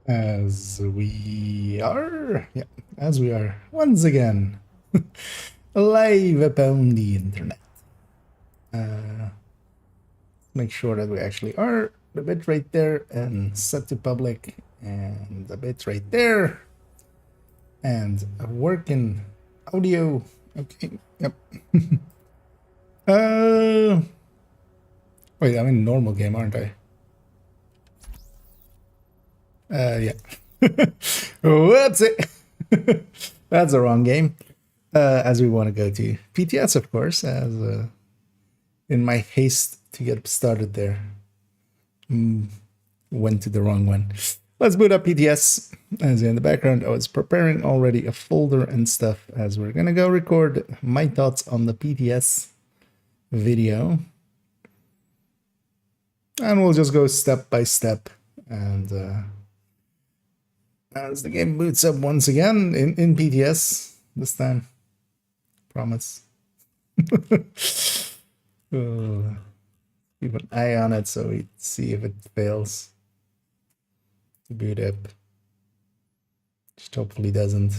As we are, yeah, as we are once again live upon the internet. Make sure that we actually are the bit right there and set to public and the bit right there and a working audio. Okay, yep. Wait, I'm in normal game, aren't I? Yeah. What's it? That's the wrong game. As we want to go to PTS, of course, as in my haste to get started there. Went to the wrong one. Let's boot up PTS. As in the background, I was preparing already a folder and stuff as we're gonna go record my thoughts on the PTS video. And we'll just go step by step. And as the game boots up once again in PTS this time. Promise. Keep an eye on it so we see if it fails to boot up. Which hopefully doesn't.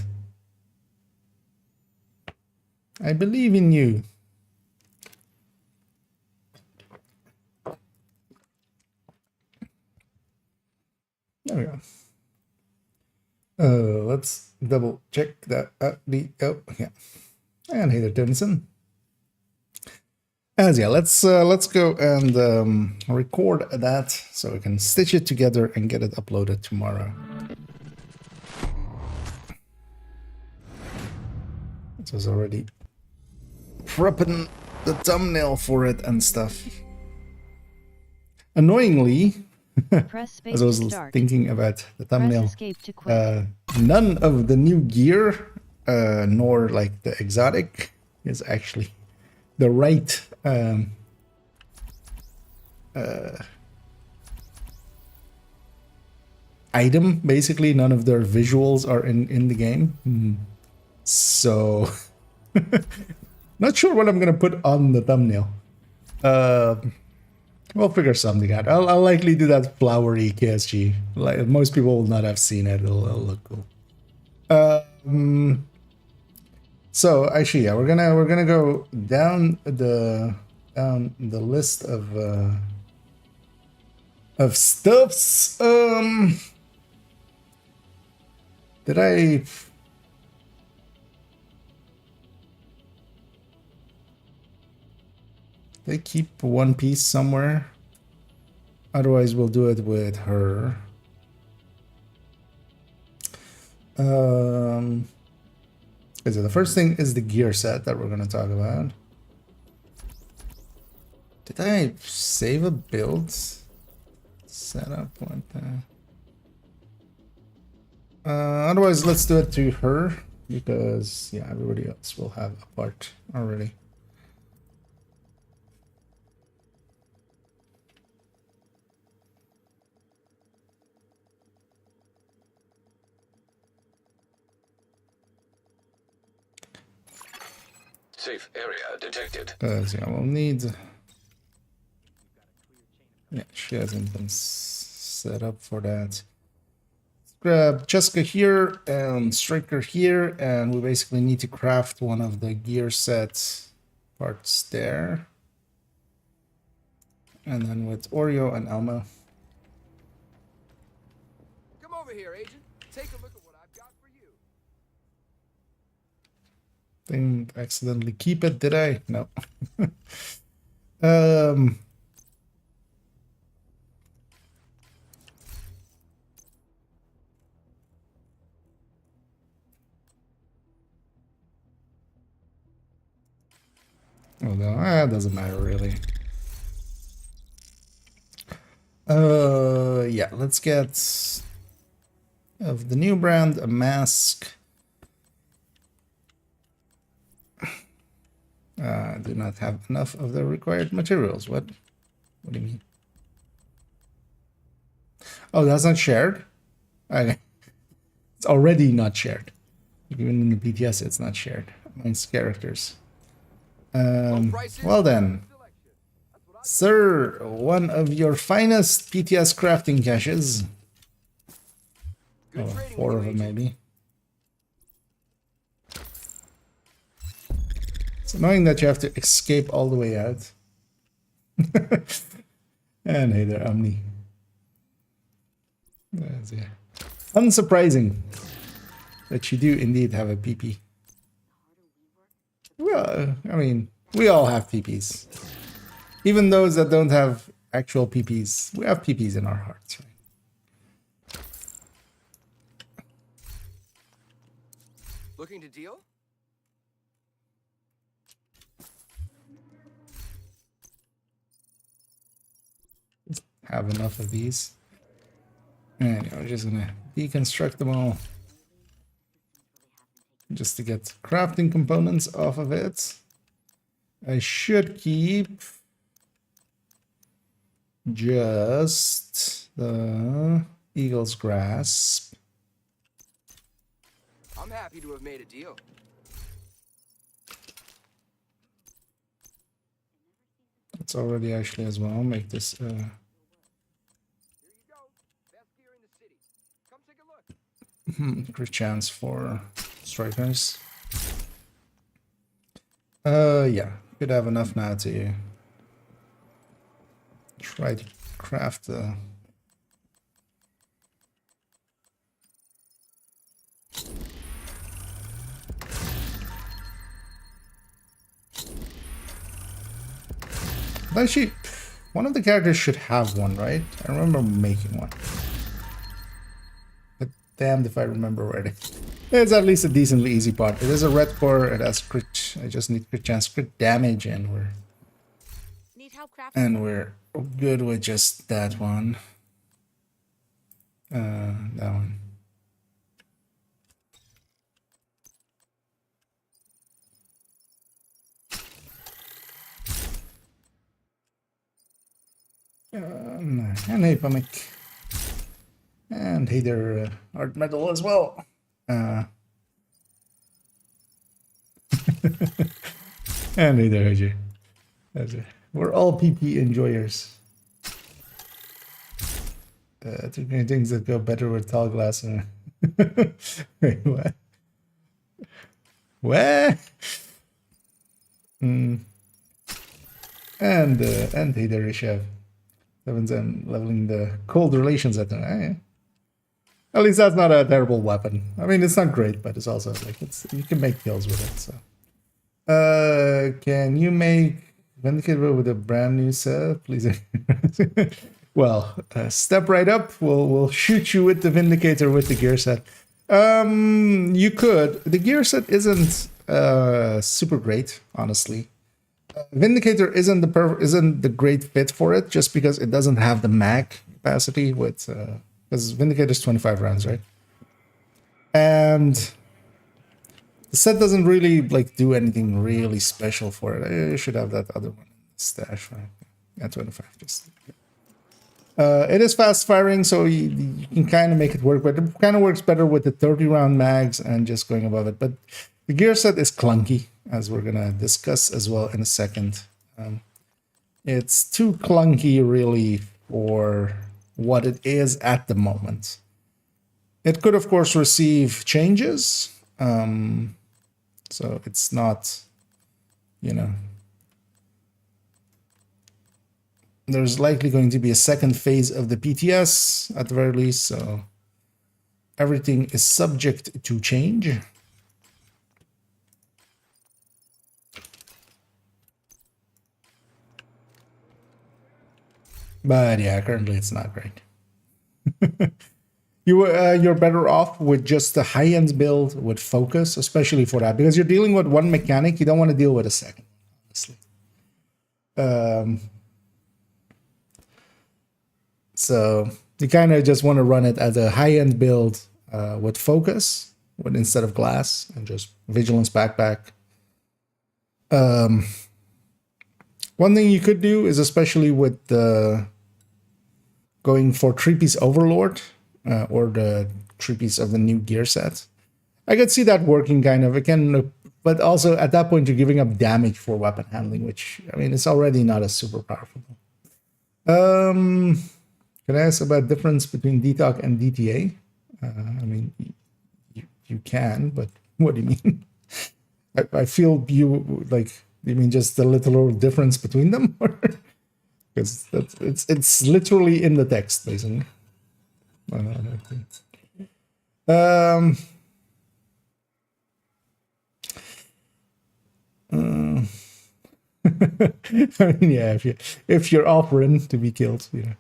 I believe in you. There we go. Let's double check that. Oh, yeah. And Heather Timson. As yeah, let's go and record that so we can stitch it together and get it uploaded tomorrow. It was already prepping the thumbnail for it and stuff. Annoyingly, as I was thinking about the thumbnail, none of the new gear, nor like the exotic, is actually the right item. Basically, none of their visuals are in the game. So, not sure what I'm gonna put on the thumbnail. We'll figure something out. I'll likely do that flowery KSG. Like most people will not have seen it. It'll look cool. So actually, yeah, we're gonna go down the list of stuffs. Did I? They keep One Piece somewhere. Otherwise, we'll do it with her. So the first thing is the gear set that we're going to talk about. Did I save a build setup like that? Otherwise, let's do it to her because yeah, everybody else will have a part already. Safe area detected. So yeah, we'll need. Yeah, she hasn't been set up for that. Grab Cheska here and Striker here, and we basically need to craft one of the gear set parts there. And then with Oreo and Elmo. Come over here, Agent. Take a look at what I've got for you. Didn't accidentally keep it, did I? No. Oh no, it doesn't matter really. Yeah, let's get of the new brand a mask. Do not have enough of the required materials. What do you mean? Oh, that's not shared? Okay. It's already not shared. Even in the PTS, it's not shared amongst characters. Well then. Sir, one of your finest PTS crafting caches. Good Oh, trading 4 with of you, them Agent. maybe. It's annoying that you have to escape all the way out. And hey there, Omni. That's it. Unsurprising that you do indeed have a PP. Well, I mean, we all have PPs. Even those that don't have actual PPs, we have PPs in our hearts, right? Looking to deal? Have enough of these. And we're just gonna deconstruct them all. Just to get crafting components off of it. I should keep just the Eagle's Grasp. I'm happy to have made a deal. It's already actually as well. Make this Here you go. Best gear in the city. Come take a look. great chance for strikers. Yeah, could have enough now to try to craft the actually, one of the characters should have one, right? I remember making one. But damned if I remember right. It's at least a decently easy part. It is a red core, it has crit. I just need crit chance, crit damage, and Need help crafting? we're good with just that one. That one. And hey, Pumic. And hey there, Art Medal as well. And hey there, AJ. We're all PP enjoyers. Too many things that go better with tall glass. Wait, what? What? And hey there, Rishav. Sevens and leveling the cold relations at them. At least that's not a terrible weapon. I mean, it's not great, but it's also like you can make kills with it. So, can you make Vindicator with a brand new set, please? Well, step right up. We'll shoot you with the Vindicator with the gear set. You could. The gear set isn't super great, honestly. Vindicator isn't the great fit for it, just because it doesn't have the mag capacity with because Vindicator is 25 rounds, right? And the set doesn't really like do anything really special for it. I should have that other one in the stash, right? Yeah, 25. Just it is fast firing, so you can kind of make it work, but it kind of works better with the 30 round mags and just going above it. But the gear set is clunky, as we're gonna discuss as well in a second. It's too clunky, really, for what it is at the moment. It could, of course, receive changes. So it's not, there's likely going to be a second phase of the PTS at the very least. So everything is subject to change. But yeah, currently it's not great. You're better off with just the high-end build with focus, especially for that, because you're dealing with one mechanic. You don't want to deal with a second, honestly. So you kind of just want to run it as a high-end build with focus, instead of glass, and just vigilance backpack. One thing you could do is, especially with the going for 3-piece Overlord or the 3-piece of the new gear set. I could see that working kind of. But also at that point you're giving up damage for weapon handling, which, I mean, it's already not a super powerful. Can I ask about difference between DTOC and DTA? I mean, you can, but what do you mean? I feel you like, you mean just the literal difference between them? Because it's literally in the text, basically. Um, I mean, yeah, if you're offering to be killed, you know.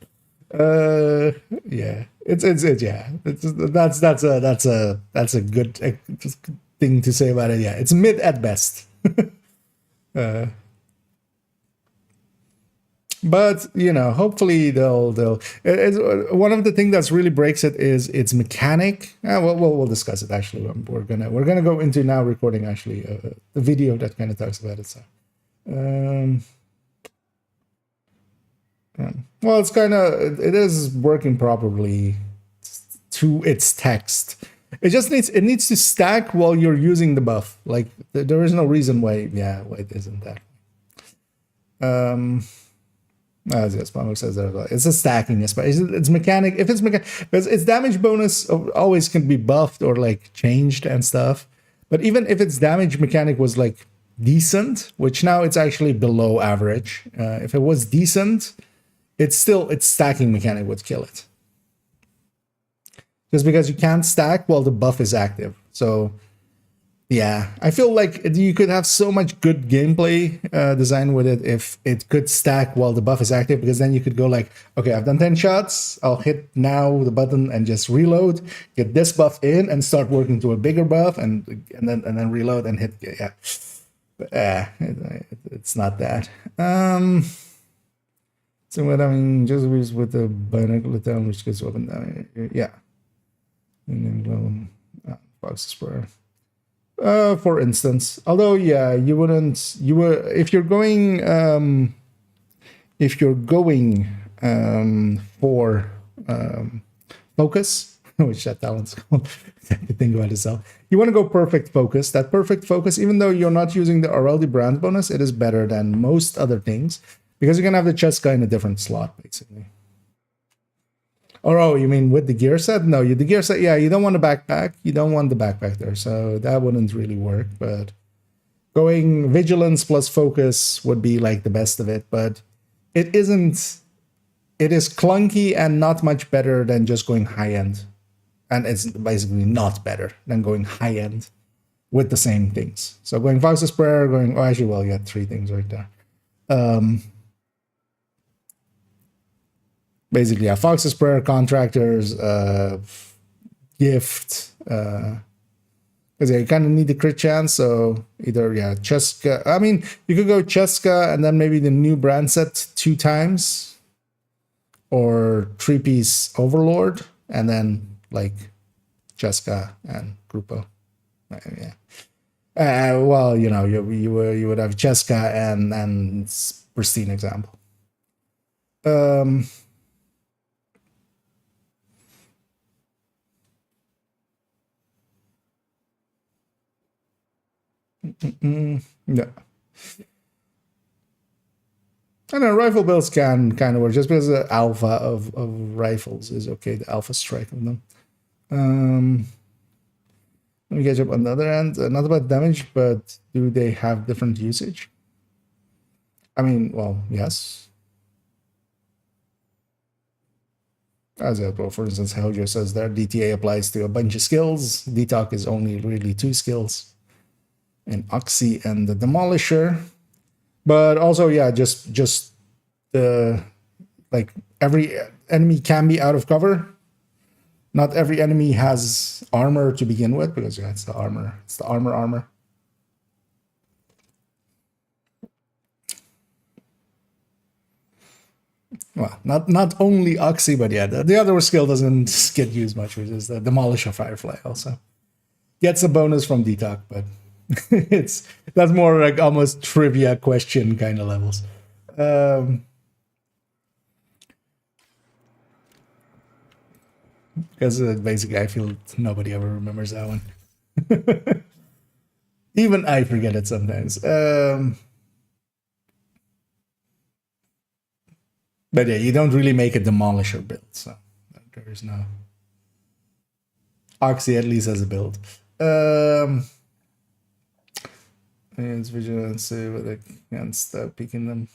Yeah, it's yeah, that's a good thing to say about it. Yeah, it's mid at best. But you know, hopefully they'll. One of the things that's really breaks it is its mechanic. Well, we'll discuss it actually. We're gonna go into now recording actually a video that kind of talks about it. So, um, well, it is working properly to its text. It needs to stack while you're using the buff. Like there is no reason why it isn't that. As yes, Palmer says there, it's a stacking, it's mechanic. If it's mechanic, because its damage bonus always can be buffed or like changed and stuff. But even if its damage mechanic was like decent, which now it's actually below average, if it was decent, its stacking mechanic would kill it. Just because you can't stack while the buff is active. So yeah, I feel like you could have so much good gameplay design with it if it could stack while the buff is active, because then you could go like, okay, I've done 10 shots, I'll hit now the button and just reload, get this buff in, and start working to a bigger buff, and then reload and hit. Yeah, but, it's not that. So what I mean, just with the binocular down, which gets open down. Yeah, and then Fox's Prayer. For instance, although yeah, you were if you're going for focus, which that talent's called, I think about itself. You want to go perfect focus. That perfect focus, even though you're not using the RLD brand bonus, it is better than most other things because you can have the chest guy in a different slot, basically. Oh, you mean with the gear set? No, the gear set, yeah, you don't want a backpack. You don't want the backpack there, so that wouldn't really work. But going vigilance plus focus would be like the best of it, but it isn't. It is clunky and not much better than just going high end. And it's basically not better than going high end with the same things. So going Fox's Prayer, actually, well, you had 3 things right there. Basically, yeah, Fox's Prayer, Contractors, Gift, because you kind of need the crit chance, so either, Cheska. I mean, you could go Cheska and then maybe the new brand set 2 times, or 3-piece Overlord, and then, like, Cheska and Grupo. Yeah. Well, you know, you would have Cheska and Pristine Example. No. I know rifle builds can kind of work just because the alpha of rifles is okay, the alpha strike of them. Let me catch up on the other end. Not about damage, but do they have different usage? I mean, well, yes. As well, for instance, Helgio says there, DTA applies to a bunch of skills. DTOC is only really 2 skills. And Oxy and the Demolisher. But also, yeah, just the like every enemy can be out of cover. Not every enemy has armor to begin with, because it's the armor. It's the armor. Well, not only Oxy, but yeah, the other skill doesn't get used much, which is the Demolisher Firefly also. Gets a bonus from DTOC, but that's more like almost trivia question kind of levels. Because basically I feel nobody ever remembers that one. Even I forget it sometimes. But yeah, you don't really make a Demolisher build, so there is no. Oxy at least has a build. It's vigilance but I can't stop picking them.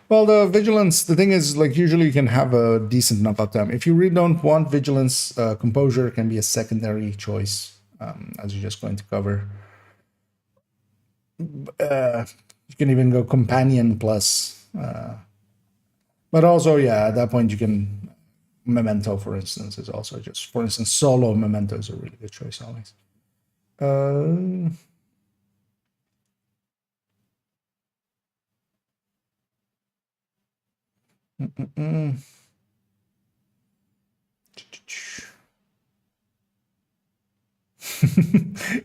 Well, the vigilance, the thing is, like, usually you can have a decent enough uptime. If you really don't want vigilance, composure can be a secondary choice, as you're just going to cover. You can even go companion plus. But also, yeah, at that point you can memento, for instance, is also just, for instance, solo memento is a really good choice always.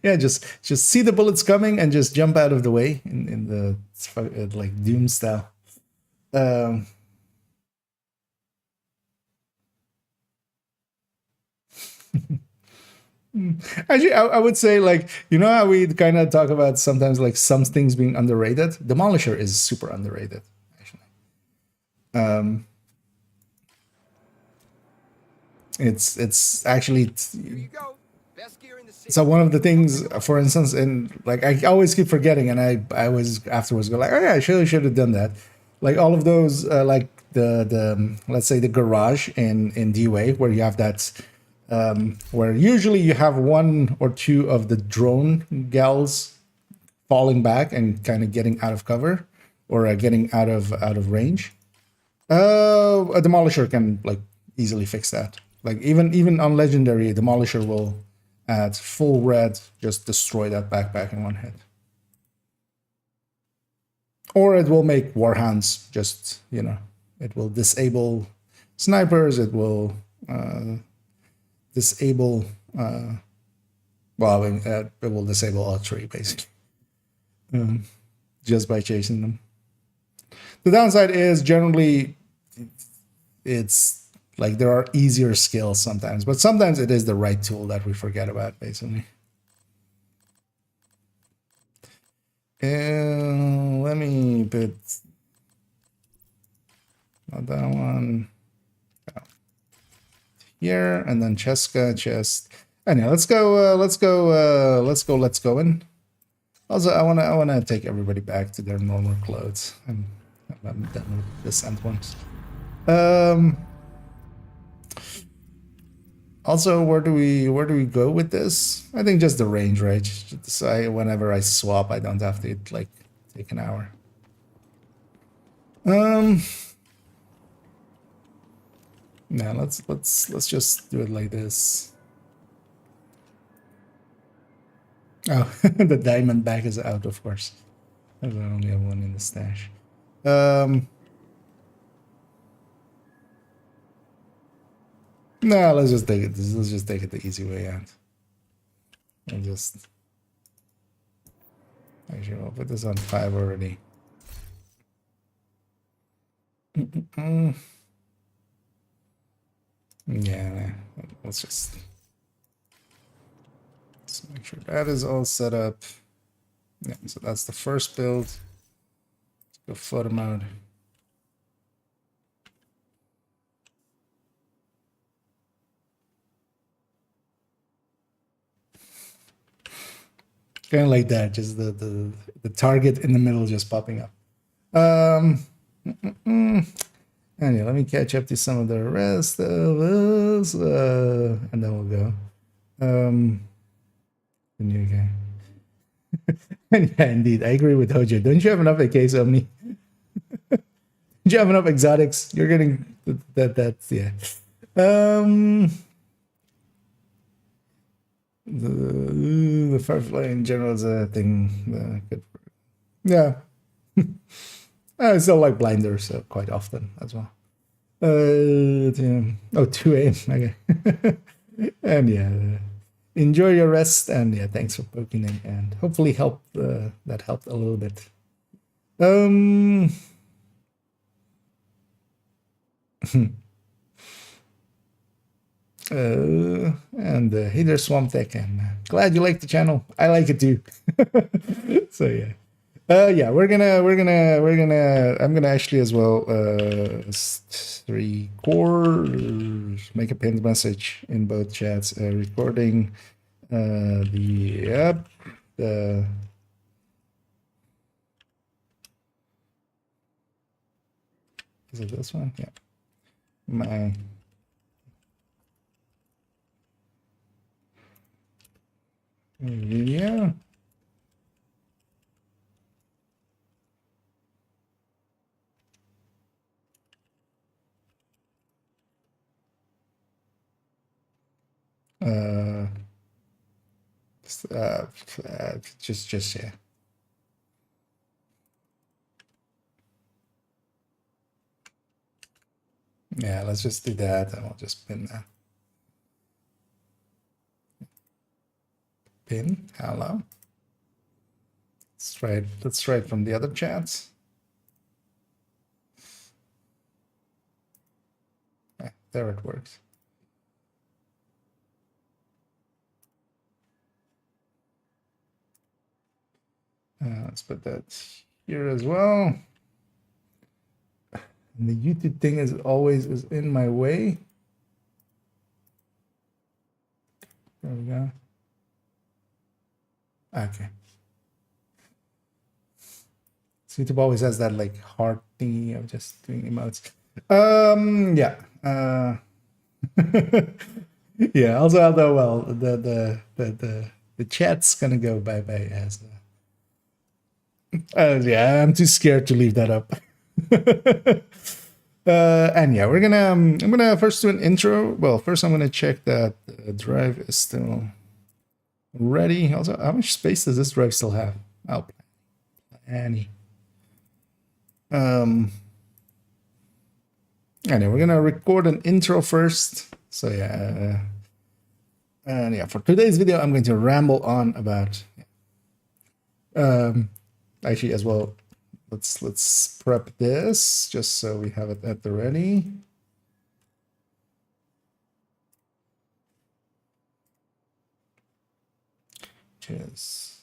Yeah, just see the bullets coming and just jump out of the way in the like Doom style. Actually, I would say, like, you know how we kind of talk about sometimes like some things being underrated? Demolisher is super underrated, actually. It's actually Here you go. Best gear in the city. so one of the things, for instance, in like I always keep forgetting, and I was afterwards go like, oh yeah, I should have done that. Like all of those, like the let's say the garage in D-Way where you have that, where usually you have one or two of the drone gals falling back and kind of getting out of cover or getting out of range. A demolisher can like easily fix that. Like even on legendary, a demolisher will at full red just destroy that backpack in one hit. Or it will make warhounds just, you know, it will disable snipers, it will disable well, I mean, it will disable all three basically. Just by chasing them. The downside is generally it's like there are easier skills sometimes, but sometimes it is the right tool that we forget about, basically. And let me put not that one here, and then Cheska chest. Anyway, let's go in. Also, I wanna take everybody back to their normal clothes. I'm done with the scent ones. Also, where do we go with this? I think just the range, right? So whenever I swap, I don't have to like take an hour. Yeah, let's just do it like this. Oh, the diamond bag is out, of course. I only have one in the stash. No, let's just take it. Let's just take it the easy way out. And just actually, I'll put this on 5 already. Yeah, let's make sure that is all set up. Yeah, so that's the first build. Let's go photo mode. Kind of like that, just the target in the middle just popping up. Anyway, let me catch up to some of the rest of us, and then we'll go. The new guy. And yeah, indeed, I agree with Hojo. Don't you have enough AKs, Omni? Don't you have enough exotics? You're getting that's yeah. The Firefly in general is a thing. Good. Yeah. I still like blinders quite often as well. Oh, 2 a.m. Okay. And yeah, enjoy your rest. And yeah, thanks for poking in. And hopefully that helped a little bit. And hey there, Swamp Tech, and glad you like the channel. I like it too. So yeah. Yeah, I'm gonna actually as well 3 cores, make a pinned message in both chats, recording the is it this one? Yeah. My video. Uh, just yeah. Yeah, let's just do that, and we'll just pin that. Pin. Hello. Let's try it from the other chats. Yeah, there it works. Let's put that here as well. And the YouTube thing is always in my way. There we go. Okay. So YouTube always has that like heart thingy of just doing emotes. Yeah. Yeah. Also, although well, the chat's gonna go bye as. Yeah, I'm too scared to leave that up. And yeah, I'm gonna first do an intro. Well, first I'm gonna check that the drive is still ready. Also, how much space does this drive still have? Oh, plenty. Anyway, we're gonna record an intro first. So yeah, and yeah, for today's video, I'm going to ramble on about. Actually, as well, let's prep this just so we have it at the ready. Just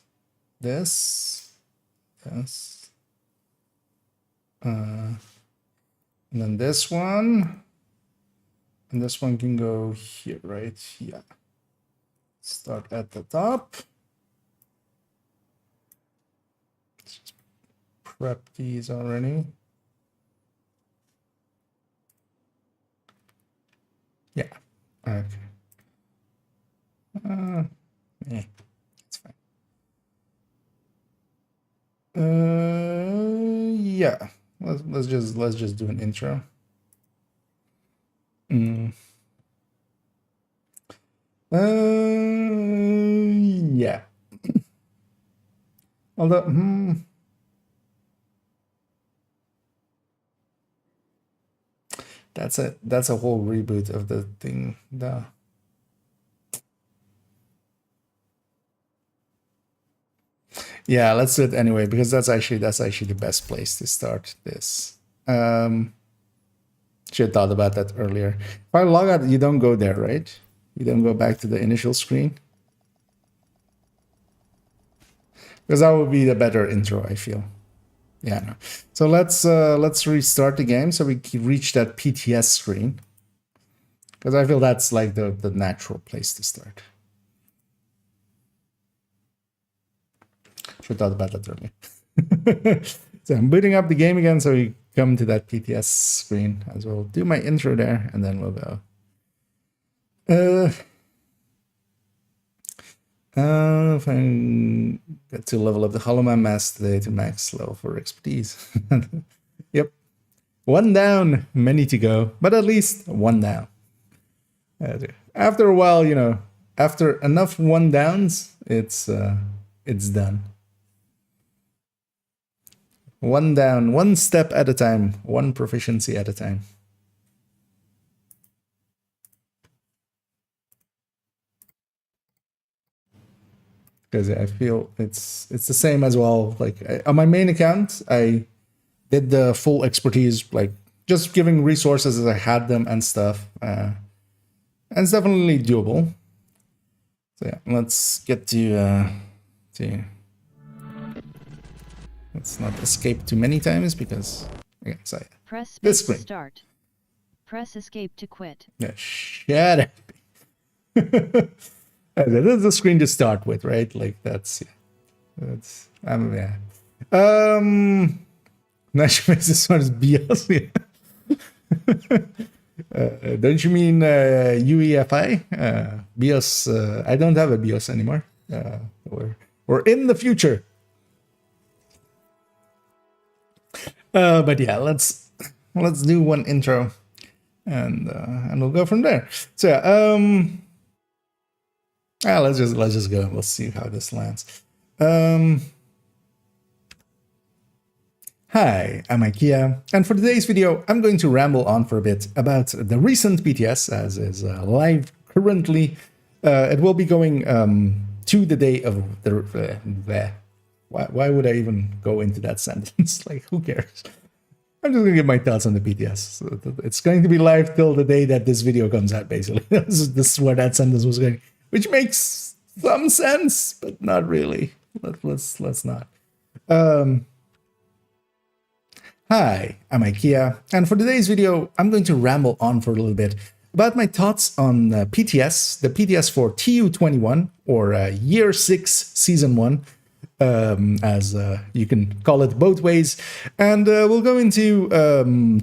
this, and then this one, and this one can go here, right? Yeah. Start at the top. Just prep these already. Yeah. Okay. Yeah, it's fine. Yeah. Let's just do an intro. Yeah. Although, that's a whole reboot of the thing. Yeah, let's do it anyway because that's actually the best place to start this. Should have thought about that earlier. If I log out, you don't go there, right? You don't go back to the initial screen. Because that would be the better intro, I feel. Yeah, no. So let's restart the game so we can reach that PTS screen. Because I feel that's like the natural place to start. Should have thought about that earlier. So I'm booting up the game again so we come to that PTS screen as well. Do my intro there and then we'll go. If I get to level up the Hollow Man Mask today to max level for expertise. Yep. One down, many to go, but at least one down. After a while, you know, after enough one downs, it's done. One down, one step at a time, one proficiency at a time. Because I feel it's the same as well. Like on my main account, I did the full expertise, like just giving resources as I had them and stuff. And it's definitely doable. So yeah, let's get to let's not escape too many times because okay, so yeah. Press This space to screen. start. Press escape to quit. Yeah, shut up. That's the screen to start with, right? Like that's yeah. Nash makes this one is BS. Don't you mean UEFI? BIOS. I don't have a BIOS anymore. We're in the future. But yeah, let's do one intro, and we'll go from there. So yeah, let's just go. We'll see how this lands. Hi, I'm IKEA, and for today's video, I'm going to ramble on for a bit about the recent PTS, as is live currently. It will be going to the day of the... Why would I even go into that sentence? Like, who cares? I'm just going to give my thoughts on the PTS. So it's going to be live till the day that this video comes out, basically. This is where that sentence was going, which makes some sense, but not really. Let's not. Hi, I'm IKEA, and for today's video, I'm going to ramble on for a little bit about my thoughts on PTS, the PTS for TU21, or Year 6, Season 1, as you can call it both ways. And we'll go into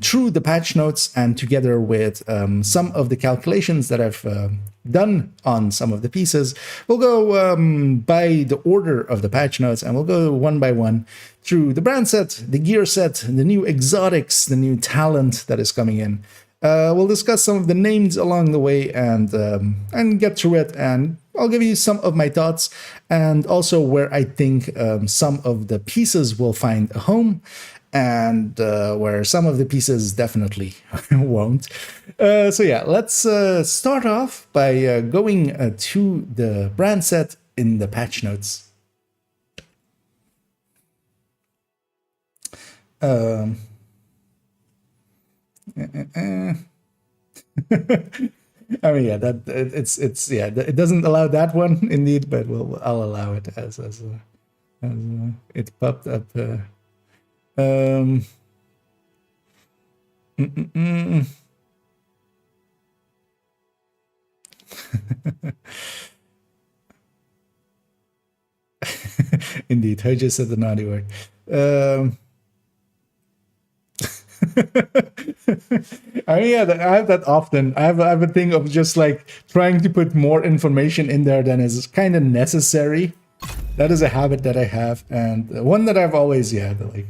through the patch notes and together with some of the calculations that I've done on some of the pieces. We'll go by the order of the patch notes, and we'll go one by one through the brand set, the gear set, the new exotics, the new talent that is coming in. We'll discuss some of the names along the way and get through it, and I'll give you some of my thoughts and also where I think some of the pieces will find a home and where some of the pieces definitely won't. So yeah, let's start off by going to the brand set in the patch notes. I mean, yeah, that it's yeah, it doesn't allow that one indeed, but I'll allow it as it popped up. Indeed, I just said the naughty word. I mean, yeah, I have that often. I have a thing of just like trying to put more information in there than is kind of necessary. That is a habit that I have, and one that I've always like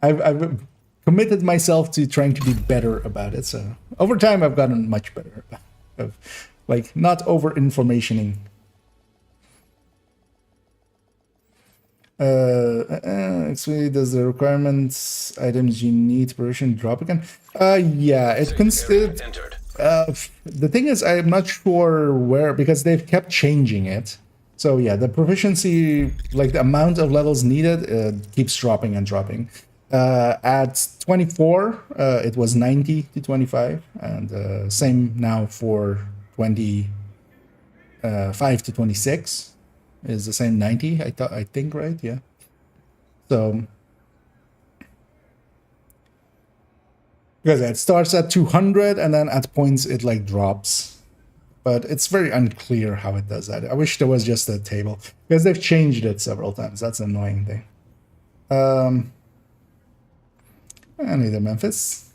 I've committed myself to trying to be better about it. So over time, I've gotten much better of like not over informationing. Actually, does the requirements items you need version drop again? Yeah, it considered. The thing is, I'm not sure where, because they've kept changing it. So yeah, the proficiency, like the amount of levels needed, keeps dropping and dropping. At 24, it was 90 to 25, and same now for 25 to 26. Is the same 90, I think, right? Yeah. So because it starts at 200 and then at points it like drops, but it's very unclear how it does that. I wish there was just a table, because they've changed it several times. That's an annoying thing. I need a Memphis.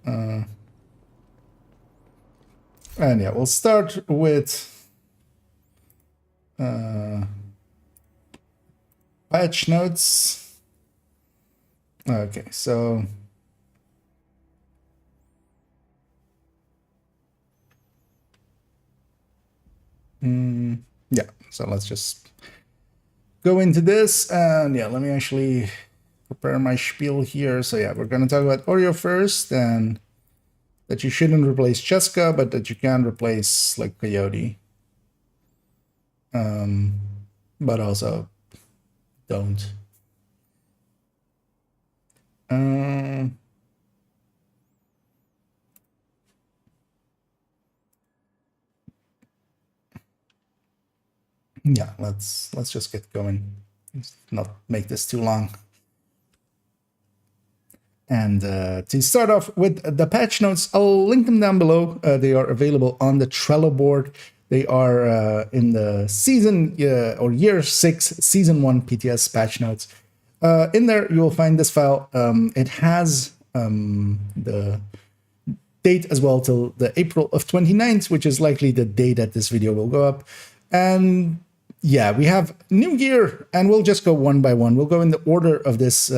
And yeah, we'll start with patch notes. Okay, so yeah, so let's just go into this, and yeah, let me actually prepare my spiel here. So yeah, we're gonna talk about Oreo first, and that you shouldn't replace Cheska, but that you can replace like Coyote. But also don't. Yeah, let's just get going. not make this too long. And to start off with the patch notes, I'll link them down below. They are available on the Trello board. They are in the season or year 6, season 1 PTS patch notes. In there, you will find this file. It has the date as well till the April of 29th, which is likely the day that this video will go up. And yeah, we have new gear, and we'll just go one by one. We'll go in the order of this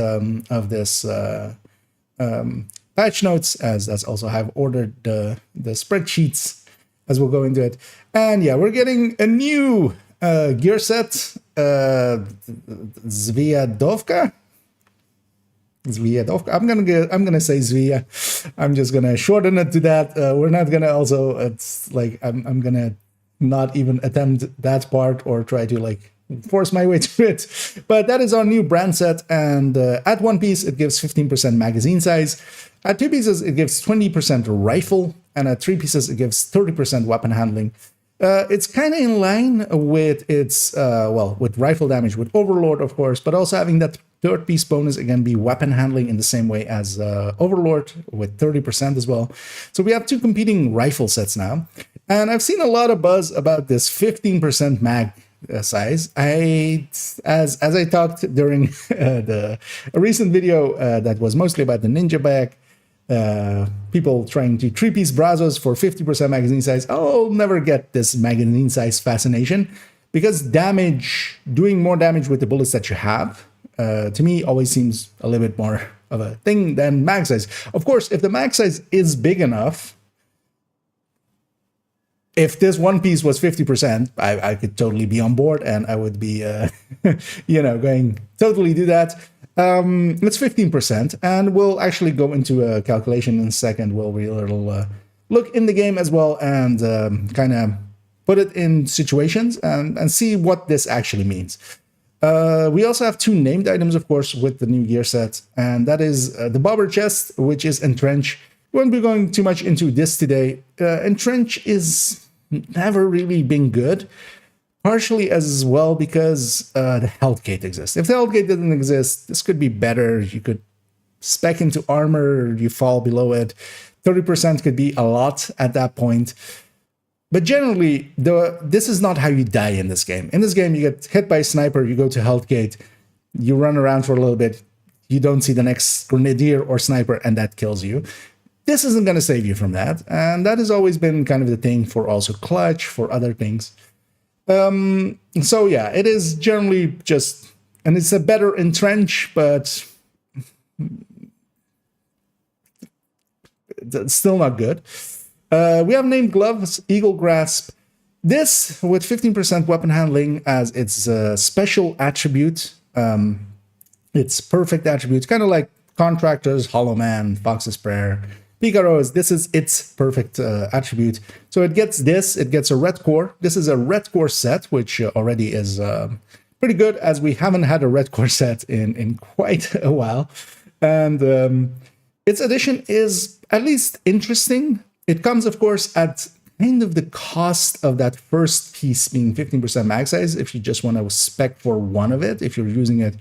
patch notes, as that's also have ordered the spreadsheets as we'll go into it. And yeah, we're getting a new gear set, Zviadovka. I'm gonna say Zvia. I'm just gonna shorten it to that. We're not gonna also. It's like I'm gonna not even attempt that part or try to like force my way through it. But that is our new brand set, and at 1 piece it gives 15% magazine size. At 2 pieces it gives 20% rifle, and at 3 pieces it gives 30% weapon handling. It's kind of in line with its with rifle damage with Overlord, of course, but also having that 3rd piece bonus again be weapon handling in the same way as Overlord with 30% as well. So we have 2 competing rifle sets now, and I've seen a lot of buzz about this 15% mag size. As I talked during a recent video that was mostly about the ninja bag. People trying to 3-piece Brazos for 50% magazine size. I'll never get this magazine size fascination because doing more damage with the bullets that you have, to me always seems a little bit more of a thing than mag size. Of course, if the mag size is big enough, if this 1 piece was 50%, I could totally be on board, and I would be, going totally do that. It's 15%, and we'll actually go into a calculation in a second. We'll look in the game as well and kind of put it in situations and see what this actually means. We also have 2 named items, of course, with the new gear set, and that is the Bobber Chest, which is Entrench. We won't be going too much into this today. Entrench is never really been good. Partially as well because the health gate exists. If the health gate didn't exist, this could be better. You could spec into armor, you fall below it. 30% could be a lot at that point. But generally, this is not how you die in this game. In this game, you get hit by a sniper, you go to health gate, you run around for a little bit, you don't see the next grenadier or sniper, and that kills you. This isn't going to save you from that. And that has always been kind of the thing for also clutch, for other things. So yeah, it is generally just, and it's a better entrench, but it's still not good. We have named gloves, Eagle Grasp. This with 15% weapon handling as its special attribute. Its perfect attribute, kind of like Contractors, Hollow Man, Fox's Prayer, Picaros. This is its perfect attribute. So it gets this, it gets a red core. This is a red core set, which already is pretty good, as we haven't had a red core set in quite a while. And its addition is at least interesting. It comes, of course, at kind of the cost of that first piece being 15% mag size, if you just want to spec for one of it. If you're using it,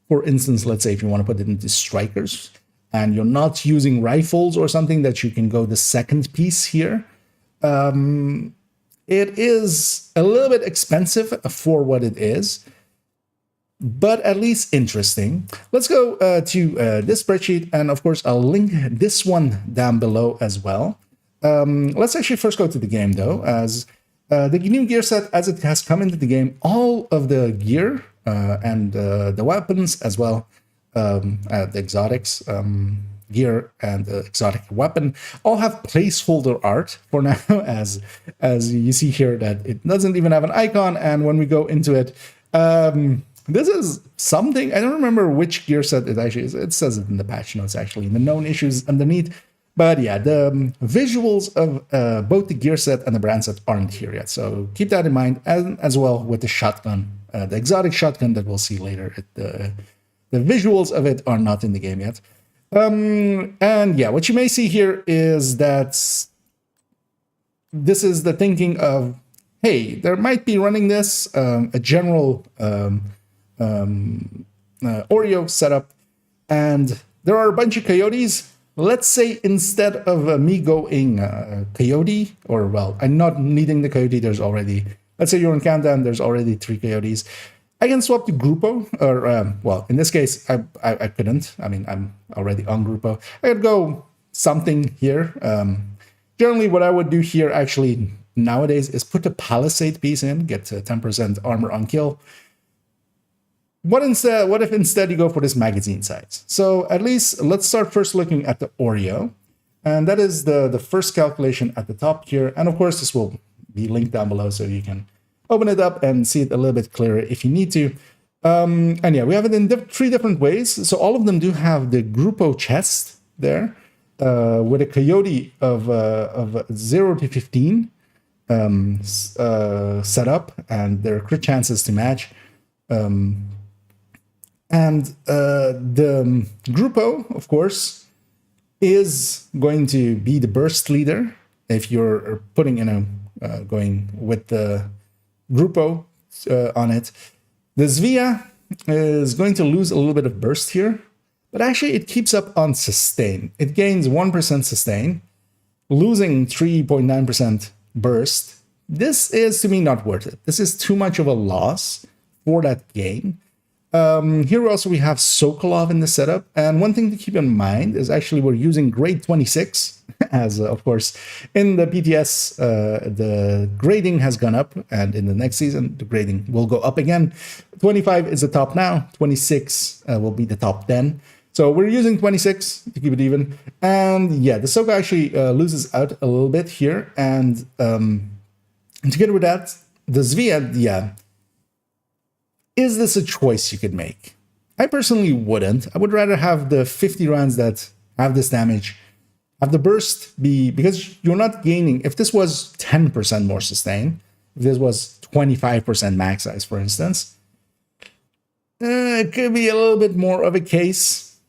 for instance, let's say if you want to put it into strikers, and you're not using rifles or something, that you can go the second piece here. It is a little bit expensive for what it is, but at least interesting. Let's go to this spreadsheet, and of course, I'll link this one down below as well. Let's actually first go to the game, though, as the new gear set, as it has come into the game, all of the gear and the weapons as well, the exotics, gear and the exotic weapon, all have placeholder art for now, as you see here that it doesn't even have an icon. And when we go into it, this is something, I don't remember which gear set it actually is. It says it in the patch notes, actually, in the known issues underneath. But yeah, the visuals of both the gear set and the brand set aren't here yet. So keep that in mind, as well with the shotgun, the exotic shotgun that we'll see later. The visuals of it are not in the game yet. And yeah, what you may see here is that this is the thinking of, hey, there might be running this, a general Oreo setup, and there are a bunch of coyotes. Let's say instead of me going coyote, or well, I'm not needing the coyote, there's already, let's say you're in countdown, there's already 3 coyotes. I can swap to Grupo, or well, in this case, I couldn't. I mean, I'm already on Grupo. I could go something here. Generally, what I would do here actually nowadays is put a Palisade piece in, get 10% armor on kill. What if instead you go for this magazine size? So at least let's start first looking at the Oreo. And that is the first calculation at the top here. And of course, this will be linked down below so you can open it up and see it a little bit clearer if you need to. And yeah, we have it in 3 different ways. So all of them do have the Grupo chest there with a coyote of 0 to 15 set up, and their crit chances to match. And the Grupo, of course, is going to be the burst leader if you're putting in a going with the Grupo on it. The Zvia is going to lose a little bit of burst here, but actually it keeps up on sustain. It gains 1% sustain, losing 3.9% burst. This is, to me, not worth it. This is too much of a loss for that gain. Here also we have Sokolov in the setup, and one thing to keep in mind is actually we're using grade 26 as of course in the PTS the grading has gone up, and in the next season the grading will go up again. 25 is the top now, 26 will be the top 10. So we're using 26 to keep it even, and yeah, the Soko actually loses out a little bit here, and together with that, the Zvia, yeah. Is this a choice you could make? I personally wouldn't. I would rather have the 50 rounds that have this damage, have the burst be, because you're not gaining. If this was 10% more sustain, if this was 25% max size, for instance, it could be a little bit more of a case,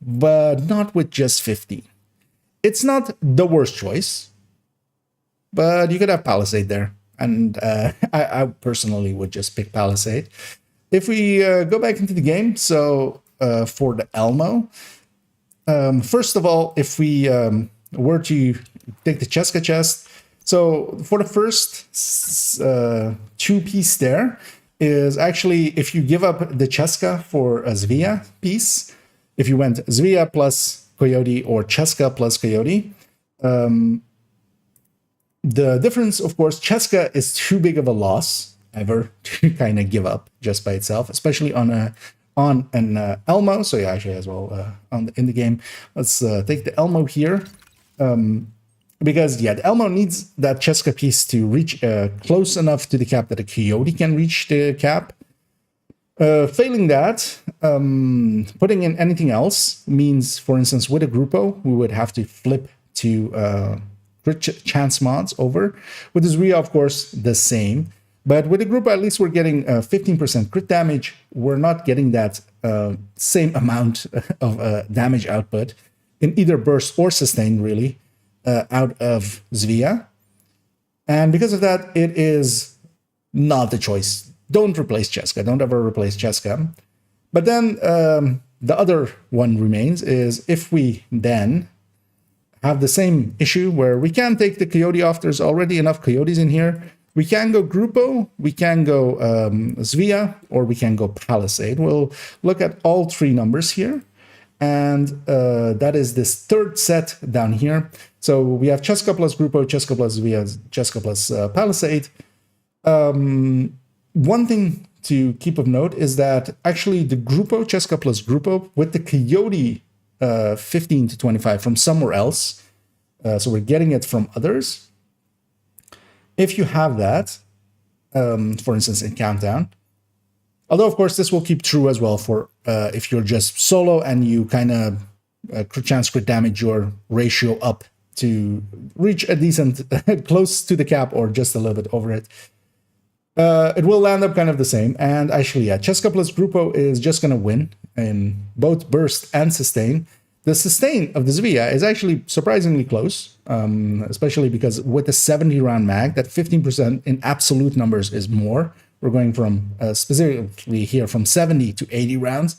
but not with just 50. It's not the worst choice, but you could have Palisade there. And I personally would just pick Palisade. If we go back into the game, so for the Elmo, first of all, if we were to take the Cheska chest, so for the first 2-piece there is actually if you give up the Cheska for a Zvia piece, if you went Zvia plus Coyote or Cheska plus Coyote, the difference, of course, Cheska is too big of a loss ever to kind of give up just by itself, especially on an Elmo. So yeah, actually as well in the game. Let's take the Elmo here, because yeah, the Elmo needs that Cheska piece to reach close enough to the cap that a Coyote can reach the cap. Failing that, putting in anything else means, for instance, with a Grupo, we would have to flip to crit chance mods over. With the Zria, of course, the same. But with the Grupo, at least we're getting 15% crit damage. We're not getting that same amount of damage output in either burst or sustain, really, out of Zvia. And because of that, it is not the choice. Don't replace Cheska. Don't ever replace Cheska. But then the other one remains is if we then have the same issue where we can take the Coyote off. There's already enough Coyotes in here. We can go Grupo, we can go Zvia, or we can go Palisade. We'll look at all 3 numbers here. And that is this third set down here. So we have Cheska plus Grupo, Cheska plus Zvia, Cheska plus Palisade. One thing to keep of note is that actually the Grupo, Cheska plus Grupo, with the Coyote 15 to 25 from somewhere else, so we're getting it from others. If you have that, for instance, in Countdown, although of course this will keep true as well for if you're just solo and you kind of crit chance, crit damage your ratio up to reach a decent, close to the cap or just a little bit over it, it will land up kind of the same. And actually, yeah, Cheska plus Grupo is just going to win in both burst and sustain. The sustain of the Zvia is actually surprisingly close, especially because with the 70 round mag, that 15% in absolute numbers is more we're going from specifically here from 70 to 80 rounds.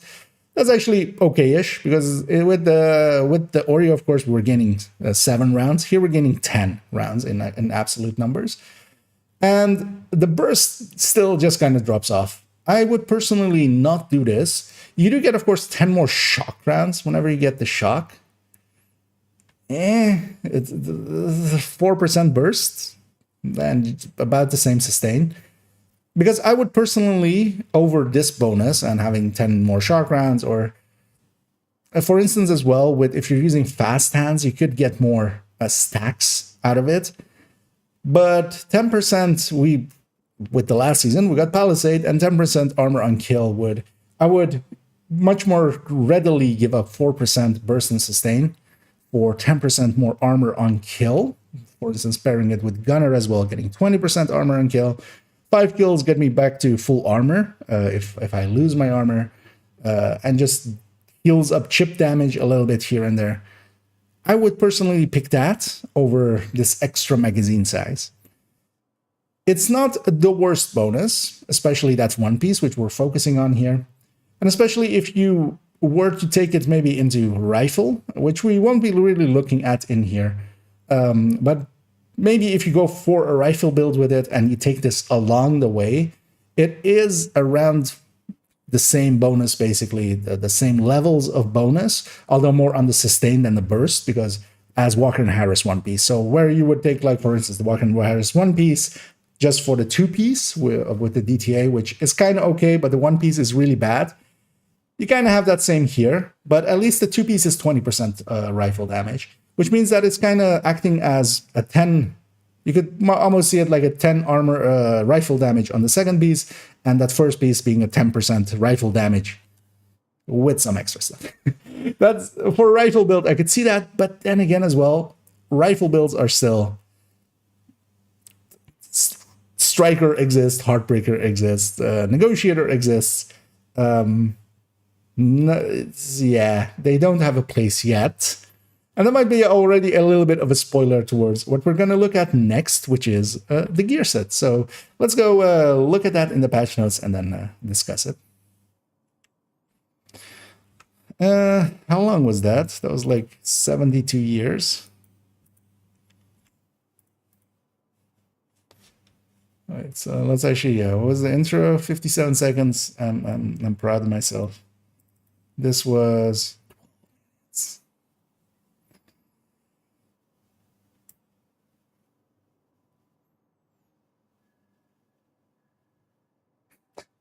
That's actually okay-ish, because with the Oreo, of course, we're gaining 7 rounds. Here we're gaining 10 rounds in absolute numbers. And the burst still just kind of drops off. I would personally not do this. You do get, of course, 10 more shock rounds whenever you get the shock. It's 4% burst and about the same sustain. Because I would personally, over this bonus and having 10 more shock rounds, or for instance as well, with if you're using fast hands, you could get more stacks out of it. But 10%, with the last season, we got Palisade, and 10% armor on kill I would much more readily give up 4% burst and sustain for 10% more armor on kill. For instance, pairing it with Gunner as well, getting 20% armor on kill. 5 kills get me back to full armor if I lose my armor, and just heals up chip damage a little bit here and there. I would personally pick that over this extra magazine size. It's not the worst bonus, especially that one piece, which we're focusing on here. And especially if you were to take it maybe into rifle, which we won't be really looking at in here. But maybe if you go for a rifle build with it and you take this along the way, it is around the same bonus, basically, the same levels of bonus, although more on the sustain than the burst, because as Walker and Harris one piece. So where you would take, like, for instance, the Walker and Harris one piece just for the 2 piece with the DTA, which is kind of okay, but the 1 piece is really bad. You kind of have that same here, but at least the 2 piece is 20% rifle damage, which means that it's kind of acting as a 10. You could almost see it like a 10 armor rifle damage on the second piece, and that first piece being a 10% rifle damage with some extra stuff. That's for a rifle build, I could see that, but then again as well, rifle builds are still... Striker exists, Heartbreaker exists, Negotiator exists. Yeah, they don't have a place yet. And that might be already a little bit of a spoiler towards what we're going to look at next, which is the gear set. So let's go look at that in the patch notes and then discuss it. How long was that? That was like 72 years. All right, so let's actually, what was the intro? 57 seconds. I'm proud of myself. This was...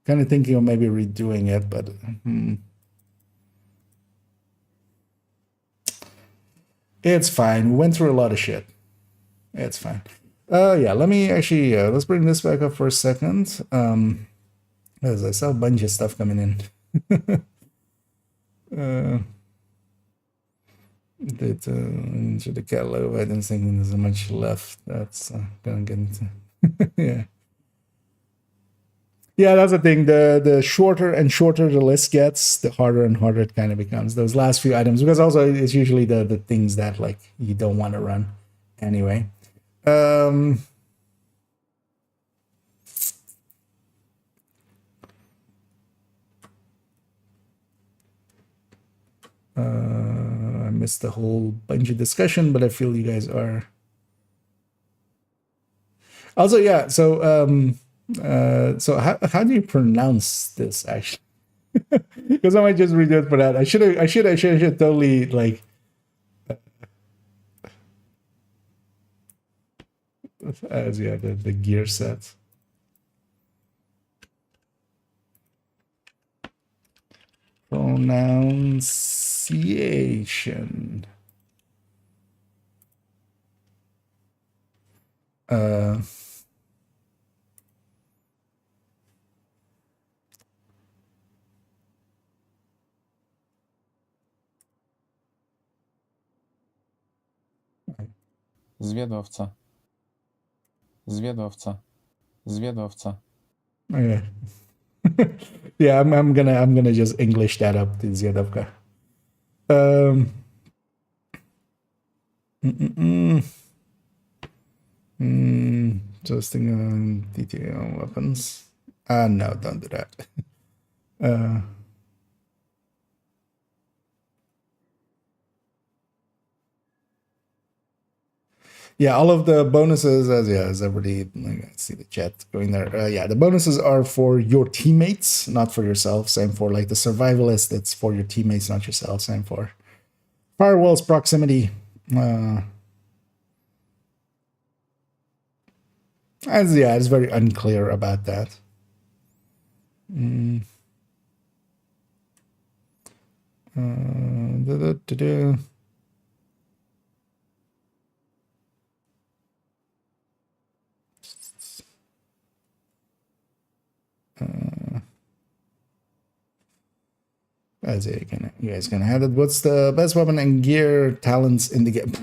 kind of thinking of maybe redoing it, but... It's fine. We went through a lot of shit. It's fine. Yeah, let me actually, let's bring this back up for a second. As I saw a bunch of stuff coming in. Into the catalog, I didn't think there's much left. That's gonna get into... yeah. Yeah, that's the thing. The shorter and shorter the list gets, the harder and harder it kind of becomes. Those last few items, because also it's usually the things that, like, you don't want to run anyway. I missed a whole bunch of discussion, but I feel you guys are. Also, yeah. So, so how do you pronounce this actually? Because I might just redo it for that. I should totally like. As yeah, the gear set. Pronunciation. Zwiadowca. Zwiadowca. Zwiadowca. Okay. Yeah, I'm gonna just English that up to Zwiadowca. Just thinking on detail weapons. No, don't do that. Yeah, all of the bonuses, as everybody, I see the chat going there. Yeah, the bonuses are for your teammates, not for yourself. Same for like the survivalist, it's for your teammates, not yourself. Same for firewalls, proximity. It's very unclear about that. As you guys can have it. What's the best weapon and gear talents in the game?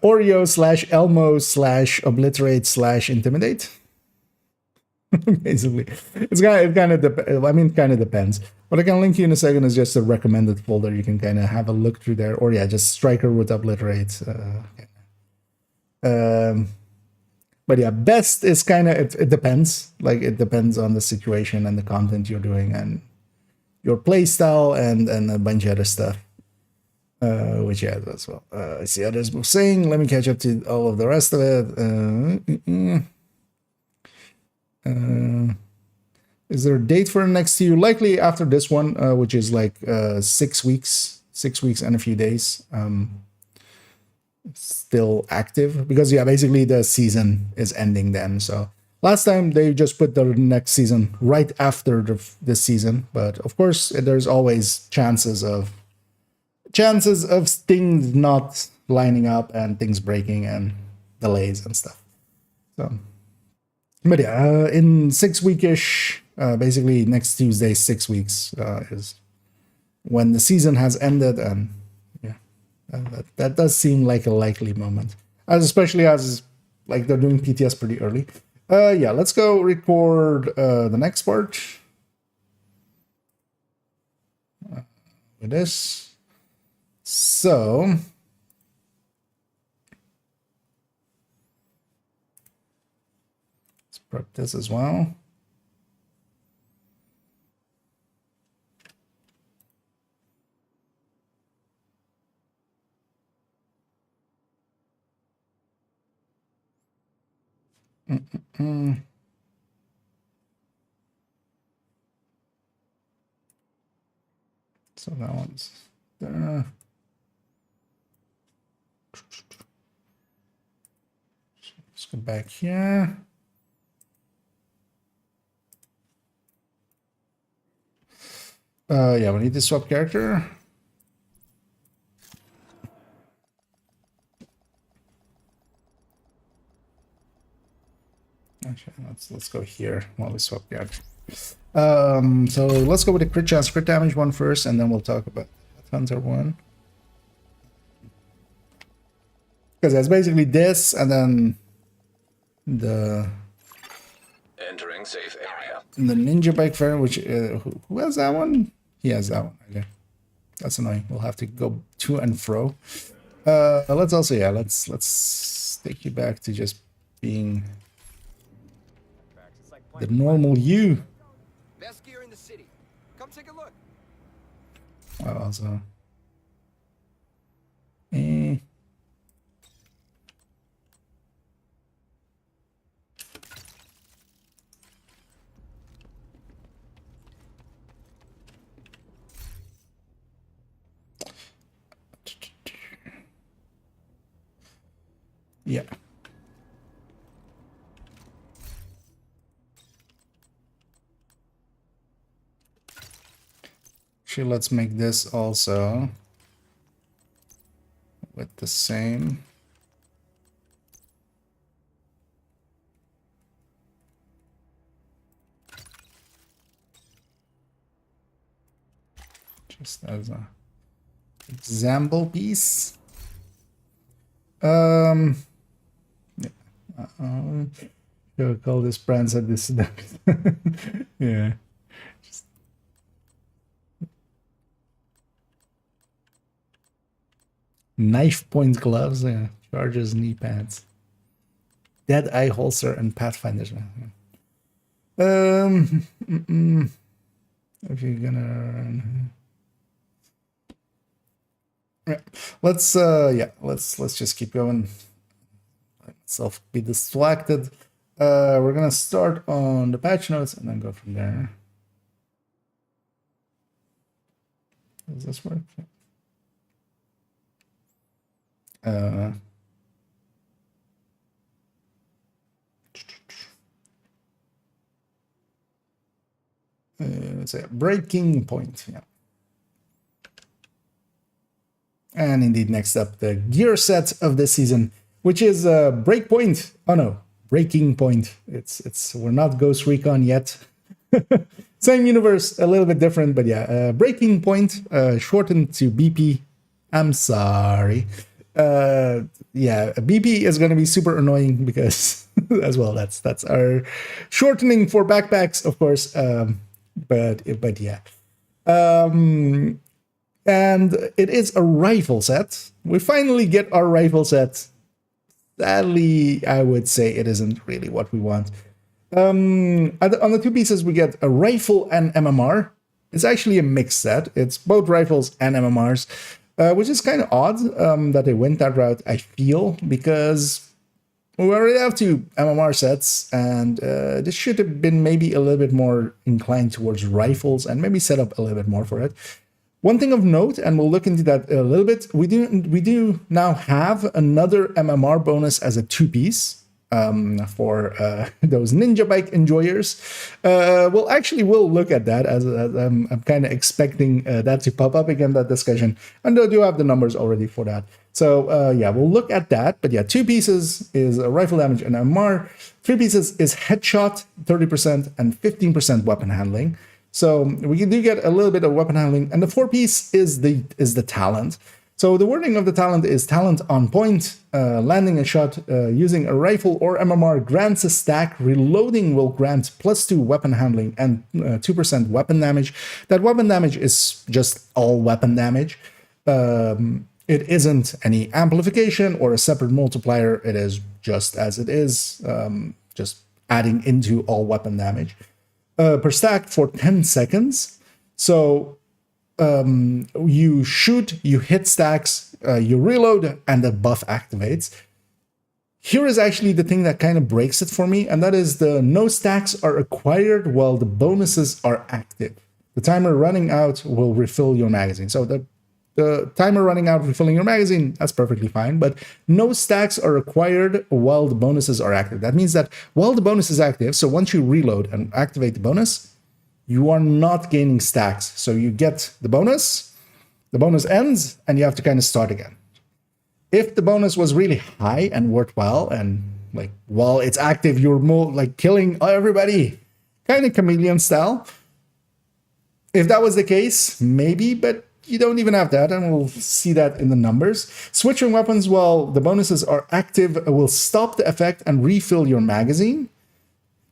Oreo / Elmo / obliterate / intimidate. Basically, it kind of depends. What I can link you in a second is just a recommended folder. You can kind of have a look through there, or yeah, just striker with obliterate. But yeah, best is kind of it depends. Like it depends on the situation and the content you're doing and your play style and a bunch of other stuff. Which yeah, as well. I see others were saying. Let me catch up to all of the rest of it. Is there a date for the next TU? Likely after this one, which is like 6 weeks, 6 weeks and a few days. Still active because yeah, basically the season is ending then. So last time they just put the next season right after the season, but of course there's always chances of things not lining up and things breaking and delays and stuff. So, but yeah, in 6 weekish, basically next Tuesday, 6 weeks is when the season has ended, and yeah, that does seem like a likely moment, especially as like they're doing PTS pretty early. Yeah, let's go record the next part with this. So let's prep this as well. So that one's there. Let's go back here. Yeah, we need to swap character. Actually, let's go here while we swap character. So let's go with the crit chance, crit damage one first, and then we'll talk about the hunter one. Because it's basically this, and then the Entering safe area. the ninja bike variant, which who has that one? He has that one. Okay, that's annoying. We'll have to go to and fro. Let's also let's take you back to just being the normal you. Best gear in the city. Come take a look. Also. Yeah. Actually, let's make this also with the same. Just as a example piece. Yeah. I'll call this brands at this. Yeah. Just... Knife point gloves, yeah. Charges, knee pads. Dead Eye Holster and Pathfinders. If you're gonna, yeah. Let's just keep going. Let myself be distracted. We're gonna start on the patch notes and then go from there. Does this work? Let's say breaking point. Yeah. And indeed, next up, the gear set of this season, which is Breakpoint. Oh no, Breaking Point. It's we're not Ghost Recon yet. Same universe, a little bit different, but yeah, Breaking Point, shortened to BP. I'm sorry. Yeah, BP is going to be super annoying because, as well, that's our shortening for backpacks, of course. But yeah. And it is a rifle set. We finally get our rifle set. Sadly, I would say it isn't really what we want. On the two pieces, we get a rifle and MMR. It's actually a mixed set. It's both rifles and MMRs, which is kind of odd that they went that route, I feel, because we already have two MMR sets, and this should have been maybe a little bit more inclined towards rifles and maybe set up a little bit more for it. One thing of note, and we'll look into that a little bit, we do now have another MMR bonus as a two-piece. For those ninja bike enjoyers. We'll look at that as I'm kind of expecting that to pop up again, that discussion, and I do have the numbers already for that. So yeah, we'll look at that. But yeah, two pieces is rifle damage and MMR. Three pieces is headshot, 30% and 15% weapon handling. So we do get a little bit of weapon handling, and the four piece is the talent. So the wording of the talent is talent on point, landing a shot using a rifle or MMR grants a stack, reloading will grant +2 weapon handling and 2% weapon damage. That weapon damage is just all weapon damage. It isn't any amplification or a separate multiplier. It is just as it is, just adding into all weapon damage. Per stack for 10 seconds. So you shoot, you hit stacks, you reload, and the buff activates. Here is actually the thing that kind of breaks it for me, and that is the no stacks are acquired while the bonuses are active. The timer running out will refill your magazine. So the timer running out, refilling your magazine, that's perfectly fine, but no stacks are acquired while the bonuses are active. That means that while the bonus is active, so once you reload and activate the bonus, you are not gaining stacks. So you get the bonus ends, and you have to kind of start again. If the bonus was really high and worthwhile, and like while it's active, you're more like killing everybody, kind of chameleon style. If that was the case, maybe, but you don't even have that, and we'll see that in the numbers. Switching weapons while the bonuses are active will stop the effect and refill your magazine.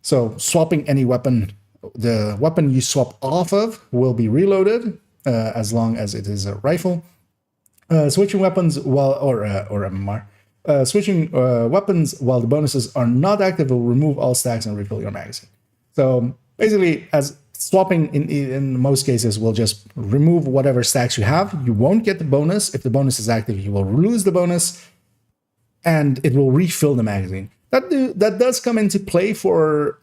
So swapping any weapon, the weapon you swap off of will be reloaded as long as it is a rifle. Switching weapons while or MMR. Switching weapons while the bonuses are not active will remove all stacks and refill your magazine. So basically, as swapping in most cases will just remove whatever stacks you have. You won't get the bonus. If the bonus is active, you will lose the bonus, and it will refill the magazine. That does come into play for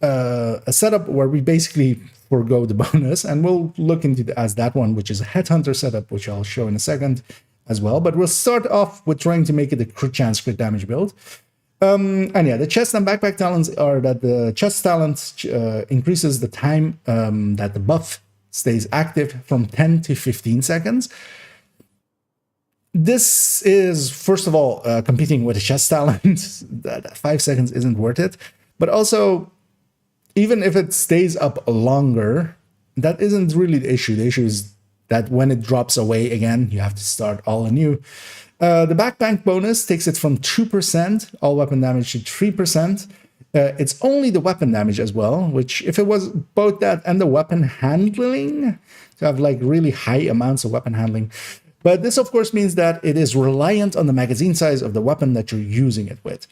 a setup where we basically forgo the bonus, and we'll look into as that one, which is a headhunter setup, which I'll show in a second as well. But we'll start off with trying to make it a crit chance, crit damage build. And yeah, the chest and backpack talents are that the chest talent increases the time that the buff stays active from 10 to 15 seconds. This is, first of all, competing with a chest talent. That 5 seconds isn't worth it. But also, even if it stays up longer, that isn't really the issue. The issue is that when it drops away again, you have to start all anew. The backpack bonus takes it from 2% all weapon damage to 3%. It's only the weapon damage as well, which if it was both that and the weapon handling, to have like really high amounts of weapon handling. But this, of course, means that it is reliant on the magazine size of the weapon that you're using it with.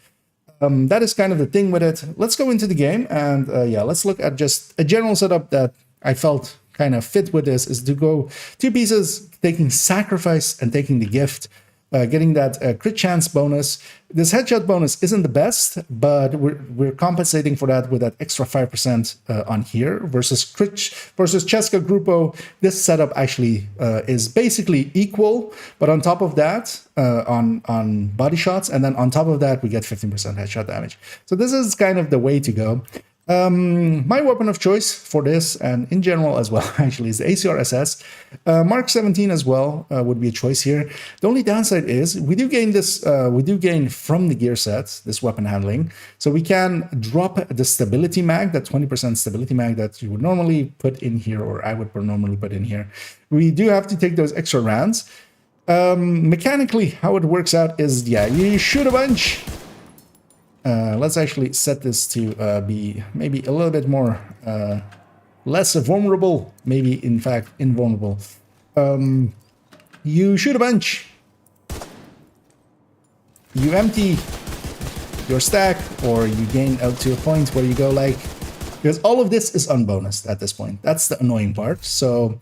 That is kind of the thing with it. Let's go into the game and yeah, let's look at just a general setup that I felt kind of fit with this is to go 2 pieces, taking sacrifice and taking the gift, getting that crit chance bonus. This headshot bonus isn't the best, but we're compensating for that with that extra 5% on here versus Cheska Grupo. This setup actually is basically equal, but on top of that, on body shots, and then on top of that, we get 15% headshot damage. So this is kind of the way to go. My weapon of choice for this, and in general as well, actually, is the ACR-SS. Mark 17 as well would be a choice here. The only downside is we do gain this. We do gain from the gear set this weapon handling, so we can drop the stability mag, that 20% stability mag that you would normally put in here, or I would normally put in here. We do have to take those extra rounds. Mechanically, how it works out is, yeah, you shoot a bunch. Let's actually set this to be maybe a little bit more less vulnerable, maybe in fact invulnerable. You shoot a bunch, you empty your stack, or you gain out to a point where you go like, because all of this is unbonused at this point. That's the annoying part. So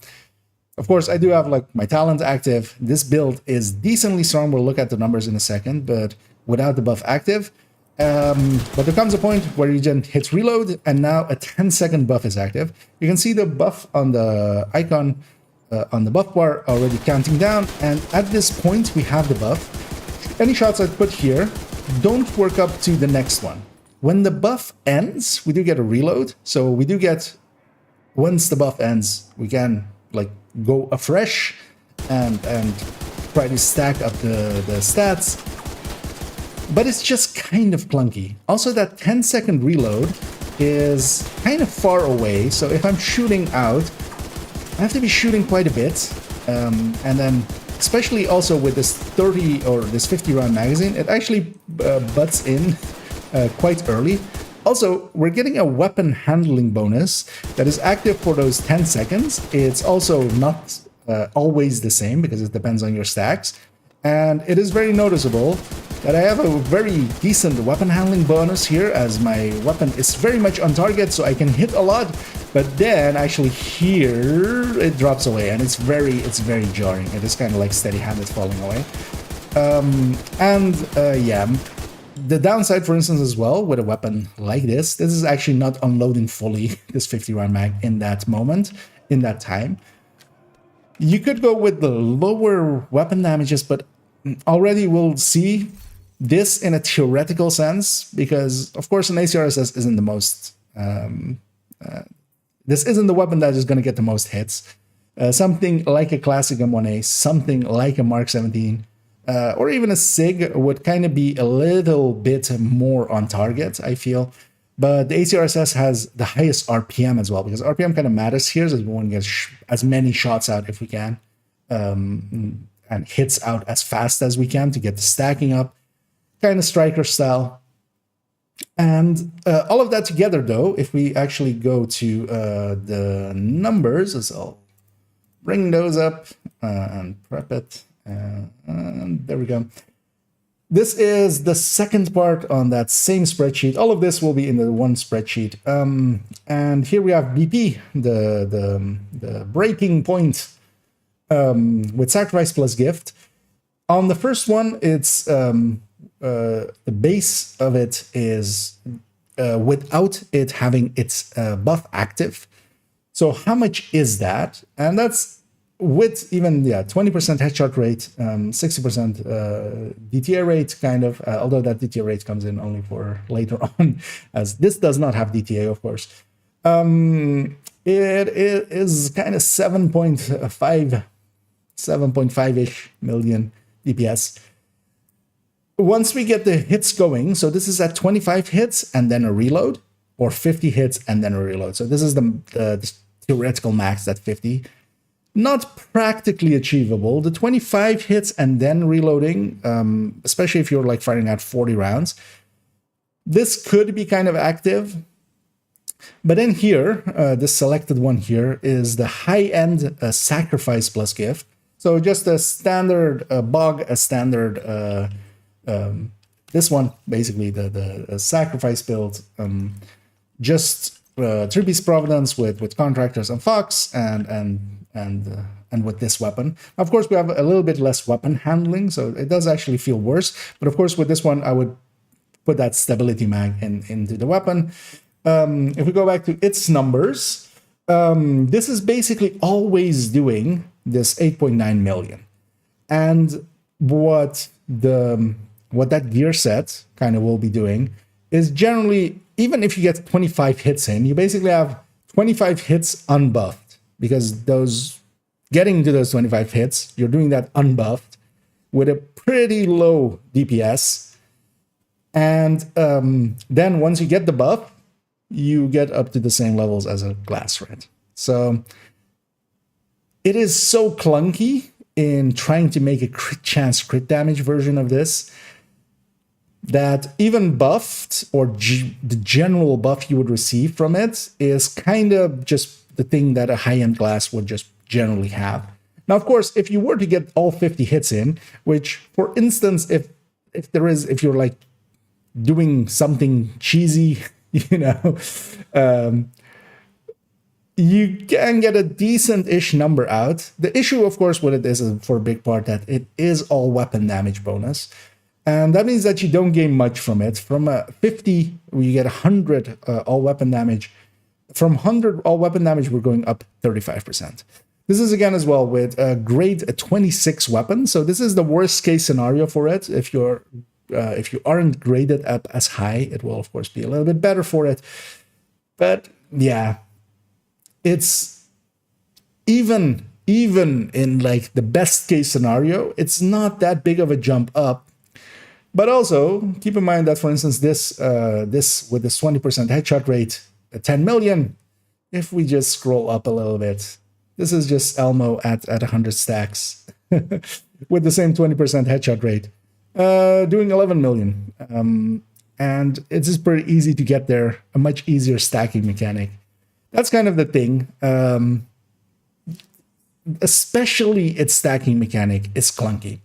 of course I do have like my talent active. This build is decently strong. We'll look at the numbers in a second, but without the buff active. But there comes a point where you just hit reload, and now a 10-second buff is active. You can see the buff on the icon on the buff bar already counting down, and at this point we have the buff. Any shots I put here don't work up to the next one. When the buff ends, we do get a reload, so we do get, once the buff ends, we can like go afresh and try to stack up the stats. But it's just kind of clunky. Also, that 10-second reload is kind of far away, so if I'm shooting out, I have to be shooting quite a bit. And then, especially also with this 30 or this 50 round magazine, it actually butts in quite early. Also, we're getting a weapon handling bonus that is active for those 10 seconds. It's also not always the same because it depends on your stacks. And it is very noticeable that I have a very decent weapon handling bonus here, as my weapon is very much on target, so I can hit a lot, but then actually here it drops away, and it's very jarring. It is kind of like steady-handed falling away. Yeah, the downside, for instance, as well, with a weapon like this is actually not unloading fully this 50 round mag in that moment, in that time. You could go with the lower weapon damages, but already we'll see this in a theoretical sense, because of course an ACR-SS isn't the most this isn't the weapon that is going to get the most hits. Something like a classic M1A, something like a Mark 17, or even a SIG would kind of be a little bit more on target, I feel. But the ACR-SS has the highest RPM as well, because RPM kind of matters here, so we want to get as many shots out if we can, and hits out as fast as we can to get the stacking up, kind of striker style. And all of that together, though, if we actually go to the numbers, as I'll bring those up and prep it, and there we go. This is the second part on that same spreadsheet. All of this will be in the one spreadsheet. And here we have BP, the breaking point with sacrifice plus gift. On the first one, it's the base of it is without it having its buff active. So how much is that? And that's with even 20% headshot rate, 60% DTA rate, kind of, although that DTA rate comes in only for later on, as this does not have DTA, of course. It is kind of 7.5-ish million DPS. Once we get the hits going, so this is at 25 hits and then a reload, or 50 hits and then a reload. So this is the theoretical max at 50. Not practically achievable. The 25 hits and then reloading, especially if you're like firing out 40 rounds, this could be kind of active. But then here, this selected one here is the high-end sacrifice plus gift. So just a standard bog, a standard this one, basically the sacrifice build, just 3-piece Providence with contractors and Fox and with this weapon. Of course, we have a little bit less weapon handling, so it does actually feel worse. But of course, with this one, I would put that stability mag into the weapon. If we go back to its numbers, this is basically always doing this 8.9 million. And what that gear set kind of will be doing is generally, even if you get 25 hits in, you basically have 25 hits unbuffed, because those getting to those 25 hits, you're doing that unbuffed with a pretty low DPS. And then once you get the buff, you get up to the same levels as a glass red. So it is so clunky in trying to make a crit damage version of this that even buffed, or the general buff you would receive from it, is kind of just the thing that a high-end glass would just generally have. Now, of course, if you were to get all 50 hits in, which, for instance, if you're like doing something cheesy, you know, you can get a decent-ish number out. The issue, of course, with it is, for a big part, that it is all weapon damage bonus. And that means that you don't gain much from it. From 50, you get 100 all weapon damage. From 100 all weapon damage, we're going up 35%. This is, again, as well with a grade 26 weapon. So this is the worst case scenario for it. If you aren't graded up as high, it will, of course, be a little bit better for it. But yeah, it's even in like the best case scenario, it's not that big of a jump up. But also keep in mind that, for instance, this with this 20% headshot rate, 10 million, if we just scroll up a little bit, this is just Elmo at 100 stacks with the same 20% headshot rate, doing 11 million. And it's just pretty easy to get there, a much easier stacking mechanic. That's kind of the thing. Especially its stacking mechanic is clunky.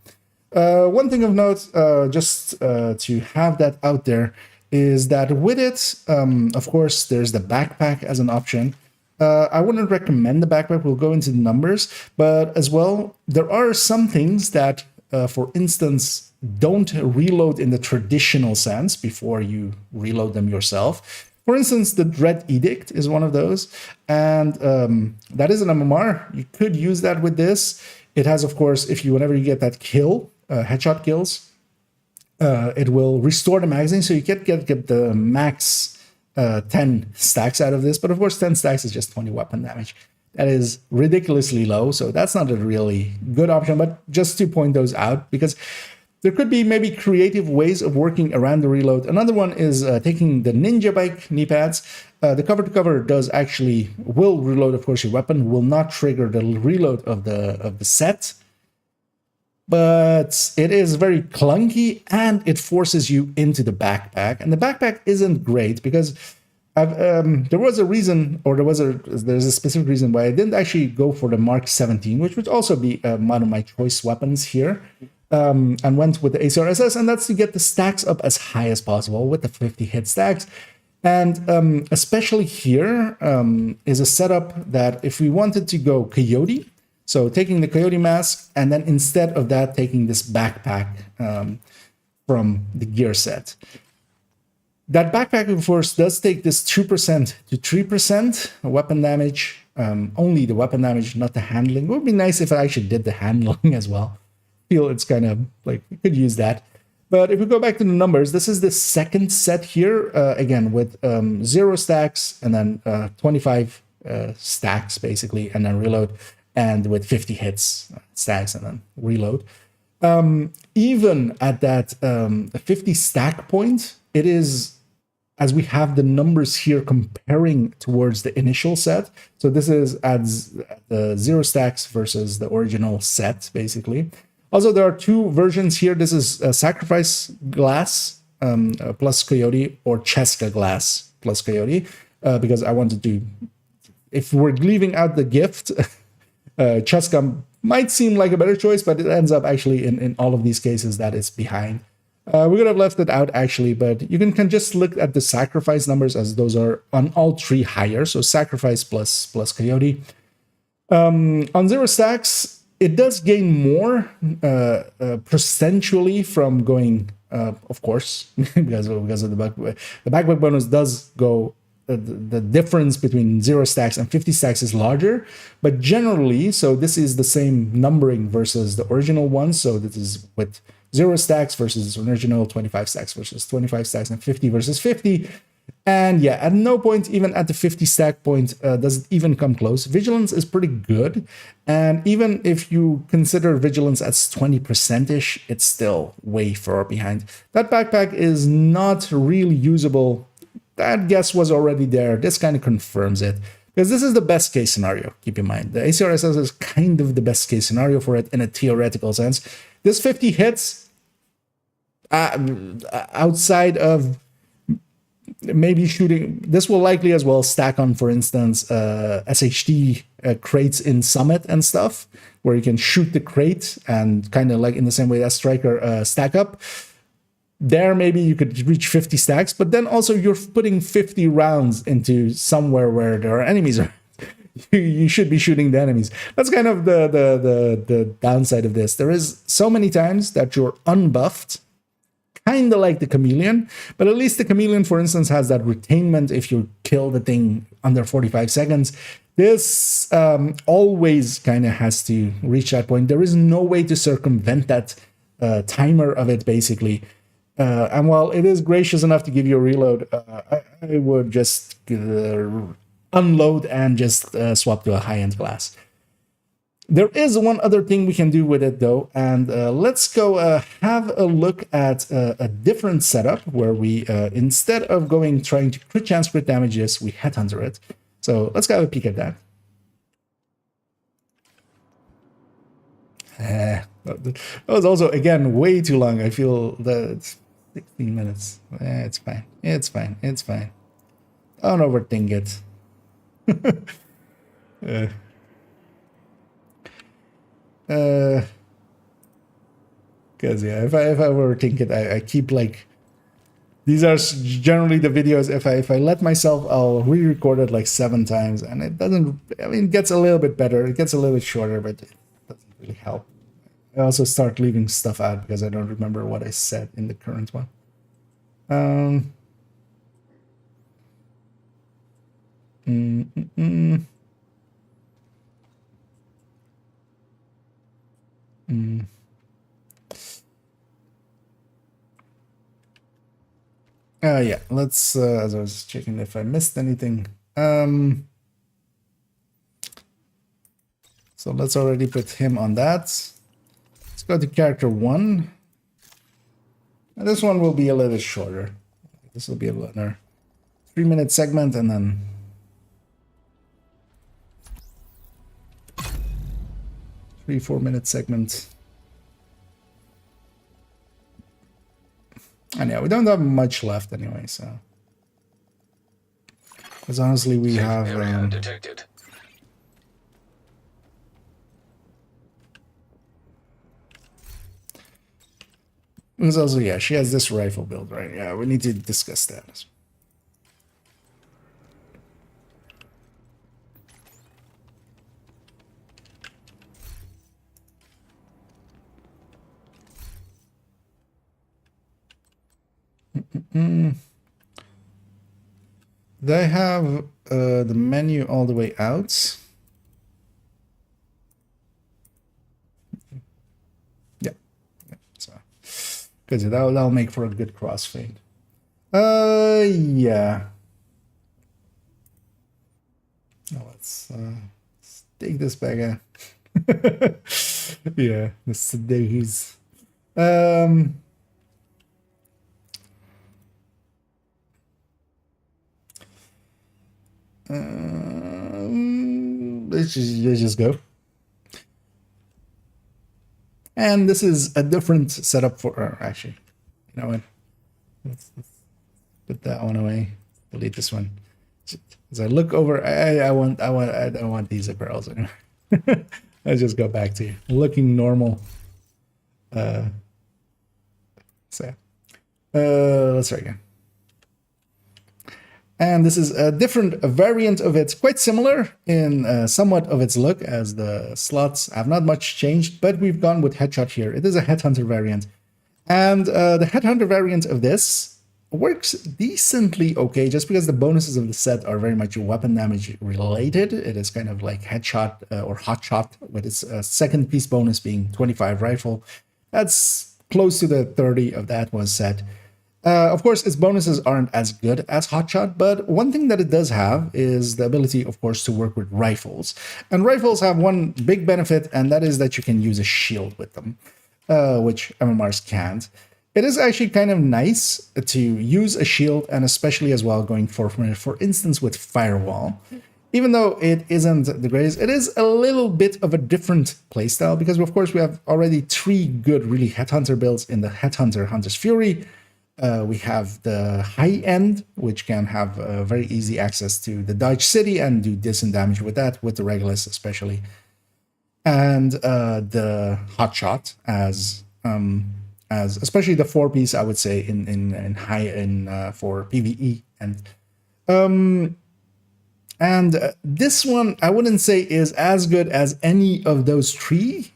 One thing of note, just to have that out there, is that with it, of course, there's the backpack as an option. I wouldn't recommend the backpack. We'll go into the numbers. But as well, there are some things that, for instance, don't reload in the traditional sense before you reload them yourself. For instance, the Dread Edict is one of those. And that is an MMR. You could use that with this. It has, of course, whenever you get that kill, headshot kills, it will restore the magazine, so you get the max 10 stacks out of this. But of course, 10 stacks is just 20 weapon damage. That is ridiculously low, so that's not a really good option. But just to point those out, because there could be maybe creative ways of working around the reload. Another one is taking the Ninja Bike knee pads. The cover-to-cover will reload, of course, your weapon, will not trigger the reload of the set. But it is very clunky, and it forces you into the backpack. And the backpack isn't great, because there's a specific reason why I didn't actually go for the Mark 17, which would also be one of my choice weapons here, and went with the ACRSS, and that's to get the stacks up as high as possible with the 50 hit stacks. And especially here is a setup that if we wanted to go Coyote, so taking the Coyote mask, and then instead of that, taking this backpack from the gear set. That backpack, of course, does take this 2% to 3% weapon damage, only the weapon damage, not the handling. It would be nice if I actually did the handling as well. I feel it's kind of like, we could use that. But if we go back to the numbers, this is the second set here, again, with 0 stacks, and then 25 stacks, basically, and then reload. And with 50 hits, stacks, and then reload. Even at that 50 stack point, it is, as we have the numbers here comparing towards the initial set. So this is at the 0 stacks versus the original set, basically. Also, there are 2 versions here. This is Sacrifice Glass plus Coyote, or Cheska Glass plus Coyote, because I wanted to, if we're leaving out the gift, Cheska might seem like a better choice, but it ends up actually in all of these cases that it's behind. We could have left it out actually, but you can just look at the sacrifice numbers as those are on all three higher. So sacrifice plus coyote. On 0 stacks, it does gain more percentually from going, of course, because of the backpack bonus does go. The difference between 0 stacks and 50 stacks is larger, but generally, so this is the same numbering versus the original one. So this is with 0 stacks versus original, 25 stacks versus 25 stacks, and 50 versus 50. And yeah, at no point, even at the 50 stack point, does it even come close. Vigilance is pretty good. And even if you consider vigilance as 20%-ish, it's still way far behind. That backpack is not really usable. That guess was already there. This kind of confirms it. Because this is the best case scenario, keep in mind. The ACRSS is kind of the best case scenario for it in a theoretical sense. This 50 hits outside of maybe shooting. This will likely as well stack on, for instance, SHD crates in Summit and stuff, where you can shoot the crate and kind of like in the same way that Striker stack up. There, maybe you could reach 50 stacks, but then also you're putting 50 rounds into somewhere where there are enemies. You should be shooting the enemies. That's kind of the downside of this. There is so many times that you're unbuffed, kind of like the Chameleon, but at least the Chameleon, for instance, has that retainment if you kill the thing under 45 seconds. This always kind of has to reach that point. There is no way to circumvent that timer of it, basically. And while it is gracious enough to give you a reload, I would just unload and just swap to a high-end class. There is one other thing we can do with it, though, and let's go have a look at a different setup where we, instead of trying to crit chance crit damage this, we headhunter it. So let's go have a peek at that. That was also, again, way too long. I feel that 16 minutes. It's fine. It's fine. It's fine. Don't overthink it. Because yeah, if I overthink it, I keep like, these are generally the videos. If I let myself, I'll re-record it like 7 times, and it doesn't. I mean, it gets a little bit better. It gets a little bit shorter, but it doesn't really help. I also start leaving stuff out because I don't remember what I said in the current one. Yeah, let's, as I was checking if I missed anything. So let's already put him on that. Let's go to character 1. And this one will be a little shorter. This will be another 3-minute segment, and then 3-4-minute segment. And yeah, we don't have much left anyway, so. Because honestly, we have. Area detected. Because also, yeah, she has this rifle build, right? Yeah, we need to discuss that. They have the menu all the way out. Yeah. So, because that'll make for a good crossfade. Yeah. Now let's take this back out. Yeah, this days. Let's just go. And this is a different setup for, actually, you know what? Let's put that one away. Delete this one. As I look over, I don't want these apparels anymore. Let's just go back to looking normal. So Let's try again. And this is a different variant of it, quite similar in somewhat of its look, as the slots have not much changed, but we've gone with headshot here. It is a headhunter variant. And the headhunter variant of this works decently okay, just because the bonuses of the set are very much weapon damage related. It is kind of like headshot or hotshot, with its second piece bonus being 25 rifle. That's close to the 30 of that was set. Of course, its bonuses aren't as good as Hotshot, but one thing that it does have is the ability, of course, to work with rifles. And rifles have one big benefit, and that is that you can use a shield with them, which MMRs can't. It is actually kind of nice to use a shield, and especially as well going for instance, with Firewall. Even though it isn't the greatest, it is a little bit of a different playstyle, because of course we have already 3 good, really Headhunter builds in the Headhunter Hunter's Fury. We have the high end, which can have very easy access to the Dodge City and do decent damage with that, with the Regulus especially. And the Hotshot as especially the 4-piece, I would say, in high for PVE. And this one, I wouldn't say is as good as any of those 3,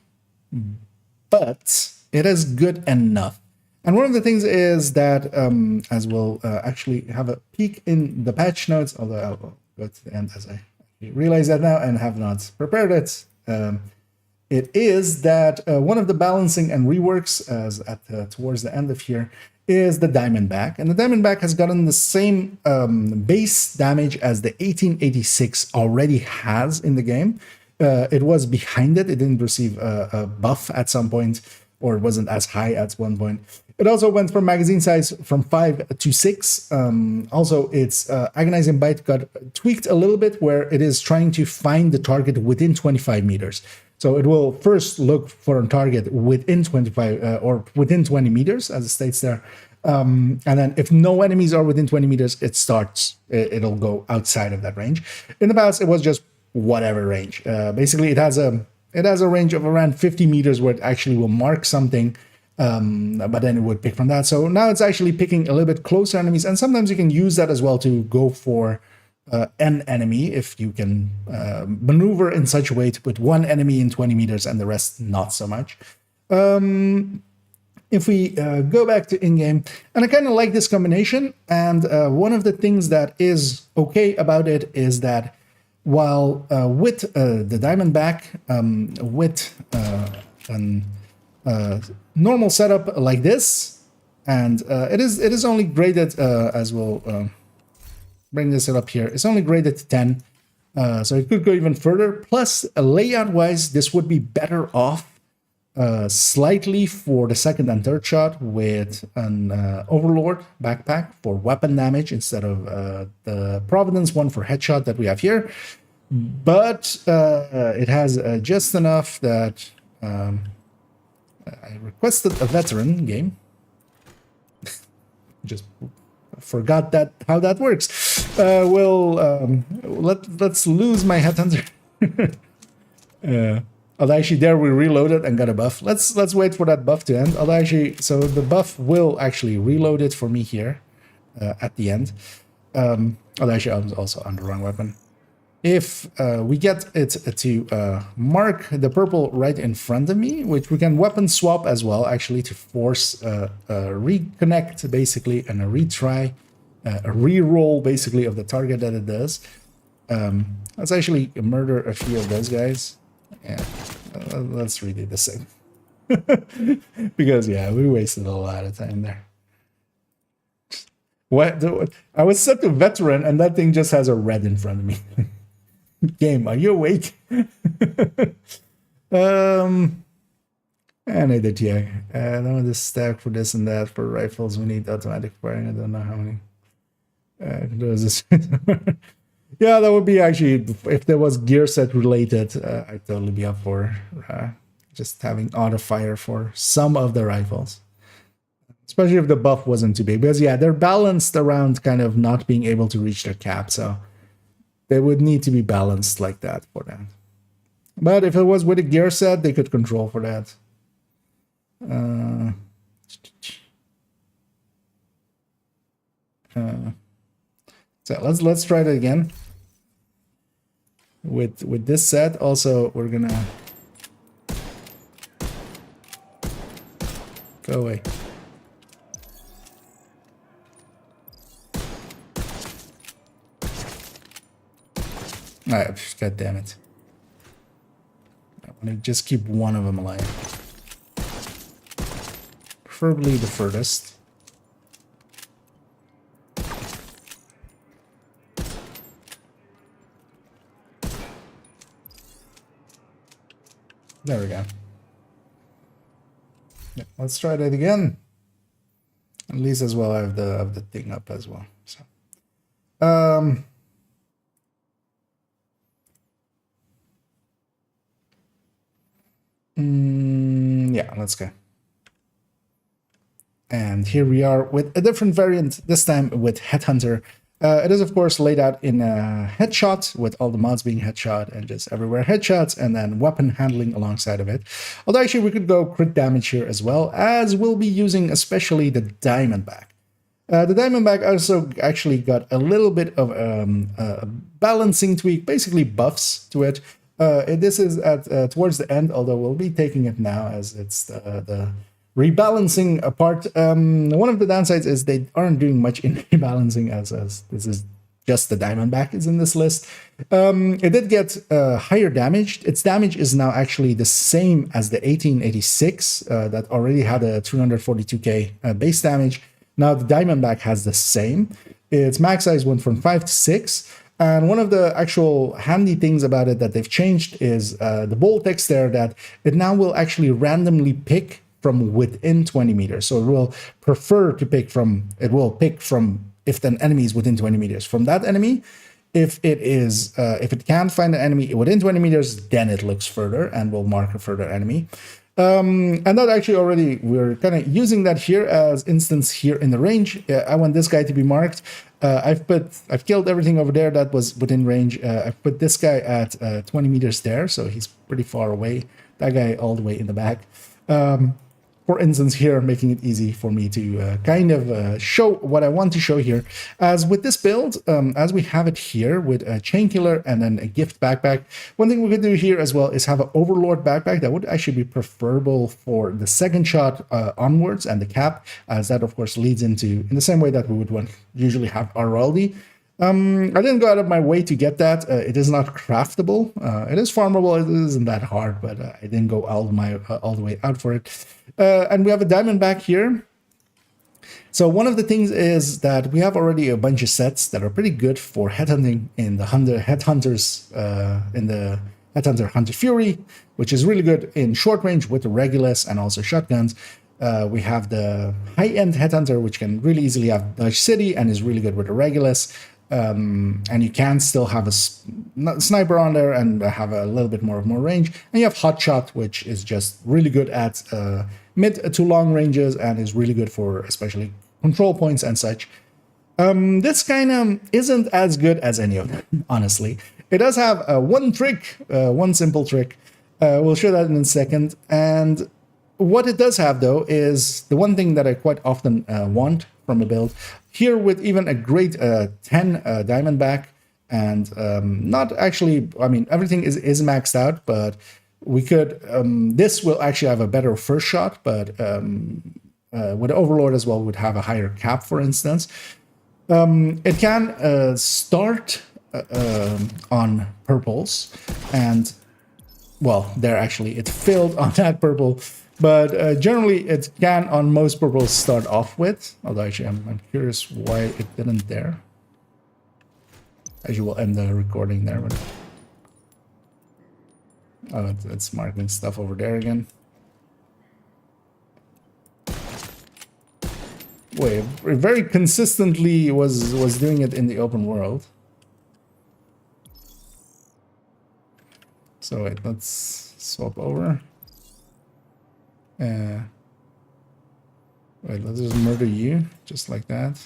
but it is good enough. And one of the things is that, as we'll actually have a peek in the patch notes, although I'll go to the end as I realize that now and have not prepared it, it is that one of the balancing and reworks towards the end of here is the Diamondback. And the Diamondback has gotten the same base damage as the 1886 already has in the game. It was behind it. It didn't receive a buff at some point, or it wasn't as high at one point. It also went from magazine size from 5 to 6. Also, its agonizing bite got tweaked a little bit, where it is trying to find the target within 25 meters. So it will first look for a target within 25 or within 20 meters, as it states there. And then if no enemies are within 20 meters, it'll go outside of that range. In the past, it was just whatever range. Basically, it has a range of around 50 meters where it actually will mark something, but then it would pick from that. So now it's actually picking a little bit closer enemies, and sometimes you can use that as well to go for an enemy if you can maneuver in such a way to put one enemy in 20 meters and the rest not so much. If we go back to in-game, and I kind of like this combination, and one of the things that is okay about it is that while with the Diamondback, with a normal setup like this, and it is only graded, as we'll bring this up here, it's only graded to 10, so it could go even further. Plus, layout-wise, this would be better off slightly for the second and third shot with an Overlord backpack for weapon damage instead of the Providence one for headshot that we have here. But it has just enough that I requested a veteran game. Just forgot how that works. Let's lose my headhunter. Although actually there we reloaded and got a buff. Let's wait for that buff to end. Although actually, so the buff will actually reload it for me here at the end. Although actually I'm also on the wrong weapon. If we get it to mark the purple right in front of me, which we can weapon swap as well, actually, to force a reconnect basically and a retry, a re-roll basically of the target that it does. Let's actually murder a few of those guys. Yeah, let's redo the same. Because yeah, we wasted a lot of time there. What? I was set to veteran and that thing just has a red in front of me. Game, are you awake? And I did, yeah. I don't want to stack for this and that. For rifles, we need automatic firing. I don't know how many. There's this. Yeah, that would be actually, if there was gear set related, I'd totally be up for just having auto fire for some of the rifles. Especially if the buff wasn't too big. Because yeah, they're balanced around kind of not being able to reach their cap, so they would need to be balanced like that for that. But if it was with a gear set, they could control for that. So let's try that again. With this set, also we're gonna go away. Alright, god damn it. I want to just keep one of them alive. Preferably the furthest. There we go. Yeah, let's try that again. At least as well I have the thing up as well. So yeah, let's go. And here we are with a different variant, this time with Headhunter. It is, of course, laid out in a headshot, with all the mods being headshot and just everywhere headshots, and then weapon handling alongside of it. Although actually we could go crit damage here as well, as we'll be using especially the Diamondback. The Diamondback also actually got a little bit of a balancing tweak, basically buffs to it. This is at towards the end, although we'll be taking it now as it's the rebalancing apart. One of the downsides is they aren't doing much in rebalancing, as this is just the Diamondback is in this list. It did get higher damage. Its damage is now actually the same as the 1886 that already had a 342k base damage. Now the Diamondback has the same. Its max size went from 5 to 6. And one of the actual handy things about it that they've changed is the bold text there, that it now will actually randomly pick from within 20 meters. So it will prefer to pick from, it will pick from if the enemy is within 20 meters from that enemy. If it can't find an enemy within 20 meters, then it looks further and will mark a further enemy. And that actually already, we're kind of using that here as instance here in the range. I want this guy to be marked. I've killed everything over there that was within range. I've put this guy at 20 meters there, so he's pretty far away. That guy all the way in the back. For instance here, making it easy for me to kind of show what I want to show here. As with this build, as we have it here with a chain killer and then a gift backpack, one thing we could do here as well is have an overlord backpack. That would actually be preferable for the second shot onwards and the cap, as that of course leads into, in the same way that we would usually have our royalty. I didn't go out of my way to get that. It is not craftable. It is farmable. It isn't that hard, but I didn't go all the way out for it. And we have a Diamondback here. So one of the things is that we have already a bunch of sets that are pretty good for headhunting in the Headhunters, in the Headhunter Hunter Fury, which is really good in short range with the Regulus and also shotguns. We have the high-end Headhunter, which can really easily have Dodge City and is really good with the Regulus. And you can still have a sniper on there and have a little bit more range. And you have Hotshot, which is just really good at mid to long ranges and is really good for especially control points and such. This kind of isn't as good as any of them, honestly. It does have one trick, one simple trick. We'll show that in a second. And what it does have, though, is the one thing that I quite often want from a build. Here with even a great 10 Diamondback, and not actually, I mean, everything is maxed out, but we could, this will actually have a better first shot, but with Overlord as well would have a higher cap, for instance. It can start on purples, and, well, there actually, it failed on that purple. But generally, it can, on most purples, start off with. Although, actually, I'm curious why it didn't there. As you will end the recording there. But... oh, it's marking stuff over there again. Wait, it very consistently was doing it in the open world. So wait, let's swap over. Wait, let's just murder you, just like that.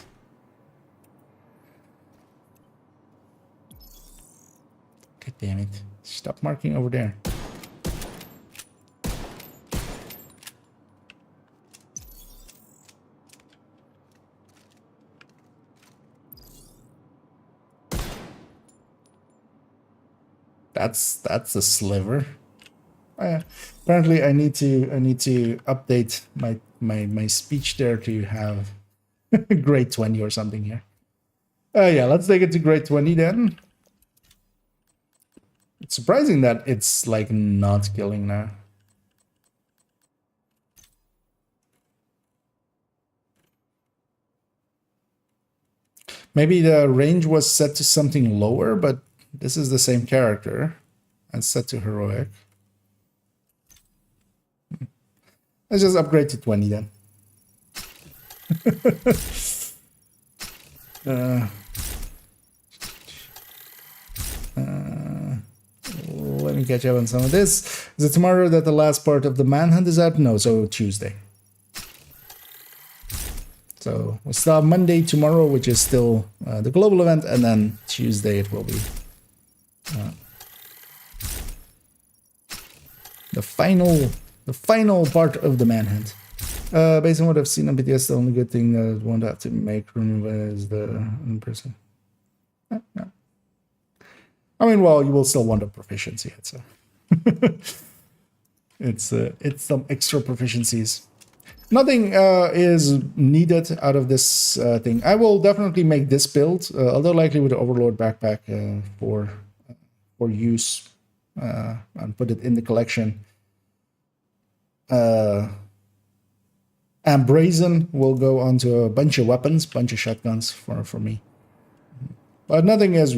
God damn it. Stop marking over there. That's a sliver. Oh, yeah. Apparently, I need to update my speech there to have grade 20 or something here. Yeah, let's take it to grade 20 then. It's surprising that it's like not killing now. Maybe the range was set to something lower, but this is the same character and set to heroic. Let's just upgrade to 20 then. Let me catch up on some of this. Is it tomorrow that the last part of the manhunt is out? No, so Tuesday. So we still have Monday tomorrow, which is still the global event, and then Tuesday it will be the final part of the manhunt. Based on what I've seen on BTS, the only good thing that won't have to make room is the in-person. Yeah. I mean, well, you will still want a proficiency, so it's some extra proficiencies. Nothing is needed out of this thing. I will definitely make this build, although likely with the Overlord backpack for use and put it in the collection. And Brazen will go onto a bunch of weapons, bunch of shotguns for me. But nothing is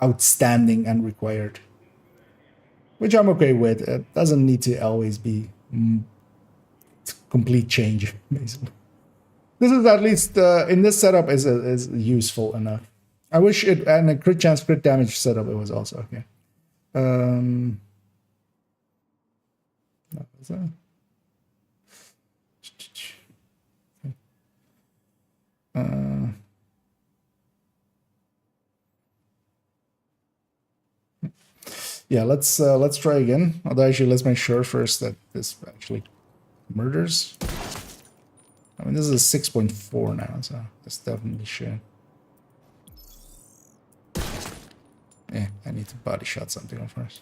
outstanding and required, which I'm okay with. It doesn't need to always be complete change, basically. This is at least in this setup is useful enough. I wish it and a crit chance, crit damage setup it was also okay. What was that? Yeah, let's try again. Although actually, let's make sure first that this actually murders. I mean, this is a 6.4 now, so this definitely should. Yeah, I need to body shot something first.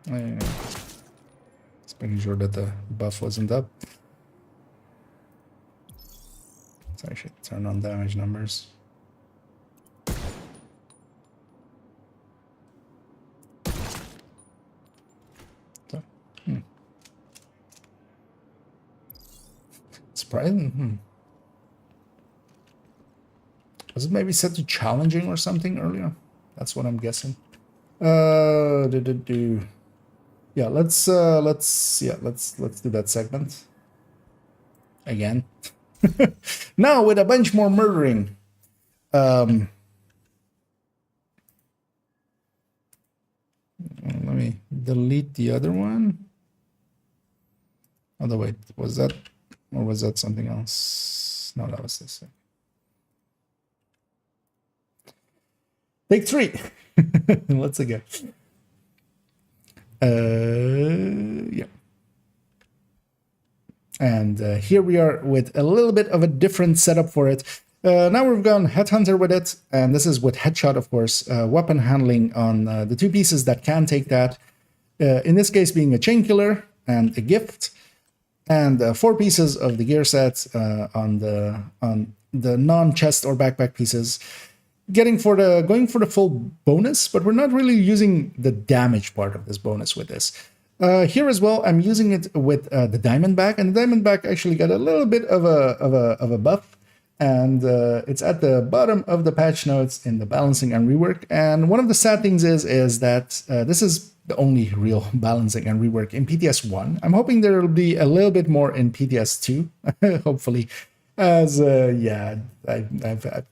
Yeah. Just making sure that the buff wasn't up. So I should turn on damage numbers. So, Surprising. Was it maybe set to challenging or something earlier? That's what I'm guessing. Yeah, let's do that segment again. Now with a bunch more murdering. Let me delete the other one. Oh, wait, was that, or was that something else? No, that was this. Take 3. Let's go. Yeah. And here we are with a little bit of a different setup for it. Now we've gone Headhunter with it, and this is with Headshot, of course, weapon handling on the 2 pieces that can take that. In this case being a Chain Killer and a Gift, and 4 pieces of the gear set on the non-chest or backpack pieces. Going for the full bonus, but we're not really using the damage part of this bonus with this. Here as well, I'm using it with the Diamondback, and the Diamondback actually got a little bit of a buff, and it's at the bottom of the patch notes in the balancing and rework. And one of the sad things is that this is the only real balancing and rework in PTS 1. I'm hoping there will be a little bit more in PTS 2, hopefully, as yeah, I've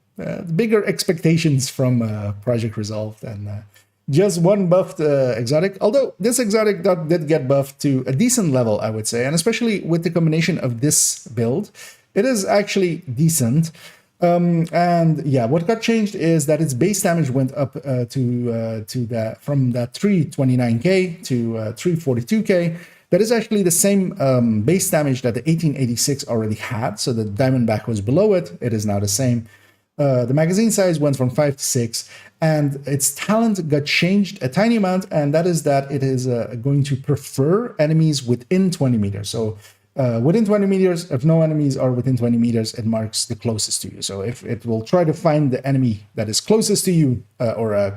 bigger expectations from Project Resolved, and just one buffed exotic. Although this exotic did get buffed to a decent level, I would say, and especially with the combination of this build, it is actually decent. And yeah, what got changed is that its base damage went up to that, from that 329k to 342k. That is actually the same base damage that the 1886 already had. So the Diamondback was below it. It is now the same. the magazine size went from 5 to 6, and its talent got changed a tiny amount, and that is that it is going to prefer enemies within 20 meters. So within 20 meters, if no enemies are within 20 meters, it marks the closest to you. So if it will try to find the enemy that is closest to you, or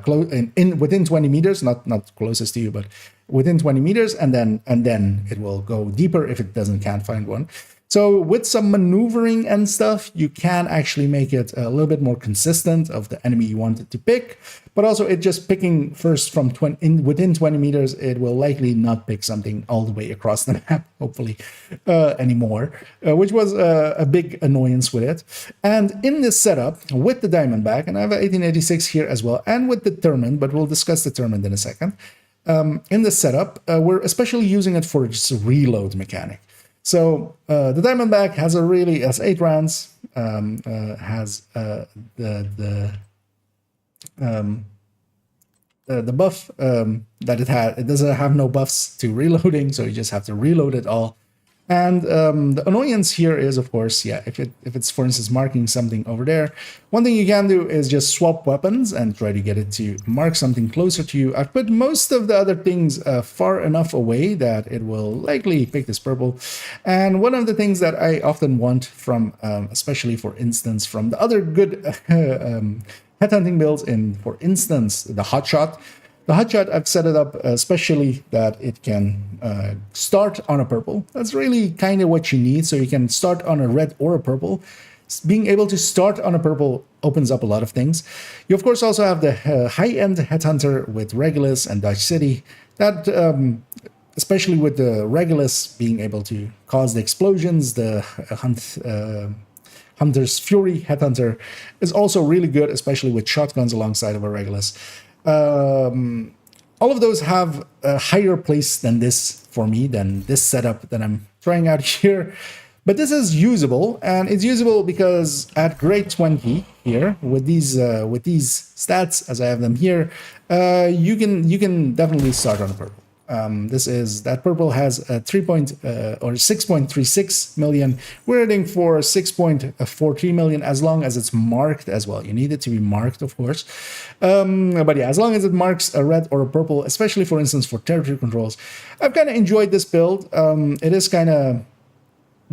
within 20 meters, not closest to you, but within 20 meters, and then it will go deeper if it can't find one. So with some maneuvering and stuff, you can actually make it a little bit more consistent of the enemy you wanted to pick. But also, it just picking first from within 20 meters, it will likely not pick something all the way across the map, hopefully, anymore, which was a big annoyance with it. And in this setup, with the Diamondback, and I have an 1886 here as well, and with the Determined, but we'll discuss Determined in a second. In this setup, we're especially using it for its reload mechanic. So the Diamondback has 8 rounds, has the buff that it had. It doesn't have no buffs to reloading, so you just have to reload it all. And the annoyance here is, of course, yeah, if it's, for instance, marking something over there, one thing you can do is just swap weapons and try to get it to mark something closer to you. I've put most of the other things far enough away that it will likely pick this purple. And one of the things that I often want from, especially for instance, from the other good headhunting builds in, for instance, the Hotshot. The Hotshot, I've set it up especially that it can start on a purple. That's really kind of what you need. So you can start on a red or a purple. Being able to start on a purple opens up a lot of things. You, of course, also have the high-end Headhunter with Regulus and Dodge City. That, especially with the Regulus being able to cause the explosions, the Hunter's Fury Headhunter is also really good, especially with shotguns alongside of a Regulus. All of those have a higher place than this for me, than this setup that I'm trying out here. But this is usable, and it's usable because at grade 20 here, with these stats as I have them here, you can definitely start on a purple. That purple has a 6.36 million. We're heading for 6.43 million as long as it's marked as well. You need it to be marked, of course. But yeah, as long as it marks a red or a purple, especially for instance for territory controls, I've kind of enjoyed this build. It is kind of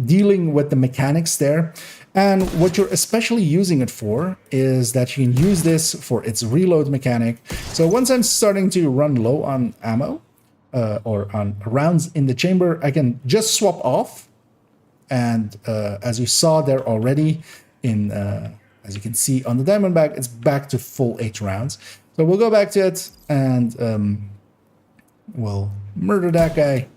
dealing with the mechanics there. And what you're especially using it for is that you can use this for its reload mechanic. So once I'm starting to run low on ammo, or on rounds in the chamber, I can just swap off. And as you saw there already, as you can see on the Diamondback, it's back to full 8 rounds. So we'll go back to it and we'll murder that guy.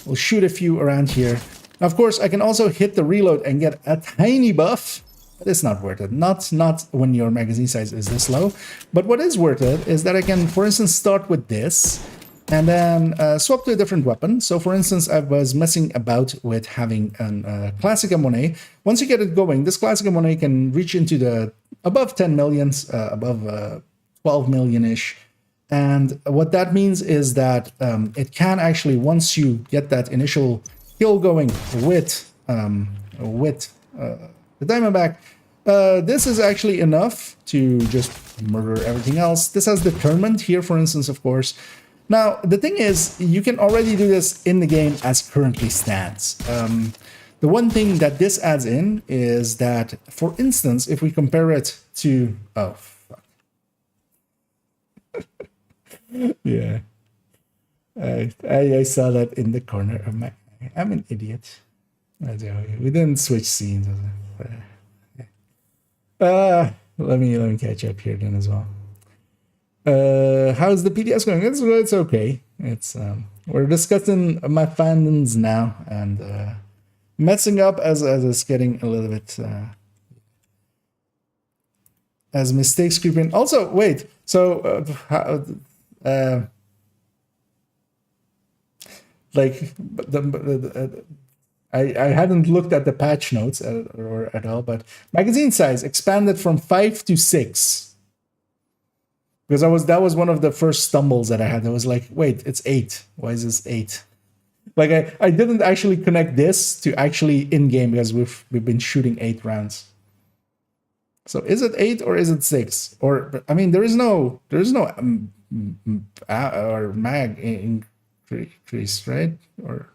We'll shoot a few around here. Now, of course, I can also hit the reload and get a tiny buff, but it's not worth it. Not when your magazine size is this low. But what is worth it is that I can, for instance, start with this and then swap to a different weapon. So for instance, I was messing about with having a Classica Monet. Once you get it going, this Classica Monet can reach into the above 10 millions, above 12 million-ish. And what that means is that it can actually, once you get that initial kill going with the Diamondback, this is actually enough to just murder everything else. This has Determined here, for instance, of course. Now, the thing is, you can already do this in the game as currently stands. The one thing that this adds in is that, for instance, if we compare it to... Oh, fuck. Yeah. I saw that in the corner of my... I'm an idiot. We didn't switch scenes. Let me catch up here then as well. How's the PDS going? It's okay. It's we're discussing my fandoms now and messing up as it's getting a little bit as mistakes creep in. Also, wait. So I hadn't looked at the patch notes at all, but magazine size expanded from 5 to 6. Because that was one of the first stumbles that I had. I was like, wait, it's 8. Why is this 8? Like I didn't actually connect this to actually in game because we've been shooting 8 rounds. So is it 8 or is it 6? Or I mean, there is no or mag increase, right? Or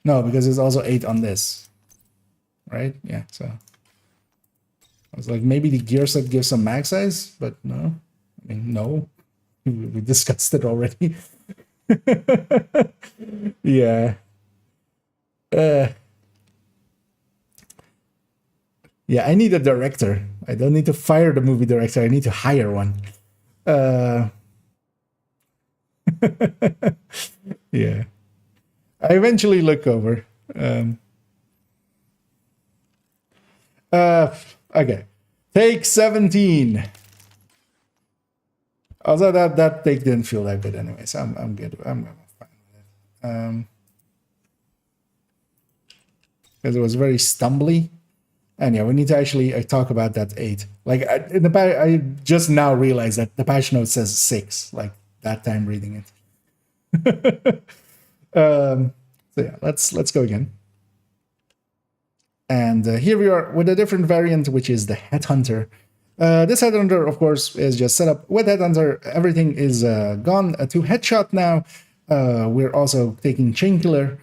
no, because it's also 8 on this, right? Yeah. So I was like, maybe the gear set gives some mag size, but no. I mean, no. We discussed it already. Yeah. Yeah, I need a director. I don't need to fire the movie director. I need to hire one. Yeah. I eventually look over. Okay. Take 17. Although that take didn't feel that good anyway, so I'm good. I'm fine with it. Because it was very stumbly. And yeah, we need to actually talk about that 8. Like I just now realized that the patch note says 6. Like that time reading it. So yeah, let's go again. And here we are with a different variant, which is the Headhunter. This Headhunter, of course, is just set up with Headhunter. Everything is gone to Headshot now. We're also taking Chainkiller.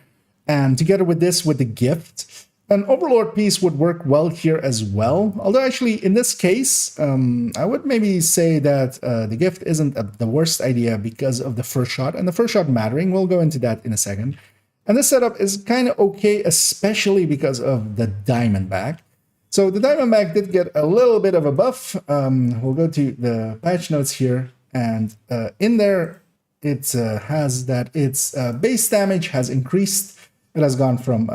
And together with this, with the Gift, an Overlord piece would work well here as well. Although actually, in this case, I would maybe say that the Gift isn't the worst idea because of the first shot. And the first shot mattering. We'll go into that in a second. And this setup is kind of okay, especially because of the Diamondback. So the Diamondback did get a little bit of a buff. We'll go to the patch notes here. And in there, it has that its base damage has increased. It has gone from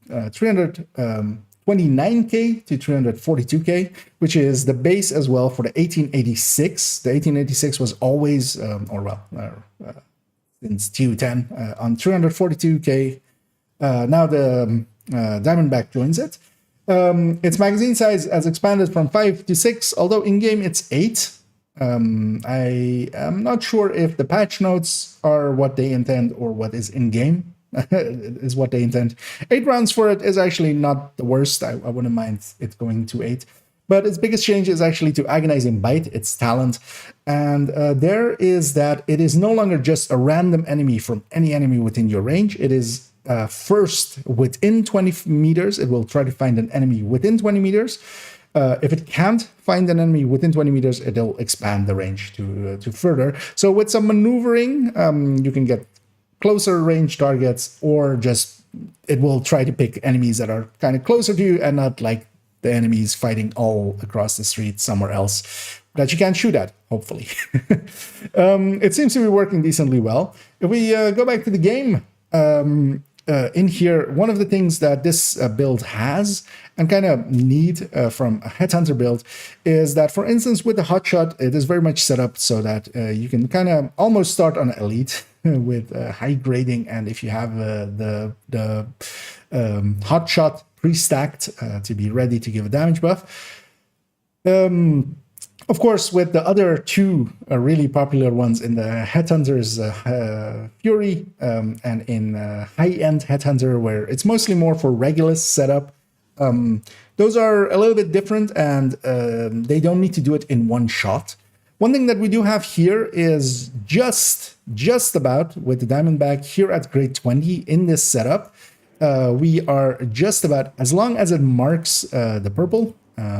329k to 342k, which is the base as well for the 1886. The 1886 was always, since 210 on 342k. Now the Diamondback joins it. Its magazine size has expanded from 5 to 6, although in game it's 8. I am not sure if the patch notes are what they intend or what is in game is what they intend. 8 rounds for it is actually not the worst. I wouldn't mind it going to 8. But its biggest change is actually to Agonizing Bite, its talent. And there is that it is no longer just a random enemy from any enemy within your range. It is first within 20 meters. It will try to find an enemy within 20 meters. If it can't find an enemy within 20 meters, it'll expand the range to further. So with some maneuvering, you can get closer range targets, or just it will try to pick enemies that are kind of closer to you and not like the enemies fighting all across the street somewhere else that you can't shoot at, hopefully. It seems to be working decently well. If we go back to the game, in here, one of the things that this build has and kind of need from a Headhunter build is that, for instance, with the Hotshot, it is very much set up so that you can kind of almost start on Elite with high grading, and if you have the Hotshot pre-stacked to be ready to give a damage buff. Of course, with the other two really popular ones in the Headhunters, Fury, and in high-end Headhunter, where it's mostly more for Regulus setup, those are a little bit different, and they don't need to do it in one shot. One thing that we do have here is just about, with the Diamondback here at grade 20 in this setup, we are just about, as long as it marks the purple,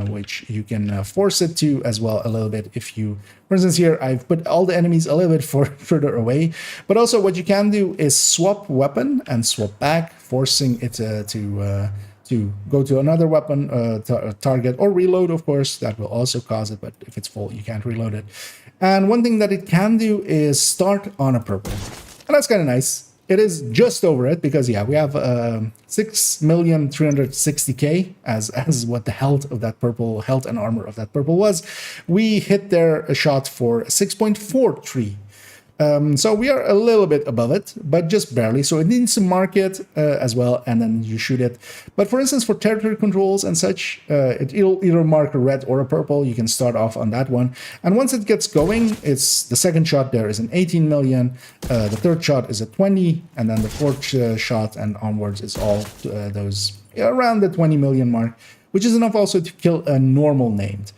which you can force it to as well a little bit if you, for instance here, I've put all the enemies a little bit further away, but also what you can do is swap weapon and swap back, forcing it to go to another weapon target, or reload, of course. That will also cause it, but if it's full, you can't reload it. And one thing that it can do is start on a purple, and that's kind of nice. It is just over it because, yeah, we have 6,360,000 as what the health of that purple, health and armor of that purple was. We hit there a shot for 6.43. So we are a little bit above it, but just barely. So it needs to mark it as well, and then you shoot it. But for instance, for territory controls and such, it'll either mark a red or a purple. You can start off on that one. And once it gets going, it's the second shot there is an 18 million, the third shot is a 20, and then the fourth shot and onwards is all those around the 20 million mark, which is enough also to kill a normal named.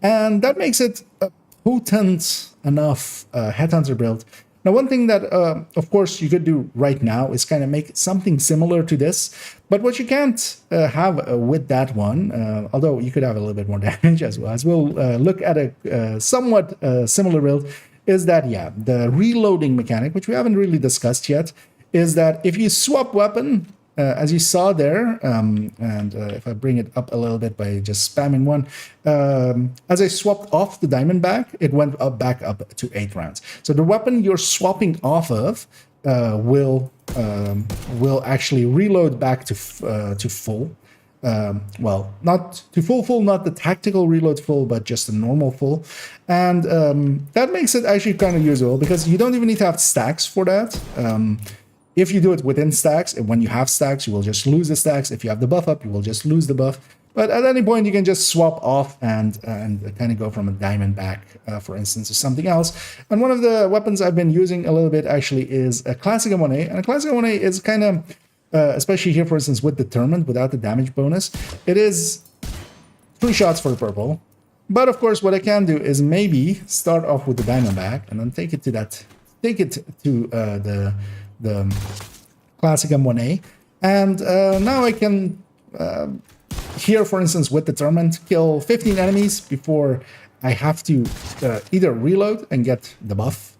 And that makes it a potent enough headhunter build. Now, one thing that, of course, you could do right now is kind of make something similar to this. But what you can't have with that one, although you could have a little bit more damage as well, as we'll look at a somewhat similar build, is that, yeah, the reloading mechanic, which we haven't really discussed yet, is that if you swap weapon, as you saw there, and if I bring it up a little bit by just spamming one, as I swapped off the Diamondback, it went back up to 8 rounds. So the weapon you're swapping off of will actually reload back to full. Well, not to full, not the tactical reload full, but just the normal full. And that makes it actually kind of usable because you don't even need to have stacks for that. If you do it within stacks, and when you have stacks, you will just lose the stacks. If you have the buff up, you will just lose the buff. But at any point, you can just swap off and kind of go from a Diamondback, for instance, to something else. And one of the weapons I've been using a little bit actually is a Classic M1A. And a Classic M1A is kind of, especially here, for instance, with Determined, without the damage bonus, it is 3 shots for the purple. But of course, what I can do is maybe start off with the Diamondback and then take it to the Classic M1A, and now I can here, for instance, with Determined, kill 15 enemies before I have to either reload and get the buff,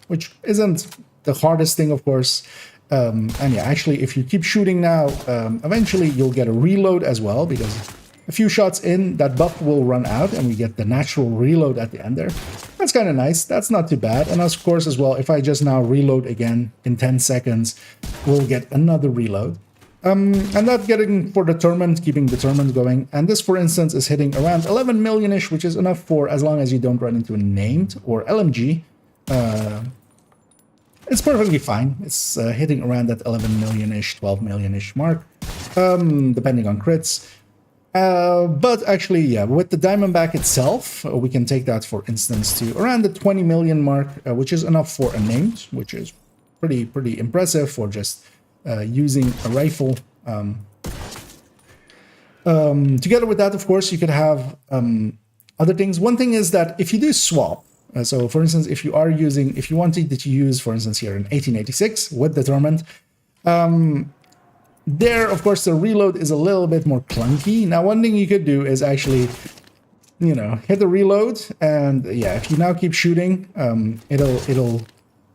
which isn't the hardest thing, of course. And yeah, actually, if you keep shooting now, eventually you'll get a reload as well, because a few shots in, that buff will run out and we get the natural reload at the end there. That's kind of nice. That's not too bad. And of course, as well, if I just now reload again in 10 seconds, we'll get another reload. I'm not getting for Determined, keeping Determined going. And this, for instance, is hitting around 11 million-ish, which is enough for as long as you don't run into a named or LMG. It's perfectly fine. It's hitting around that 11 million-ish, 12 million-ish mark, depending on crits. But actually, yeah, with the Diamondback itself, we can take that, for instance, to around the 20 million mark, which is enough for a named, which is pretty impressive for just using a rifle. Together with that, of course, you could have other things. One thing is that if you do swap, so for instance, if you wanted to use, for instance, here in 1886 with Determined, there, of course, the reload is a little bit more clunky. Now, one thing you could do is actually, hit the reload, and yeah, if you now keep shooting, it'll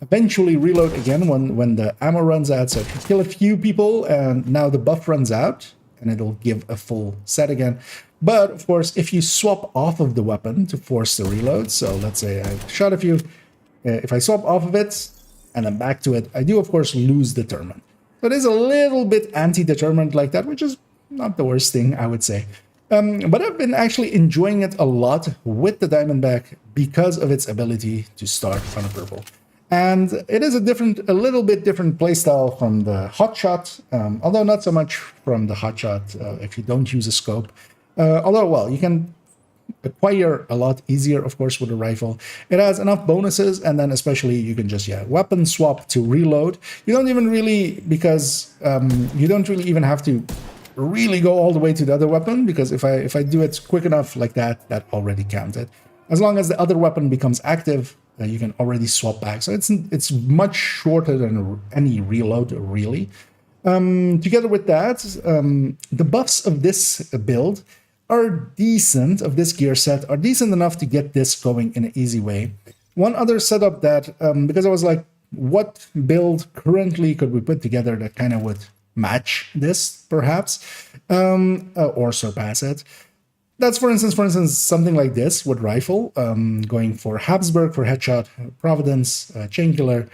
eventually reload again when the ammo runs out. So if you kill a few people, and now the buff runs out, and it'll give a full set again. But of course, if you swap off of the weapon to force the reload, so let's say I shot a few, if I swap off of it and then back to it, I do, of course, lose Determined. So it is a little bit anti-determined like that, which is not the worst thing, I would say. But I've been actually enjoying it a lot with the Diamondback because of its ability to start on a purple. And it is a little bit different playstyle from the Hotshot, although not so much from the Hotshot if you don't use a scope. Although, well, you can acquire a lot easier, of course, with a rifle. It has enough bonuses, and then especially you can just, weapon swap to reload. You don't even really, because you don't really even have to really go all the way to the other weapon, because if I do it quick enough like that, that already counted. As long as the other weapon becomes active, you can already swap back. So it's much shorter than any reload, really. Together with that, the buffs of this build are decent, of this gear set, are decent enough to get this going in an easy way. One other setup that, because I was like, what build currently could we put together that kind of would match this, perhaps, or surpass it? That's, for instance, something like this with rifle, going for Habsburg for headshot, Providence, Chainkiller,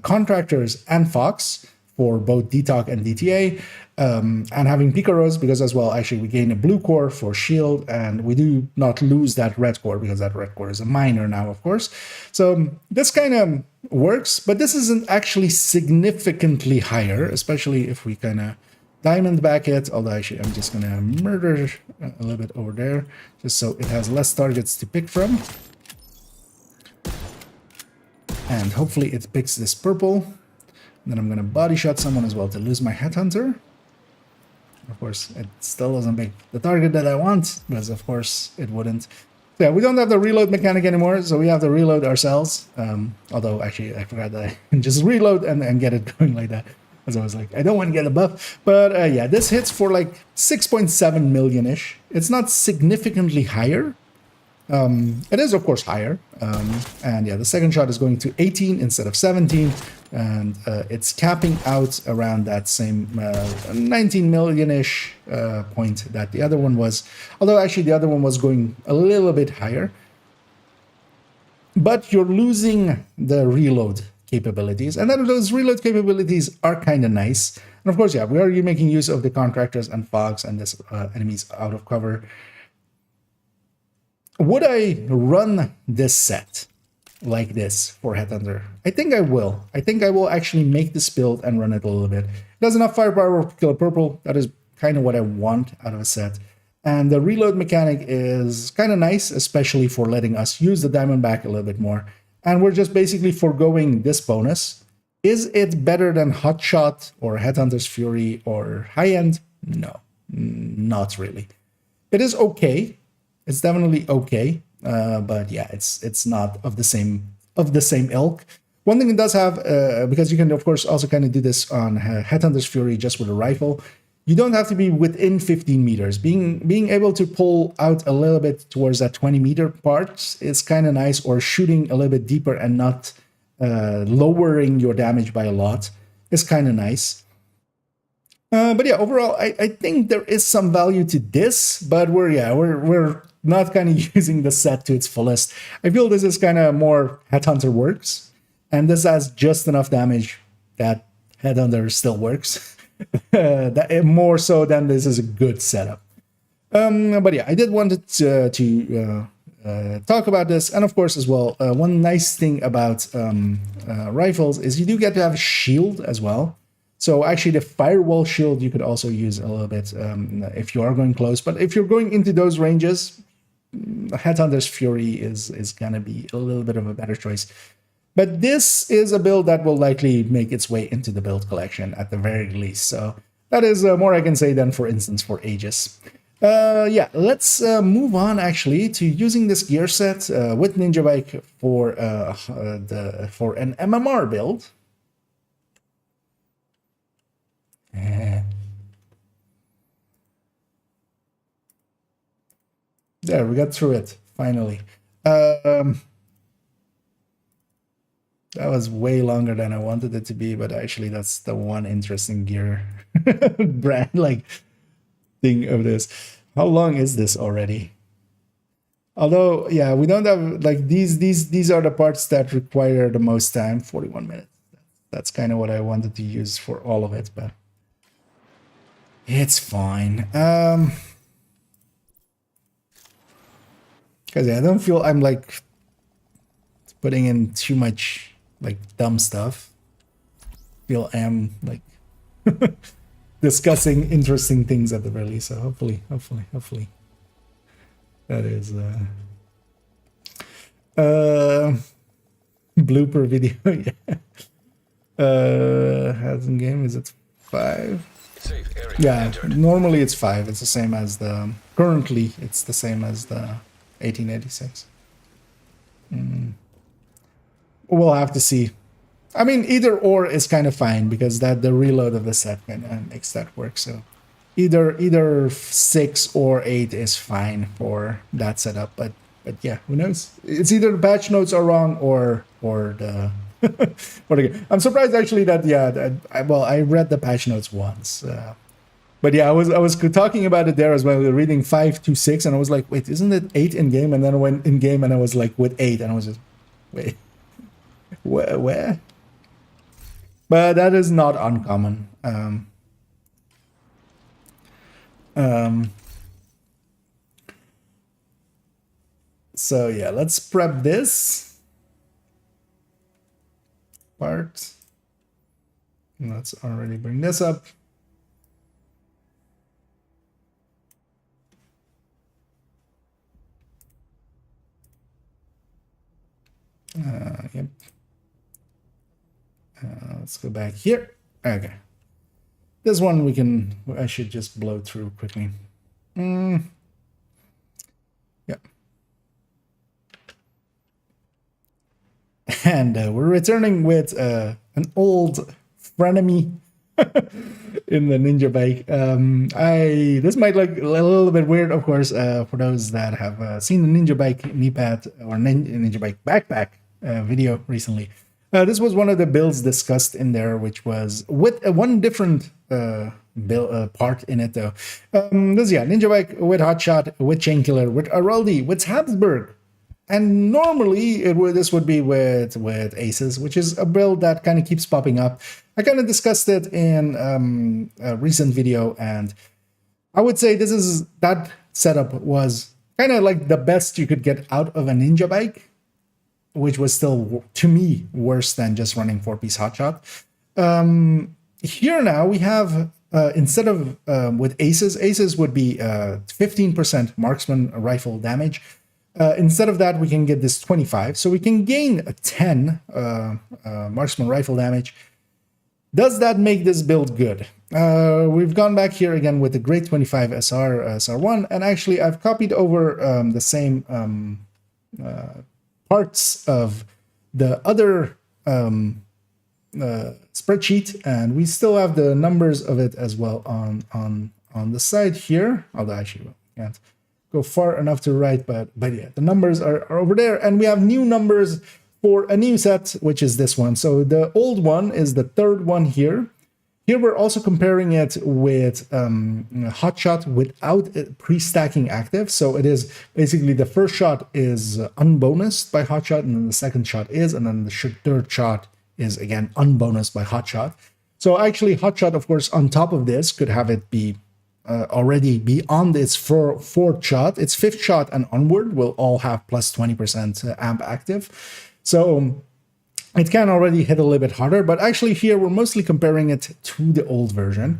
Contractors, and Fox for both DTOC and DTA, and having Picaros because as well, actually, we gain a blue core for shield, and we do not lose that red core because that red core is a minor now, of course. So this kind of works, but this isn't actually significantly higher, especially if we kind of diamond back it, although actually I'm just gonna murder a little bit over there, just so it has less targets to pick from. And hopefully it picks this purple. Then I'm gonna body shot someone as well to lose my headhunter. Of course, it still doesn't pick the target that I want, because of course it wouldn't. So yeah, we don't have the reload mechanic anymore, so we have to reload ourselves. Although actually I forgot that I can just reload and get it going like that. As I was like, I don't want to get a buff. But yeah, this hits for like 6.7 million-ish. It's not significantly higher. It is, of course, higher. And yeah, the second shot is going to 18 instead of 17. And it's capping out around that same 19 million-ish point that the other one was. Although actually the other one was going a little bit higher. But you're losing the reload capabilities, and then those reload capabilities are kind of nice. And of course, yeah, we are making use of the contractors and fogs and this enemies out of cover. Would I run this set like this for Headhunter? I think I will. I think I will actually make this build and run it a little bit. It has enough firepower to kill a purple. That is kind of what I want out of a set. And the reload mechanic is kind of nice, especially for letting us use the diamond back a little bit more. And we're just basically foregoing this bonus. Is it better than Hotshot or Headhunter's Fury or High End? No, not really. It is okay. It's definitely okay. But yeah, it's not of the same ilk. One thing it does have, because you can of course also kind of do this on Headhunter's Fury just with a rifle. You don't have to be within 15 meters. Being able to pull out a little bit towards that 20-meter part is kind of nice, or shooting a little bit deeper and not lowering your damage by a lot is kind of nice. But yeah, overall, I think there is some value to this, but we're not kind of using the set to its fullest. I feel this is kind of more Headhunter works, and this has just enough damage that Headhunter still works. That more so than this is a good setup. But yeah, I did want to talk about this, and of course as well, one nice thing about rifles is you do get to have a shield as well. So actually the firewall shield you could also use a little bit if you are going close, but if you're going into those ranges, Headhunter's Fury is gonna be a little bit of a better choice. But this is a build that will likely make its way into the build collection at the very least. So that is more I can say than, for instance, for Aegis. Yeah, let's move on actually to using this gear set with Ninja Bike for an MMR build. There, we got through it finally. That was way longer than I wanted it to be, but actually that's the one interesting gear brand like thing of this. How long is this already? Although, yeah, we don't have like these are the parts that require the most time, 41 minutes. That's kind of what I wanted to use for all of it, but it's fine. Because yeah, I don't feel I'm like putting in too much like dumb stuff. Feel I am like discussing interesting things at the very least. So hopefully that is blooper video. Yeah. Hasn't game, is it 5? Safe area Yeah, entered. normally it's 5. It's the same as currently it's the same as the 1886. We'll have to see. I mean, either or is kind of fine because the reload of the set kind of makes that work. So either 6 or 8 is fine for that setup. But yeah, who knows? It's either the patch notes are wrong or the or the game. I'm surprised actually that I read the patch notes once. But yeah, I was talking about it there as well, reading 5.26, and I was like, wait, isn't it 8 in game? And then I went in game and I was like with 8, and I was just, wait, where? but that is not uncommon. So yeah, let's prep this part. Let's already bring this up. Yep. Let's go back here. Okay. This one I should just blow through quickly. Yeah. And we're returning with an old frenemy in the Ninja Bike. This might look a little bit weird, of course, for those that have seen the Ninja Bike knee pad or Ninja Bike backpack video recently. This was one of the builds discussed in there, which was with one different build part in it, though. Ninja Bike with Hotshot, with Chainkiller, with Araldi, with Habsburg. And normally this would be with Aces, which is a build that kind of keeps popping up. I kind of discussed it in a recent video, and I would say that setup was kind of like the best you could get out of a Ninja Bike, which was still, to me, worse than just running 4-piece Hotshot. Here now we have, instead of with Aces would be 15% marksman rifle damage. Instead of that, we can get this 25. So we can gain a 10 marksman rifle damage. Does that make this build good? We've gone back here again with the Great 25 SR1, and actually I've copied over the same parts of the other spreadsheet, and we still have the numbers of it as well on the side here. Although actually we can't go far enough to write, but yeah, the numbers are over there, and we have new numbers for a new set, which is this one. So the old one is the third one here. Here we're also comparing it with Hotshot without pre-stacking active. So it is basically the first shot is unbonused by Hotshot, and then the second shot is, and then the third shot is again unbonused by Hotshot. So actually Hotshot, of course, on top of this could have it be already beyond its fourth shot. Its fifth shot and onward will all have plus 20% amp active. So it can already hit a little bit harder, but actually here we're mostly comparing it to the old version.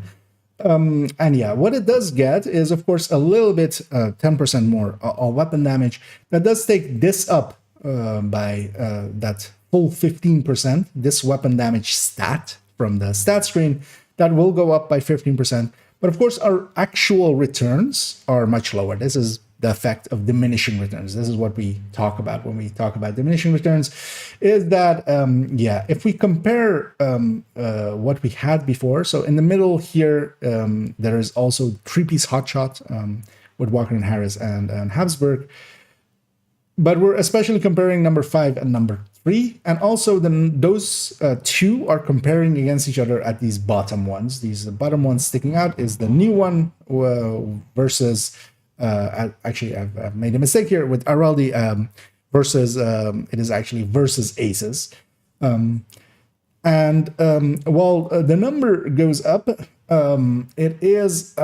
And yeah, what it does get is, of course, a little bit 10% more all weapon damage. That does take this up by that full 15%, this weapon damage stat from the stat screen. That will go up by 15%. But of course, our actual returns are much lower. This is the effect of diminishing returns. This is what we talk about when we talk about diminishing returns, is that, if we compare what we had before, so in the middle here, there is also 3-piece Hotshot with Walker and Harris and Habsburg. But we're especially comparing number 5 and number 3, and also those two are comparing against each other at these bottom ones. These bottom ones sticking out is the new one versus, actually I've made a mistake here with Araldi versus, it is actually versus Aces. While the number goes up, it is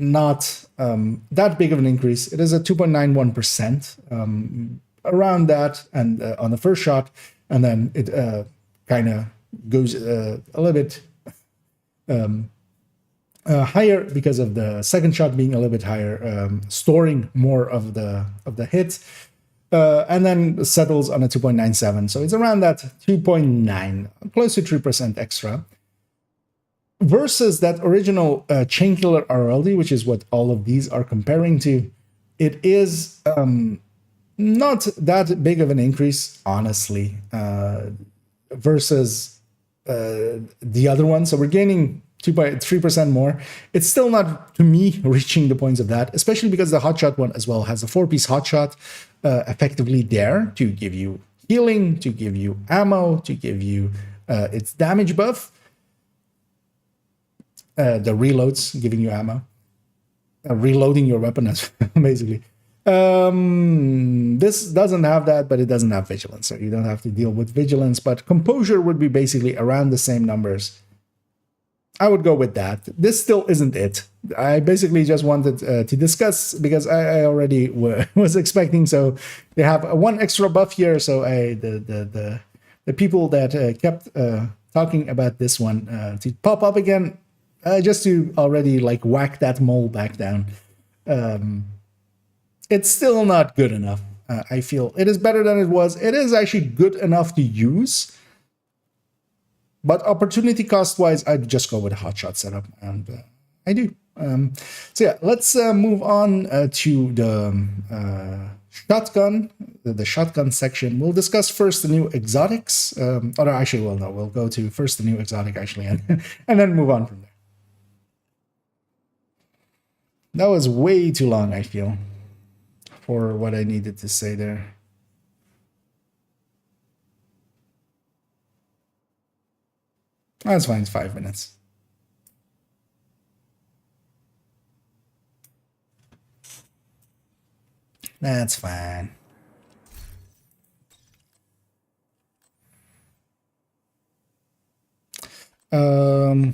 not that big of an increase. It is a 2.91%, around that, and on the first shot, and then it kind of goes a little bit higher because of the second shot being a little bit higher, storing more of the hits, and then settles on a 2.97. So it's around that 2.9, close to 3% extra. Versus that original Chainkiller RLD, which is what all of these are comparing to, it is not that big of an increase, honestly, versus the other one. So we're gaining 2.3% more. It's still not, to me, reaching the points of that, especially because the Hotshot one as well has a 4-piece Hotshot effectively there to give you healing, to give you ammo, to give you its damage buff. The reloads, giving you ammo, reloading your weapon, basically. This doesn't have that, but it doesn't have vigilance, so you don't have to deal with vigilance. But composure would be basically around the same numbers. I would go with that. This still isn't it. I basically just wanted to discuss because I already was expecting. So they have one extra buff here. So the people that kept talking about this one to pop up again, just to already like whack that mole back down. It's still not good enough. I feel it is better than it was. It is actually good enough to use. But opportunity cost wise, I'd just go with a hotshot setup, and I do. So yeah, let's move on to the shotgun, the shotgun section. We'll discuss first the new exotics. Or no, actually, well, no, we'll go to first the new exotic actually, and then move on from there. That was way too long, I feel, for what I needed to say there. That's fine, it's 5 minutes. That's fine. Oh,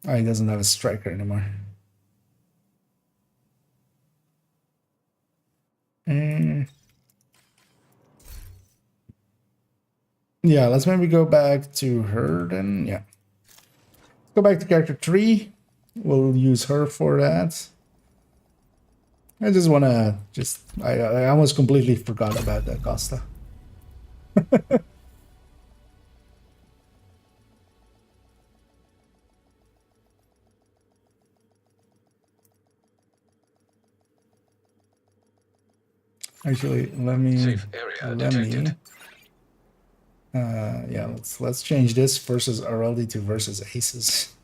he doesn't have a striker anymore. Yeah, let's maybe go back to her then. Yeah. Go back to character 3. We'll use her for that. I just want to I almost completely forgot about that Costa. Actually, let me Safe area detected. yeah, let's change this versus RLD to versus aces.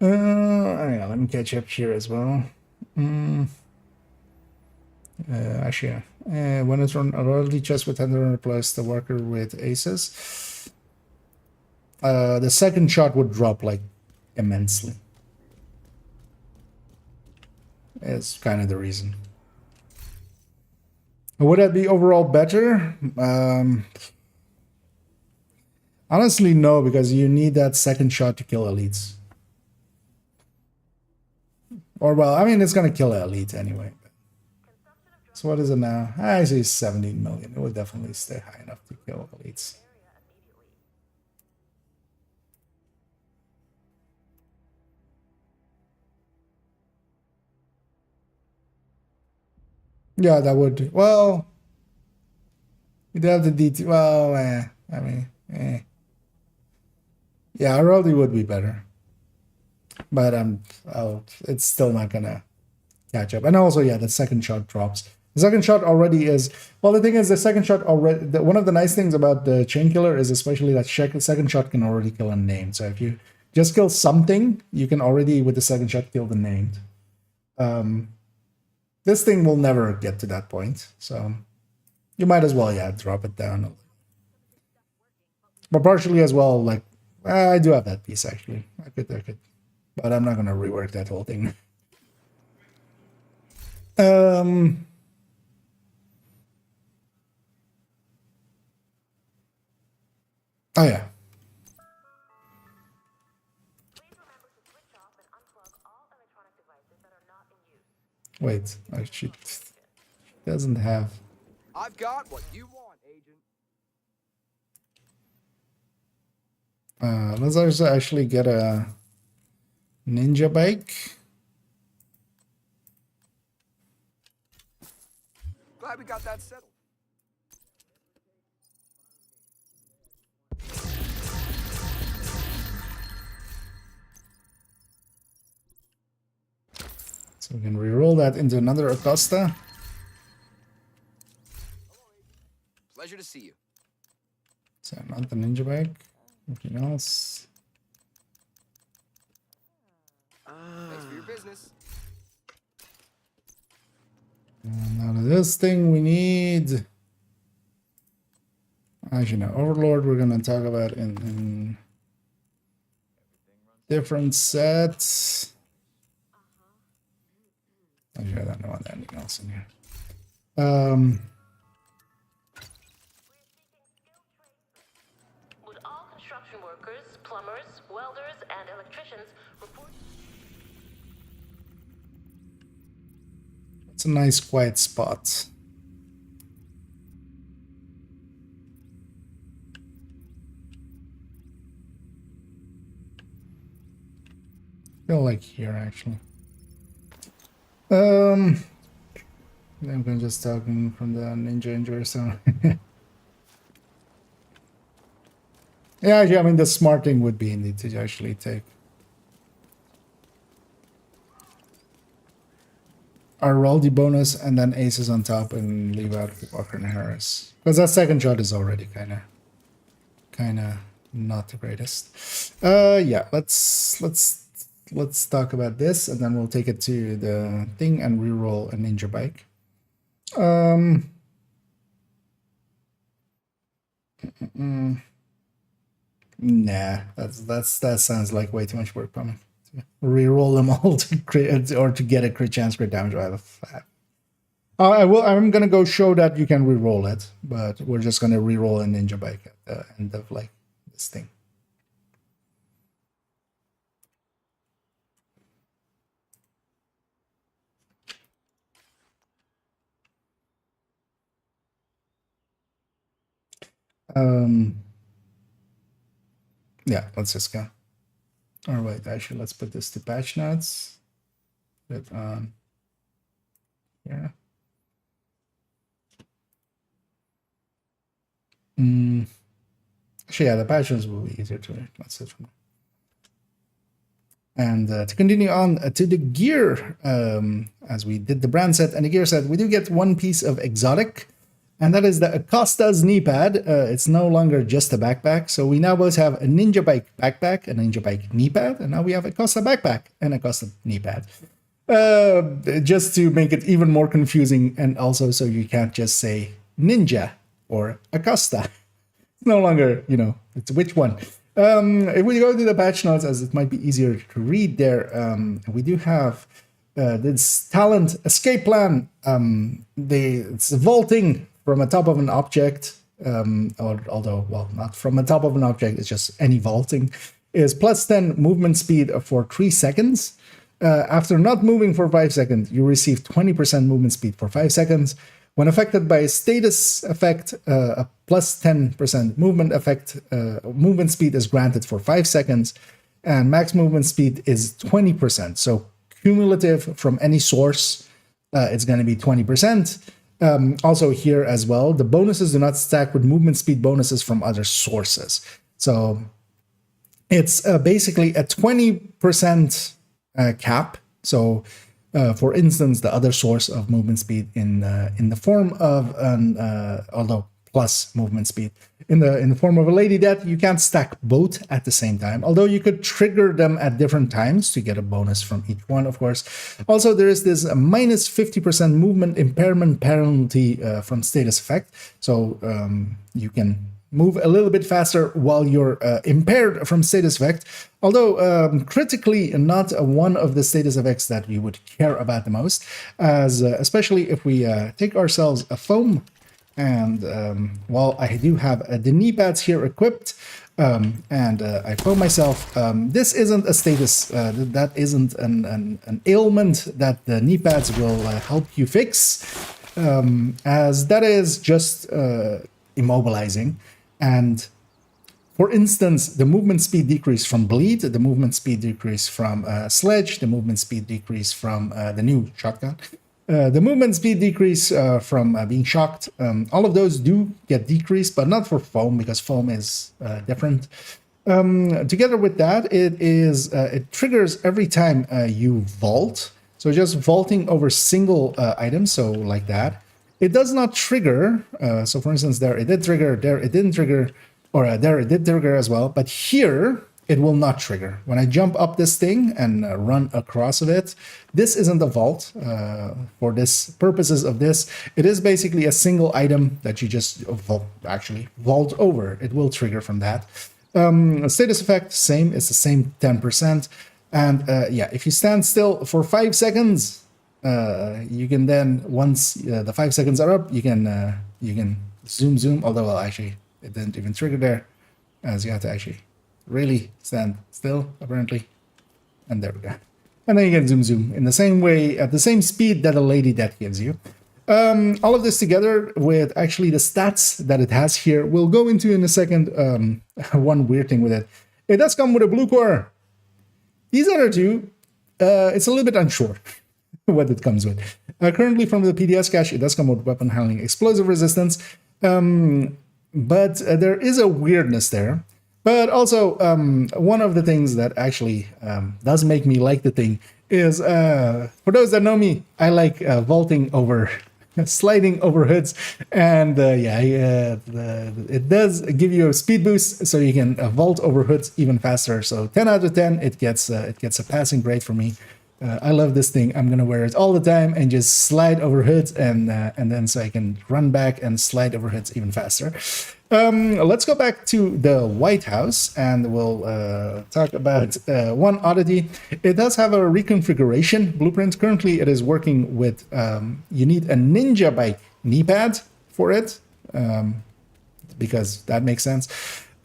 Yeah, let me catch up here as well. Actually, yeah. When it's on RLD chest with tender replace the worker with aces, the second shot would drop like immensely. Is kind of the reason. Would that be overall better? Honestly, no, because you need that second shot to kill elites. Or, well, I mean, it's going to kill an elite anyway. So what is it now? I say 17 million. It would definitely stay high enough to kill elites. Yeah, that would. Well, you'd have the DT. Well, I mean, yeah, RLD would be better. But it's still not gonna catch up. And also, yeah, the second shot drops. The second shot already is. Well, the thing is, the second shot already. One of the nice things about the chain killer is especially that second shot can already kill a named. So if you just kill something, you can already with the second shot kill the named. This thing will never get to that point, so you might as well, yeah, drop it down. But partially as well, like I do have that piece actually. I could, but I'm not gonna rework that whole thing. Oh yeah. Wait, I should. Doesn't have. I've got what you want, Agent. Let's also actually get a ninja bike. Glad we got that settled. So we can re-roll that into another Acosta. Pleasure to see you. So not the ninja bike. Anything else? Thanks for your business. And out of this thing we need. As you know, Overlord we're gonna talk about in different sets. Actually, I don't know anything else in here. Would all construction workers, plumbers, welders, and electricians report? It's a nice quiet spot. Feel like here actually. I'm gonna just talking from the ninja injury so yeah, I mean the smart thing would be indeed to actually take our Raldi bonus and then aces on top and leave out Walker and Harris. Because that second shot is already kinda not the greatest. Yeah, let's talk about this and then we'll take it to the thing and reroll a ninja bike. Nah, that sounds like way too much work for me. Reroll them all to create or to get a crit chance crit damage. I'm gonna go show that you can reroll it, but we're just gonna reroll a ninja bike at the end of like this thing. Yeah, let's just go. All right, actually, let's put this to patch notes. Put it on here. Actually, yeah, the patch notes will be easier to read. That's it for now. And to continue on to the gear, as we did the brand set and the gear set, we do get one piece of exotic. And that is the Acosta's knee pad. It's no longer just a backpack. So we now both have a Ninja Bike backpack, a Ninja Bike knee pad, and now we have a Acosta backpack and a Acosta knee pad. Just to make it even more confusing, and also so you can't just say Ninja or Acosta. It's no longer, it's which one. If we go to the patch notes, as it might be easier to read there, we do have this talent escape plan. It's vaulting from the top of an object, although, well, not from the top of an object, it's just any vaulting, is plus 10 movement speed for 3 seconds. After not moving for 5 seconds, you receive 20% movement speed for 5 seconds. When affected by a status effect, a plus 10% movement speed is granted for 5 seconds, and max movement speed is 20%. So cumulative from any source, it's going to be 20%. Also here as well, the bonuses do not stack with movement speed bonuses from other sources. So it's basically a 20% cap. So for instance, the other source of movement speed in the form of an although plus movement speed in the form of a Lady Death, you can't stack both at the same time. Although you could trigger them at different times to get a bonus from each one, of course. Also, there is this minus 50% movement impairment penalty from status effect. So you can move a little bit faster while you're impaired from status effect, although critically not one of the status effects that we would care about the most, as especially if we take ourselves a foam, and while I do have the knee pads here equipped, and I foam myself, this isn't a status, that isn't an ailment that the knee pads will help you fix, as that is just immobilizing. And for instance, the movement speed decrease from bleed, the movement speed decrease from sledge, the movement speed decrease from the new shotgun, the movement speed decrease from being shocked, all of those do get decreased, but not for foam, because foam is different. Together with that, it triggers every time you vault. So just vaulting over single items, so like that. It does not trigger, so for instance, there it did trigger, there it didn't trigger, or there it did trigger as well, but here it will not trigger. When I jump up this thing and run across of it, this isn't the vault. For this purposes of this, it is basically a single item that you just vault over. It will trigger from that. Status effect, same. It's the same 10%. And yeah, if you stand still for 5 seconds, you can then, once the 5 seconds are up, you can zoom. Although, well, actually, it didn't even trigger there, as you have to actually really stand still, apparently. And there we go. And then you can zoom in the same way, at the same speed that a Lady Death gives you. All of this together with actually the stats that it has here, we'll go into in a second. One weird thing with it. It does come with a blue core. These other two, it's a little bit unsure what it comes with. Currently from the PDS cache, it does come with weapon handling, explosive resistance. But there is a weirdness there. But also, one of the things that actually does make me like the thing is, for those that know me, I like vaulting over, sliding over hoods. And it does give you a speed boost, so you can vault over hoods even faster. So 10 out of 10, it gets a passing grade for me. I love this thing. I'm gonna wear it all the time and just slide over hoods, and then so I can run back and slide over hoods even faster. Let's go back to the White House, and we'll talk about one oddity. It does have a reconfiguration blueprint. Currently, it is working with you need a ninja bike knee pad for it, because that makes sense.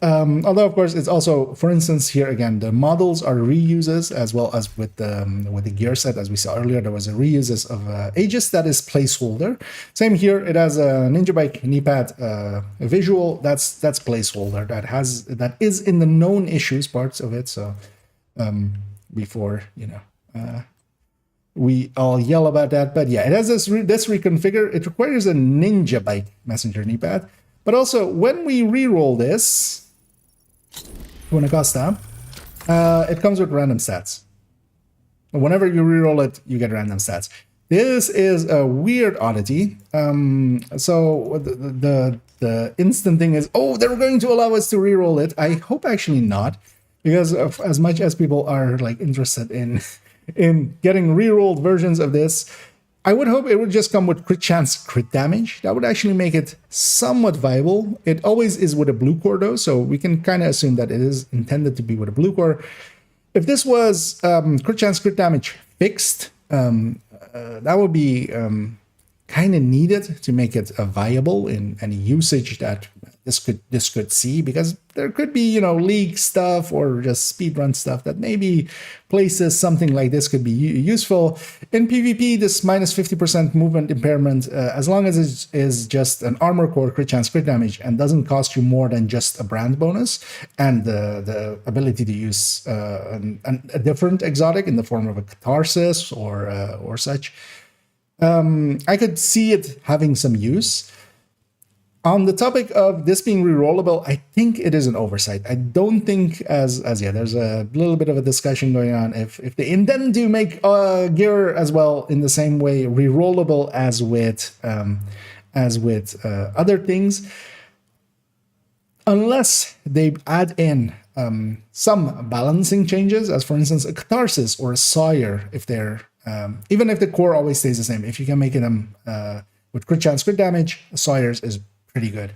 Although, of course, it's also, for instance, here again, the models are reuses, as well as with the gear set. As we saw earlier, there was a reuses of Aegis that is placeholder. Same here, it has a Ninja Bike knee pad visual. That's placeholder. That is in the known issues parts of it. So before we all yell about that, but yeah, it has this reconfigure. It requires a Ninja Bike messenger knee pad. But also, when we reroll this to an Acosta, it comes with random stats. Whenever you reroll it, you get random stats. This is a weird oddity. So the instant thing is, oh, they're going to allow us to reroll it. I hope actually not, because of, as much as people are like interested in getting rerolled versions of this, I would hope it would just come with crit chance, crit damage. That would actually make it somewhat viable. It always is with a blue core though, so we can kind of assume that it is intended to be with a blue core. If this was crit chance, crit damage fixed, that would be kind of needed to make it viable in any usage that this could see, because there could be, league stuff or just speedrun stuff that maybe places something like this could be useful. In PvP, this minus 50% movement impairment, as long as it is just an armor core, crit chance, crit damage, and doesn't cost you more than just a brand bonus, and the ability to use a different exotic in the form of a catharsis or such, I could see it having some use. On the topic of this being rerollable, I think it is an oversight. I don't think there's a little bit of a discussion going on if they intend to make gear as well in the same way rerollable as with other things, unless they add in some balancing changes, as for instance a catharsis or a sawyer, if they're even if the core always stays the same. If you can make them with crit chance, crit damage, sawyers is pretty good.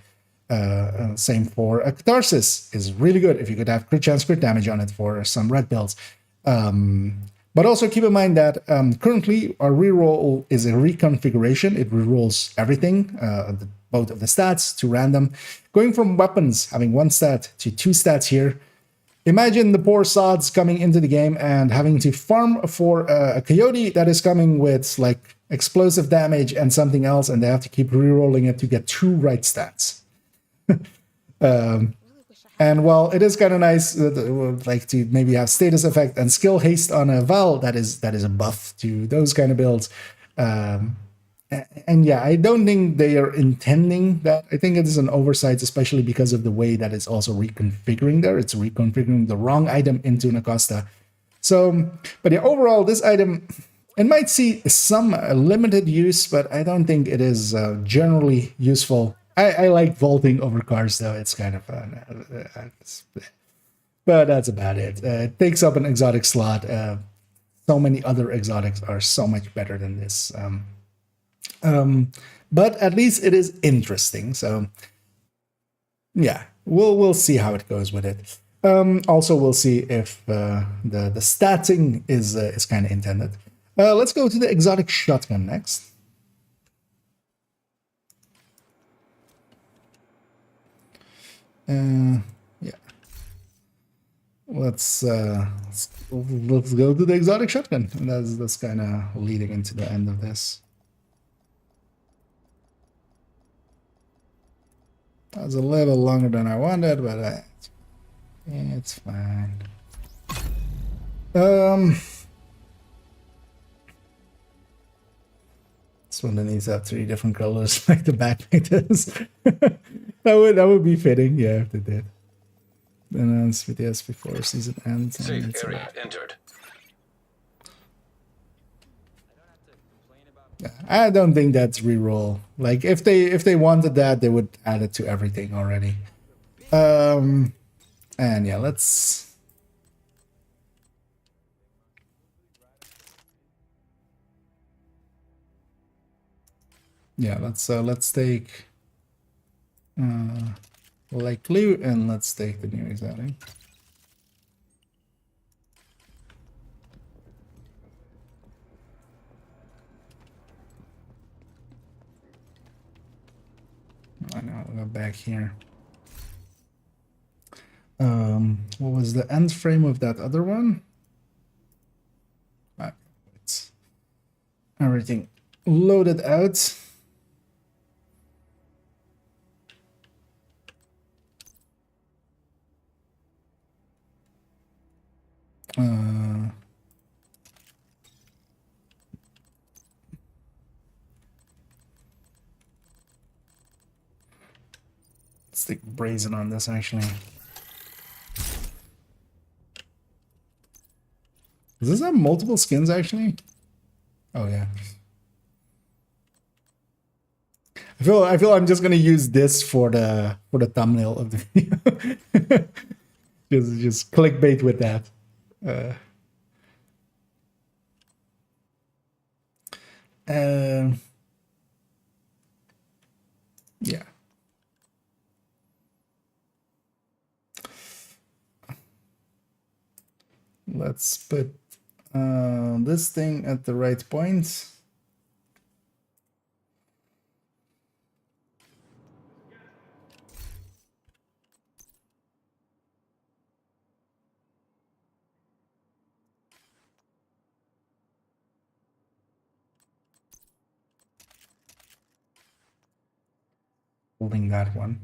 Same for a catharsis is really good if you could have crit chance, crit damage on it for some red builds. But also keep in mind that currently our reroll is a reconfiguration. It rerolls everything, both of the stats to random. Going from weapons having one stat to two stats here. Imagine the poor sods coming into the game and having to farm for a coyote that is coming with like explosive damage and something else, and they have to keep rerolling it to get two right stats. And while it is kind of nice, like to maybe have status effect and skill haste on a Val, that is a buff to those kind of builds. And yeah, I don't think they are intending that. I think it is an oversight, especially because of the way that it's also reconfiguring there. It's reconfiguring the wrong item into an Acosta. So, but yeah, overall, this item, it might see some limited use, but I don't think it is generally useful. I like vaulting over cars, though. It's kind of fun. but that's about it. It takes up an exotic slot. So many other exotics are so much better than this. But at least it is interesting. So yeah, we'll see how it goes with it. Also, we'll see if the statting is kind of intended. Let's go to the exotic shotgun next. Yeah. Let's go to the exotic shotgun. And that's kind of leading into the end of this. That was a little longer than I wanted, but it's fine. This one needs to have 3 different colors like the backpack does. that would be fitting, yeah, if they did. Announce videos before season ends. Safe area entered. I don't think that's reroll. Like if they wanted that, they would add it to everything already. And yeah, let's take like clue, and let's take the new exotic. I know, I'll go back here. What was the end frame of that other one? It's everything loaded out. Let's take brazen on this actually. Does this have multiple skins actually? Oh yeah. I feel I'm just gonna use this for the thumbnail of the video. just clickbait with that. Yeah. Let's put this thing at the right point. Holding that one.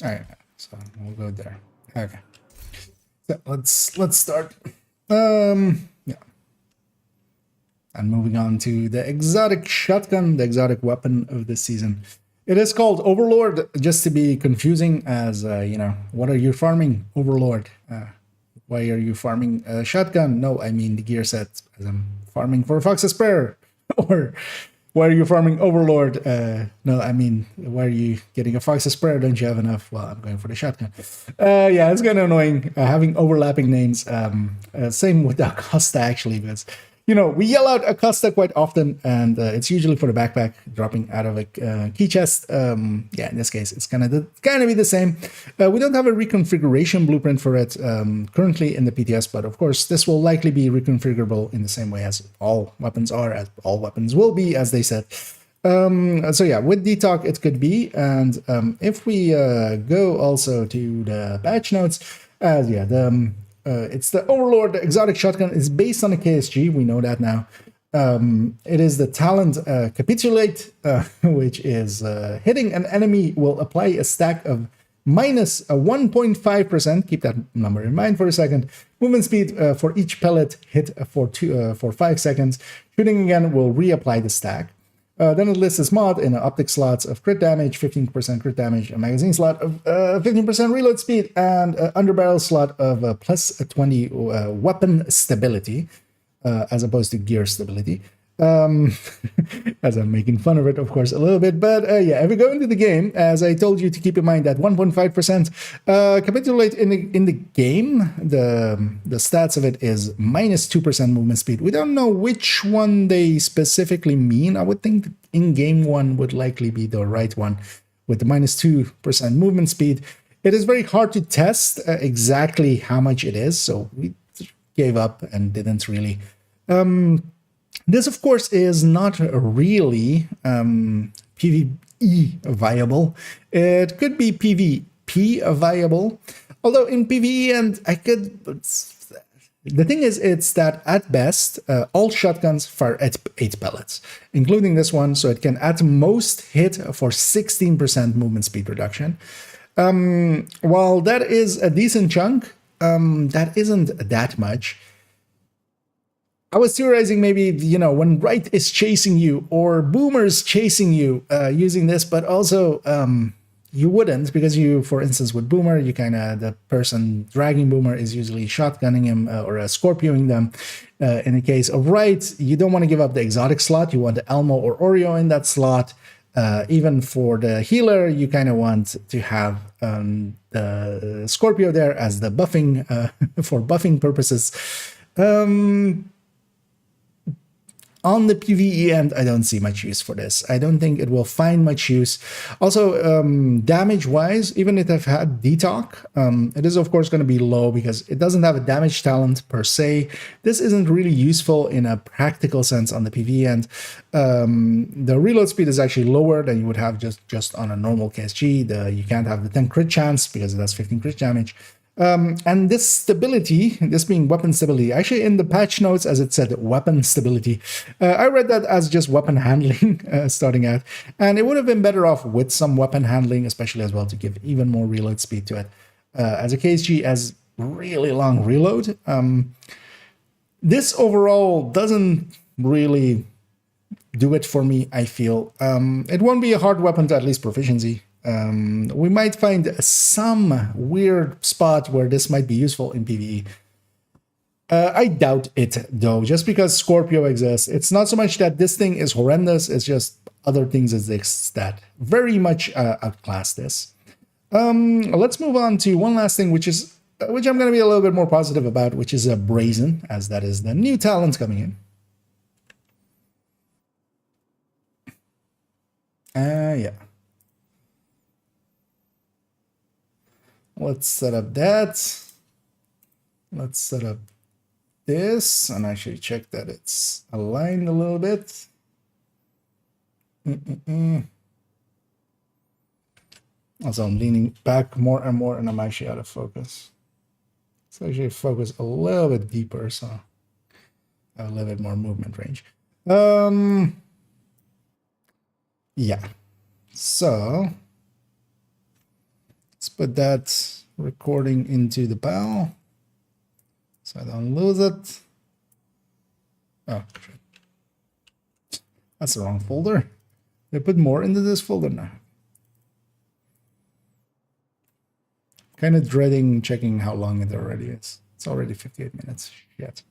All right, so we'll go there. Okay, so let's start. Yeah, and moving on to the exotic shotgun, the exotic weapon of this season. It is called Overlord, just to be confusing, as you know, what are you farming, Overlord? Why are you farming a shotgun? No, I mean the gear set, as I'm farming for Fox's Prayer. Or why are you farming Overlord? No, I mean, why are you getting a Fox's Prayer? Don't you have enough? Well, I'm going for the shotgun. Yeah, it's kind of annoying having overlapping names. Same with the Acosta, actually, because, you know, we yell out Acosta quite often, and it's usually for the backpack dropping out of a key chest. Yeah, in this case, it's kind of be the same. We don't have a reconfiguration blueprint for it currently in the PTS, but of course, this will likely be reconfigurable in the same way as all weapons are, as all weapons will be, as they said. So yeah, with DTalk, it could be. And if we go also to the patch notes, yeah, it's the Overlord. The exotic shotgun is based on a KSG. We know that now. It is the talent Capitulate, which is hitting an enemy will apply a stack of minus 1.5%. Keep that number in mind for a second. Movement speed for each pellet hit for 5 seconds. Shooting again will reapply the stack. Then it lists this mod in optic slots of crit damage, 15% crit damage, a magazine slot of 15% reload speed, and underbarrel slot of plus 20 weapon stability. as opposed to gear stability. As I'm making fun of it, of course, a little bit. But yeah, if we go into the game, as I told you to keep in mind that 1.5% capitulate in the game, the stats of it is minus 2% movement speed. We don't know which one they specifically mean. I would think the in-game one would likely be the right one with the minus 2% movement speed. It is very hard to test exactly how much it is, so we gave up and didn't really. This, of course, is not really PvE viable. It could be PvP viable, although in PvE, and I could. The thing is, it's that at best, all shotguns fire at 8 pellets, including this one, so it can at most hit for 16% movement speed reduction. While that is a decent chunk, that isn't that much. I was theorizing maybe, you know, when Wright is chasing you or Boomer's chasing you using this, but also you wouldn't, because you, for instance, with Boomer, you kind of, the person dragging Boomer is usually shotgunning him or scorpioing them. In the case of Wright, you don't want to give up the exotic slot. You want the Elmo or Oreo in that slot. Even for the healer, you kind of want to have the Scorpio there as the buffing, for buffing purposes. On the PvE end, I don't see much use for this. I don't think it will find much use. Also, damage-wise, even if I've had Detox, it is, of course, going to be low because it doesn't have a damage talent per se. This isn't really useful in a practical sense on the PvE end. The reload speed is actually lower than you would have just on a normal KSG. You can't have the 10 crit chance because it has 15 crit damage. And this stability, this being weapon stability, actually in the patch notes, as it said, weapon stability, I read that as just weapon handling starting out, and it would have been better off with some weapon handling, especially as well to give even more reload speed to it. As a KSG has really long reload, this overall doesn't really do it for me, I feel. It won't be a hard weapon to at least proficiency. We might find some weird spot where this might be useful in PvE. I doubt it, though, just because Scorpio exists. It's not so much that this thing is horrendous, it's just other things exist that very much outclass this. Let's move on to one last thing, which I'm going to be a little bit more positive about, which is Brazen, as that is the new talent coming in. Yeah. Let's set up that. Let's set up this and actually check that it's aligned a little bit. Also, I'm leaning back more and more and I'm actually out of focus. So actually focus a little bit deeper, so I have a little bit more movement range. Yeah. So let's put that recording into the PAL so I don't lose it. Oh, shit. That's the wrong folder. They put more into this folder now. Kind of dreading checking how long it already is. It's already 58 minutes. Shit.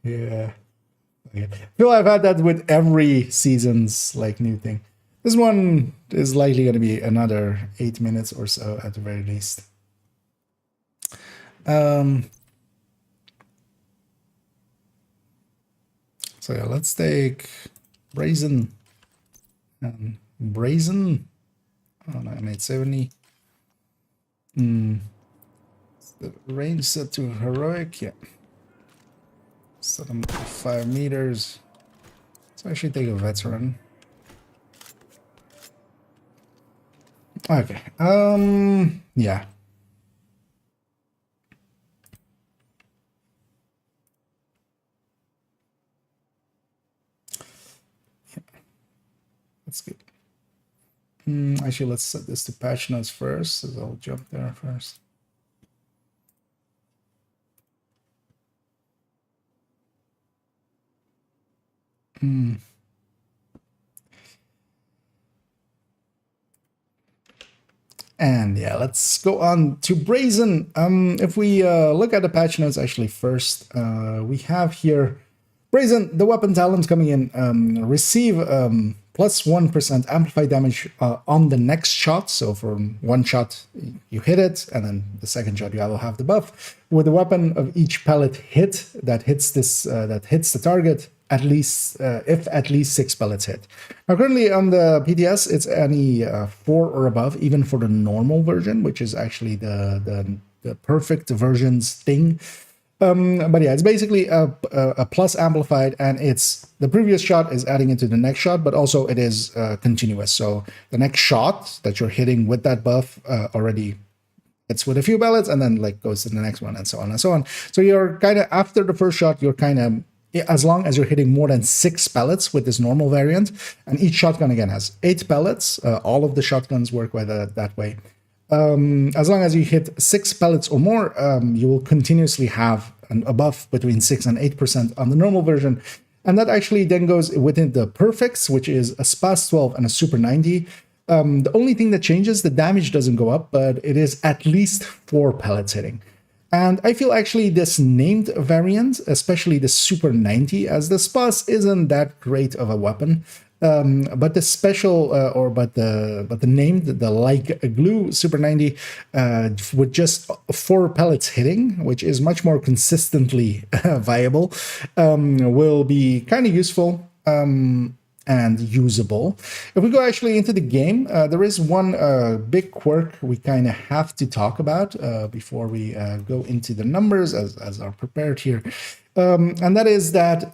Yeah. Okay. I feel I've had that with every season's like new thing. This one is likely going to be another 8 minutes or so at the very least. So yeah, let's take Brazen. Brazen. Oh no, I made 70. The range set to heroic. Yeah. Set them to 5 meters. So I should take a veteran. Okay. Yeah. That's good. Actually, let's set this to patch notes first, so I'll jump there first. And yeah, let's go on to Brazen. If we look at the patch notes actually first, we have here Brazen, the weapon talent coming in, receive plus 1% amplified damage on the next shot. So for one shot, you hit it, and then the second shot, you will have the buff. With the weapon of each pellet hit that hits the target, at least if at least 6 pellets hit. Now currently on the PTS, it's any 4 or above, even for the normal version, which is actually the perfect versions thing. But yeah, it's basically a plus amplified, and it's the previous shot is adding into the next shot, but also it is continuous. So the next shot that you're hitting with that buff already hits with a few pellets, and then like goes to the next one, and so on and so on. So you're kind of after the first shot, you're kind of, as long as you're hitting more than 6 pellets with this normal variant, and each shotgun again has 8 pellets. All of the shotguns work by that way. As long as you hit 6 pellets or more, you will continuously have a buff between 6 and 8% on the normal version. And that actually then goes within the perfects, which is a SPAS 12 and a Super 90. The only thing that changes, the damage doesn't go up, but it is at least 4 pellets hitting. And I feel actually this named variant, especially the Super 90, as the SPAS isn't that great of a weapon. But the special, but the named, the like glue Super 90, with just 4 pellets hitting, which is much more consistently viable, will be kind of useful and usable. If we go actually into the game, there is one big quirk we kind of have to talk about before we go into the numbers as are prepared here, and that is that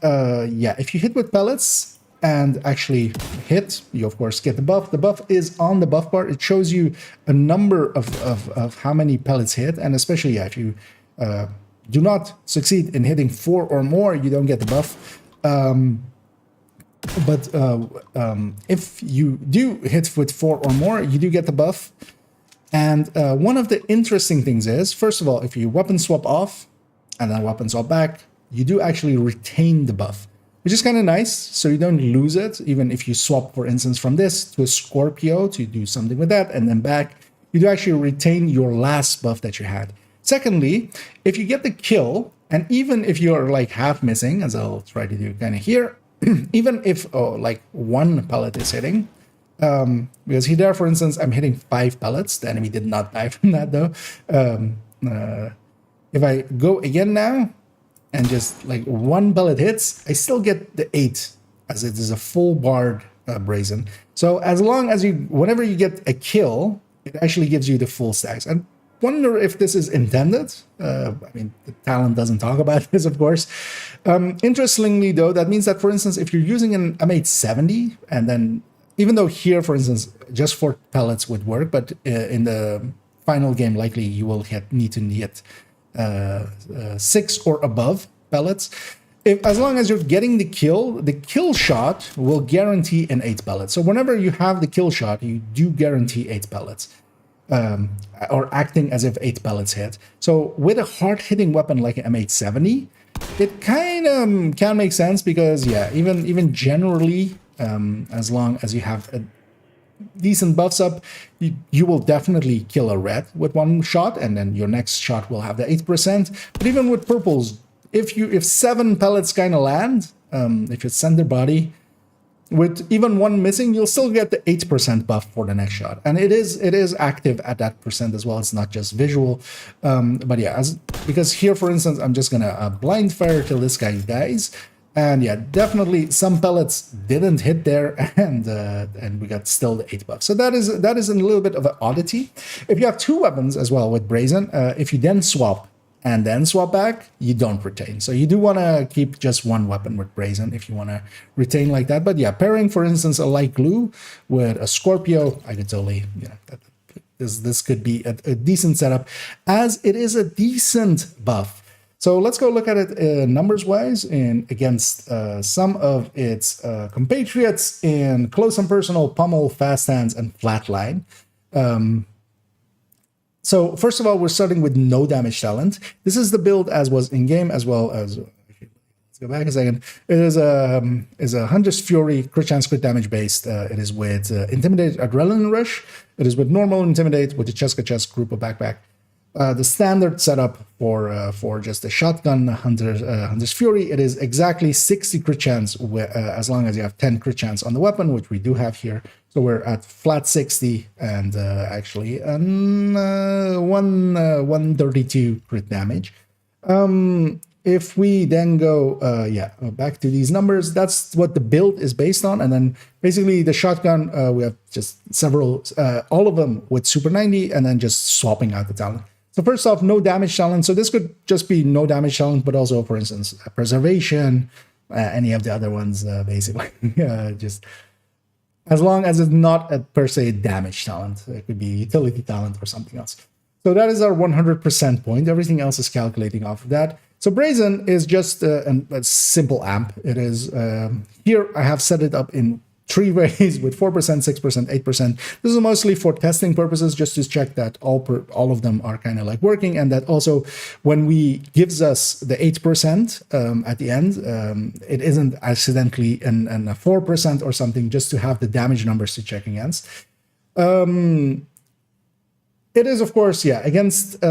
yeah, if you hit with pellets and actually hit, you of course get the buff. The buff is on the buff bar. It shows you a number of how many pellets hit, and especially yeah, if you do not succeed in hitting 4 or more, you don't get the buff. But if you do hit with 4 or more, you do get the buff. And one of the interesting things is, first of all, if you weapon swap off and then weapon swap back, you do actually retain the buff, which is kind of nice, so you don't lose it. Even if you swap, for instance, from this to a Scorpio to do something with that, and then back, you do actually retain your last buff that you had. Secondly, if you get the kill, and even if you're like half missing, as I'll try to do kind of here, even if like 1 pellet is hitting, because here, for instance, I'm hitting 5 pellets. The enemy did not die from that though. If I go again now, and just like 1 pellet hits, I still get the 8, as it is a full barred Brazen. So as long as whenever you get a kill, it actually gives you the full stacks. I wonder if this is intended. I mean, the talent doesn't talk about this, of course. Interestingly, though, that means that, for instance, if you're using an M870, and then even though here, for instance, just 4 pellets would work, but in the final game, likely you will need to hit 6 or above pellets. As long as you're getting the kill shot will guarantee an 8 pellets. So whenever you have the kill shot, you do guarantee 8 pellets, or acting as if 8 pellets hit. So with a hard-hitting weapon like an M870, it kind of can make sense, because yeah, even generally, as long as you have a decent buffs up, you will definitely kill a red with 1 shot, and then your next shot will have the 8%. But even with purples, if 7 pellets kind of land, if it's center body, with even 1 missing, you'll still get the 8% buff for the next shot, and it is active at that percent as well. It's not just visual. But yeah, because here, for instance, I'm just gonna blind fire till this guy dies. And yeah, definitely some pellets didn't hit there, and we got still the 8 buff. So that is a little bit of an oddity. If you have 2 weapons as well with Brazen, if you then swap and then swap back, you don't retain. So you do want to keep just 1 weapon with Brazen if you want to retain like that. But yeah, pairing, for instance, a light glue with a Scorpio, I could totally, you know, this could be a decent setup, as it is a decent buff. So let's go look at it numbers-wise and against some of its compatriots in close and personal, pummel, fast hands, and flatline. So first of all, we're starting with no damage talent. This is the build as was in-game, as well as, let's let's go back a second. It is a Hunter's Fury, crit chance, crit damage based. It is with Intimidate, Adrenaline Rush. It is with normal Intimidate with the Cheska group of backpack. The standard setup for just a shotgun Hunter's Fury, it is exactly 60 crit chance as long as you have 10 crit chance on the weapon, which we do have here. So we're at flat 60 and actually 132 crit damage. If we then go back to these numbers, that's what the build is based on. And then basically the shotgun, we have just several, all of them with Super 90 and then just swapping out the talent. So first off, no damage talent. So this could just be no damage talent, but also, for instance, preservation, any of the other ones, basically. Just as long as it's not a per se damage talent. It could be utility talent or something else. So that is our 100% point. Everything else is calculating off of that. So Brazen is just a simple amp. It is, here I have set it up in 3 ways with 4%, 6%, 8%. This is mostly for testing purposes, just to check that all of them are kind of like working, and that also when we gives us the 8% at the end, it isn't accidentally a 4% or something, just to have the damage numbers to check against. It is, of course, against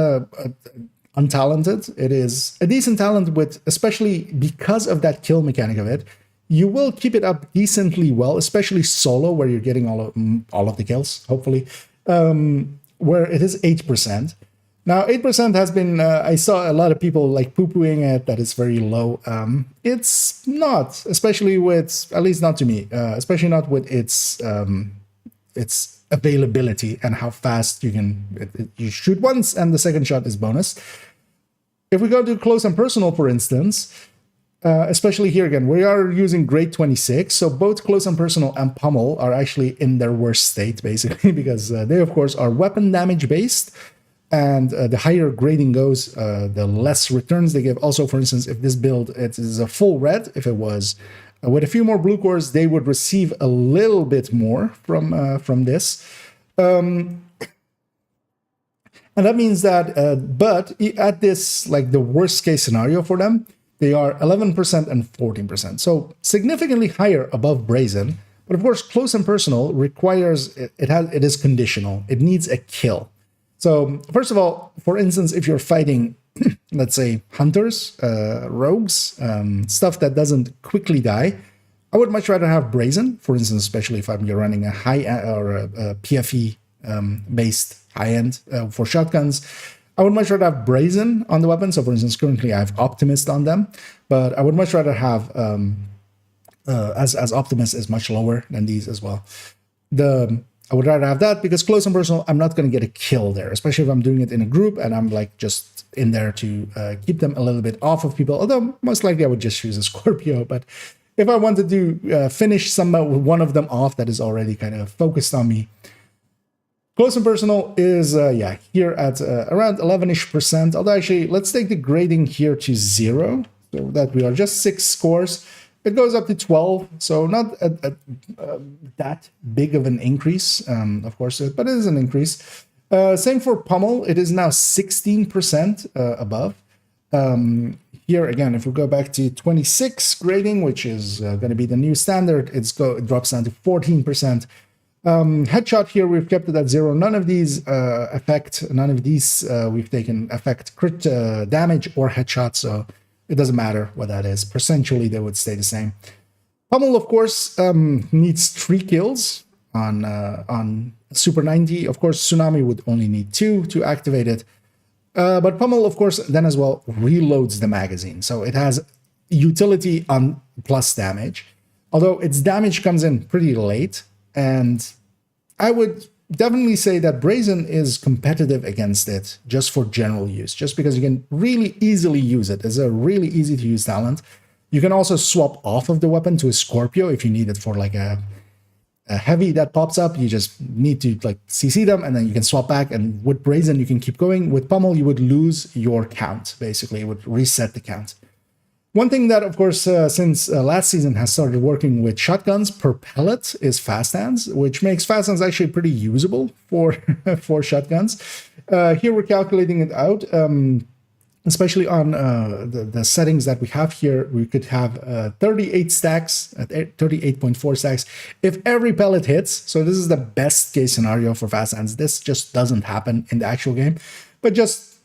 untalented. It is a decent talent with, especially because of that kill mechanic of it, you will keep it up decently well, especially solo, where you're getting all of the kills, hopefully, where it is 8%. Now, 8% has been, I saw a lot of people like poo-pooing it, that it's very low. It's not, especially with, at least not to me, especially not with its availability and how fast you can, you shoot once and the second shot is bonus. If we go to close and personal, for instance, especially here again, we are using grade 26. So both close and personal and pummel are actually in their worst state, basically, because they, of course, are weapon damage based. And the higher grading goes, the less returns they give. Also, for instance, if this build, it is a full red, if it was with a few more blue cores, they would receive a little bit more from this. And that means that, but at this, like the worst case scenario for them, they are 11% and 14%. So significantly higher above Brazen. But of course, close and personal requires, it is conditional. It needs a kill. So first of all, for instance, if you're fighting, let's say hunters, rogues, stuff that doesn't quickly die, I would much rather have Brazen, for instance, especially if you're running a high or a PFE based high-end for shotguns. I would much rather have Brazen on the weapon. So for instance, currently I have Optimist on them, but I would much rather have, as Optimist is much lower than these as well. I would rather have that because close and personal, I'm not going to get a kill there, especially if I'm doing it in a group and I'm like just in there to keep them a little bit off of people. Although most likely I would just choose a Scorpio. But if I wanted to finish one of them off that is already kind of focused on me, close and personal is, here at around 11-ish%. Although actually, let's take the grading here to 0, so that we are just 6 scores. It goes up to 12, so not that big of an increase, of course, but it is an increase. Same for pummel, it is now 16% above. Here again, if we go back to 26 grading, which is going to be the new standard, it drops down to 14%. Headshot here, we've kept it at 0. None of these we've taken affect crit damage or headshot, so it doesn't matter what that is. Percentually, they would stay the same. Pummel, of course, needs 3 kills on Super 90. Of course, Tsunami would only need 2 to activate it. But Pummel, of course, then as well reloads the magazine. So it has utility on plus damage, although its damage comes in pretty late. And I would definitely say that Brazen is competitive against it just for general use, just because you can really easily use it. It's a really easy to use talent. You can also swap off of the weapon to a Scorpio if you need it for like a heavy that pops up. You just need to like CC them and then you can swap back. And with Brazen, you can keep going. With Pummel, you would lose your count. Basically, it would reset the count. One thing that, of course, since last season has started working with shotguns per pellet is fast hands, which makes fast hands actually pretty usable for for shotguns. Here we're calculating it out. especially on the settings that we have here. We could have 38 stacks at 38.4 stacks if every pellet hits. So this is the best case scenario for fast hands. This just doesn't happen in the actual game, but just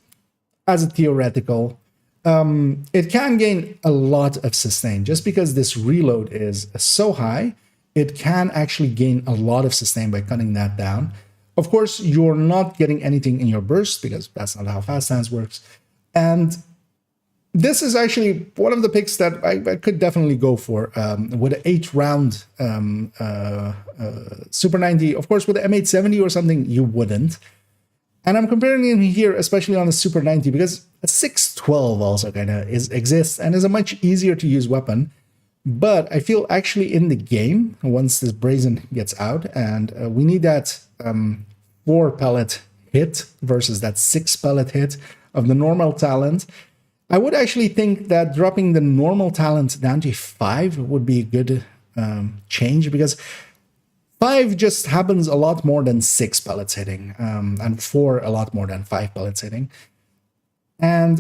as a theoretical, it can gain a lot of sustain. Just because this reload is so high, it can actually gain a lot of sustain by cutting that down. Of course, you're not getting anything in your burst because that's not how fast hands works. And this is actually one of the picks that I could definitely go for with an 8-round Super 90. Of course, with the M870 or something, you wouldn't. And I'm comparing him here, especially on the Super 90, because a 612 also kind of exists and is a much easier to use weapon. But I feel actually in the game, once this Brazen gets out, and we need that 4-pellet hit versus that 6-pellet hit of the normal talent, I would actually think that dropping the normal talent down to 5 would be a good change, because 5 just happens a lot more than 6 pellets hitting, and 4 a lot more than 5 pellets hitting. And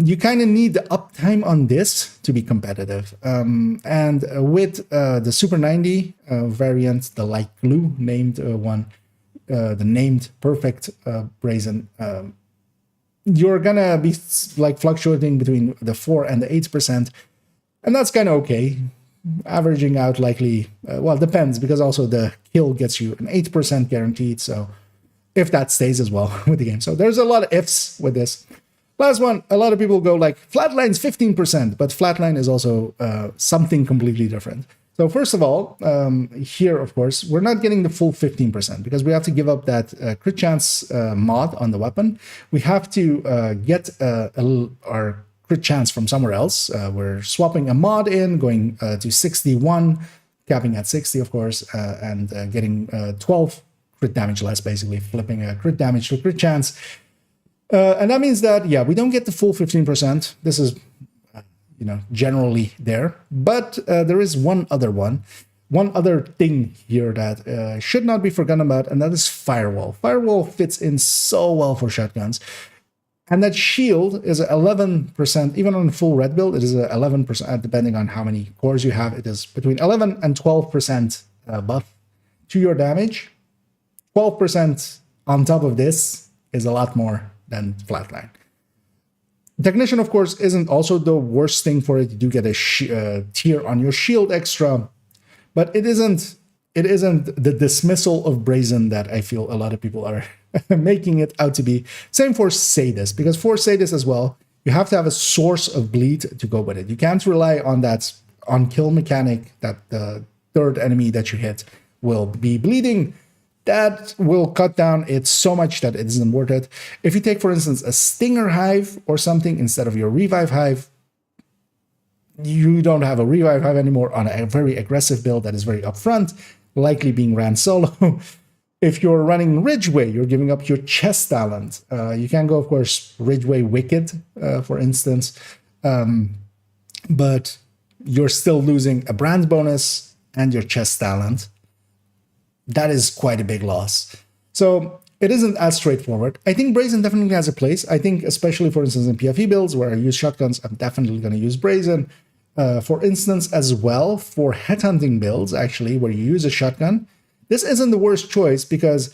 you kind of need the uptime on this to be competitive. And with the Super 90 variant, the light glue named one, the named perfect Brazen, you're gonna be like fluctuating between the 4 and the 8%, and that's kind of okay. Averaging out likely, well, depends, because also the kill gets you an 8% guaranteed. So if that stays as well with the game, so there's a lot of ifs with this. Last one, a lot of people go like flatline's 15%, but flatline is also something completely different. So first of all, here, of course, we're not getting the full 15% because we have to give up that crit chance mod on the weapon. We have to get our crit chance from somewhere else. We're swapping a mod in, going to 61, capping at 60, of course, and getting 12 crit damage less, basically flipping a crit damage to a crit chance. And that means that, yeah, we don't get the full 15%. This is, generally there. But there is one other thing here that should not be forgotten about, and that is Firewall. Firewall fits in so well for shotguns. And that shield is 11%, even on a full red build, it is 11%, depending on how many cores you have. It is between 11 and 12% buff to your damage. 12% on top of this is a lot more than flatline. Technician, of course, isn't also the worst thing for it. You do get a tier on your shield extra, but it isn't the dismissal of Brazen that I feel a lot of people are making it out to be. Same for Sadist, because for Sadist as well, you have to have a source of bleed to go with it. You can't rely on that on-kill mechanic that the third enemy that you hit will be bleeding. That will cut down it so much that it isn't worth it. If you take, for instance, a Stinger Hive or something instead of your Revive Hive, you don't have a Revive Hive anymore on a very aggressive build that is very upfront, likely being ran solo. If you're running Ridgeway, you're giving up your chest talent. You can go, of course, Ridgeway Wicked, for instance, but you're still losing a brand bonus and your chest talent. That is quite a big loss. So it isn't as straightforward. I think Brazen definitely has a place. I think especially, for instance, in PvE builds where I use shotguns, I'm definitely going to use Brazen. For instance, as well, for headhunting builds, actually, where you use a shotgun, this isn't the worst choice, because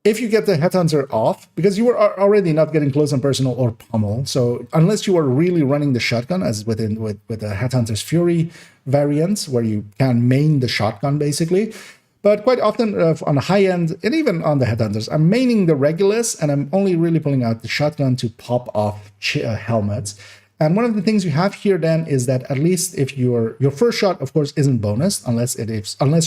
if you get the headhunter off, because you are already not getting close and personal or pummel, so unless you are really running the shotgun, as with the Headhunter's Fury variant, where you can main the shotgun, basically. But quite often on the high end, and even on the Headhunters, I'm maining the Regulus, and I'm only really pulling out the shotgun to pop off helmets. And one of the things you have here then is that at least if your first shot, of course, isn't bonus unless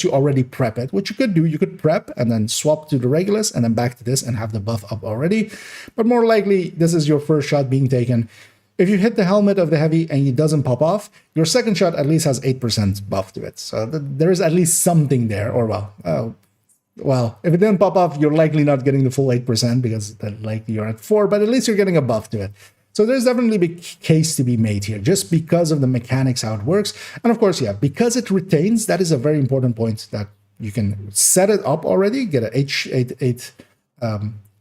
you already prep it, which you could do. You could prep and then swap to the Regulus and then back to this and have the buff up already. But more likely, this is your first shot being taken. If you hit the helmet of the heavy and it doesn't pop off, your second shot at least has 8% buff to it. So there is at least something there. Or well, if it didn't pop off, you're likely not getting the full 8% because likely you're at 4, but at least you're getting a buff to it. So there's definitely a big case to be made here, just because of the mechanics, how it works. And of course, yeah, because it retains, that is a very important point, that you can set it up already, get an H8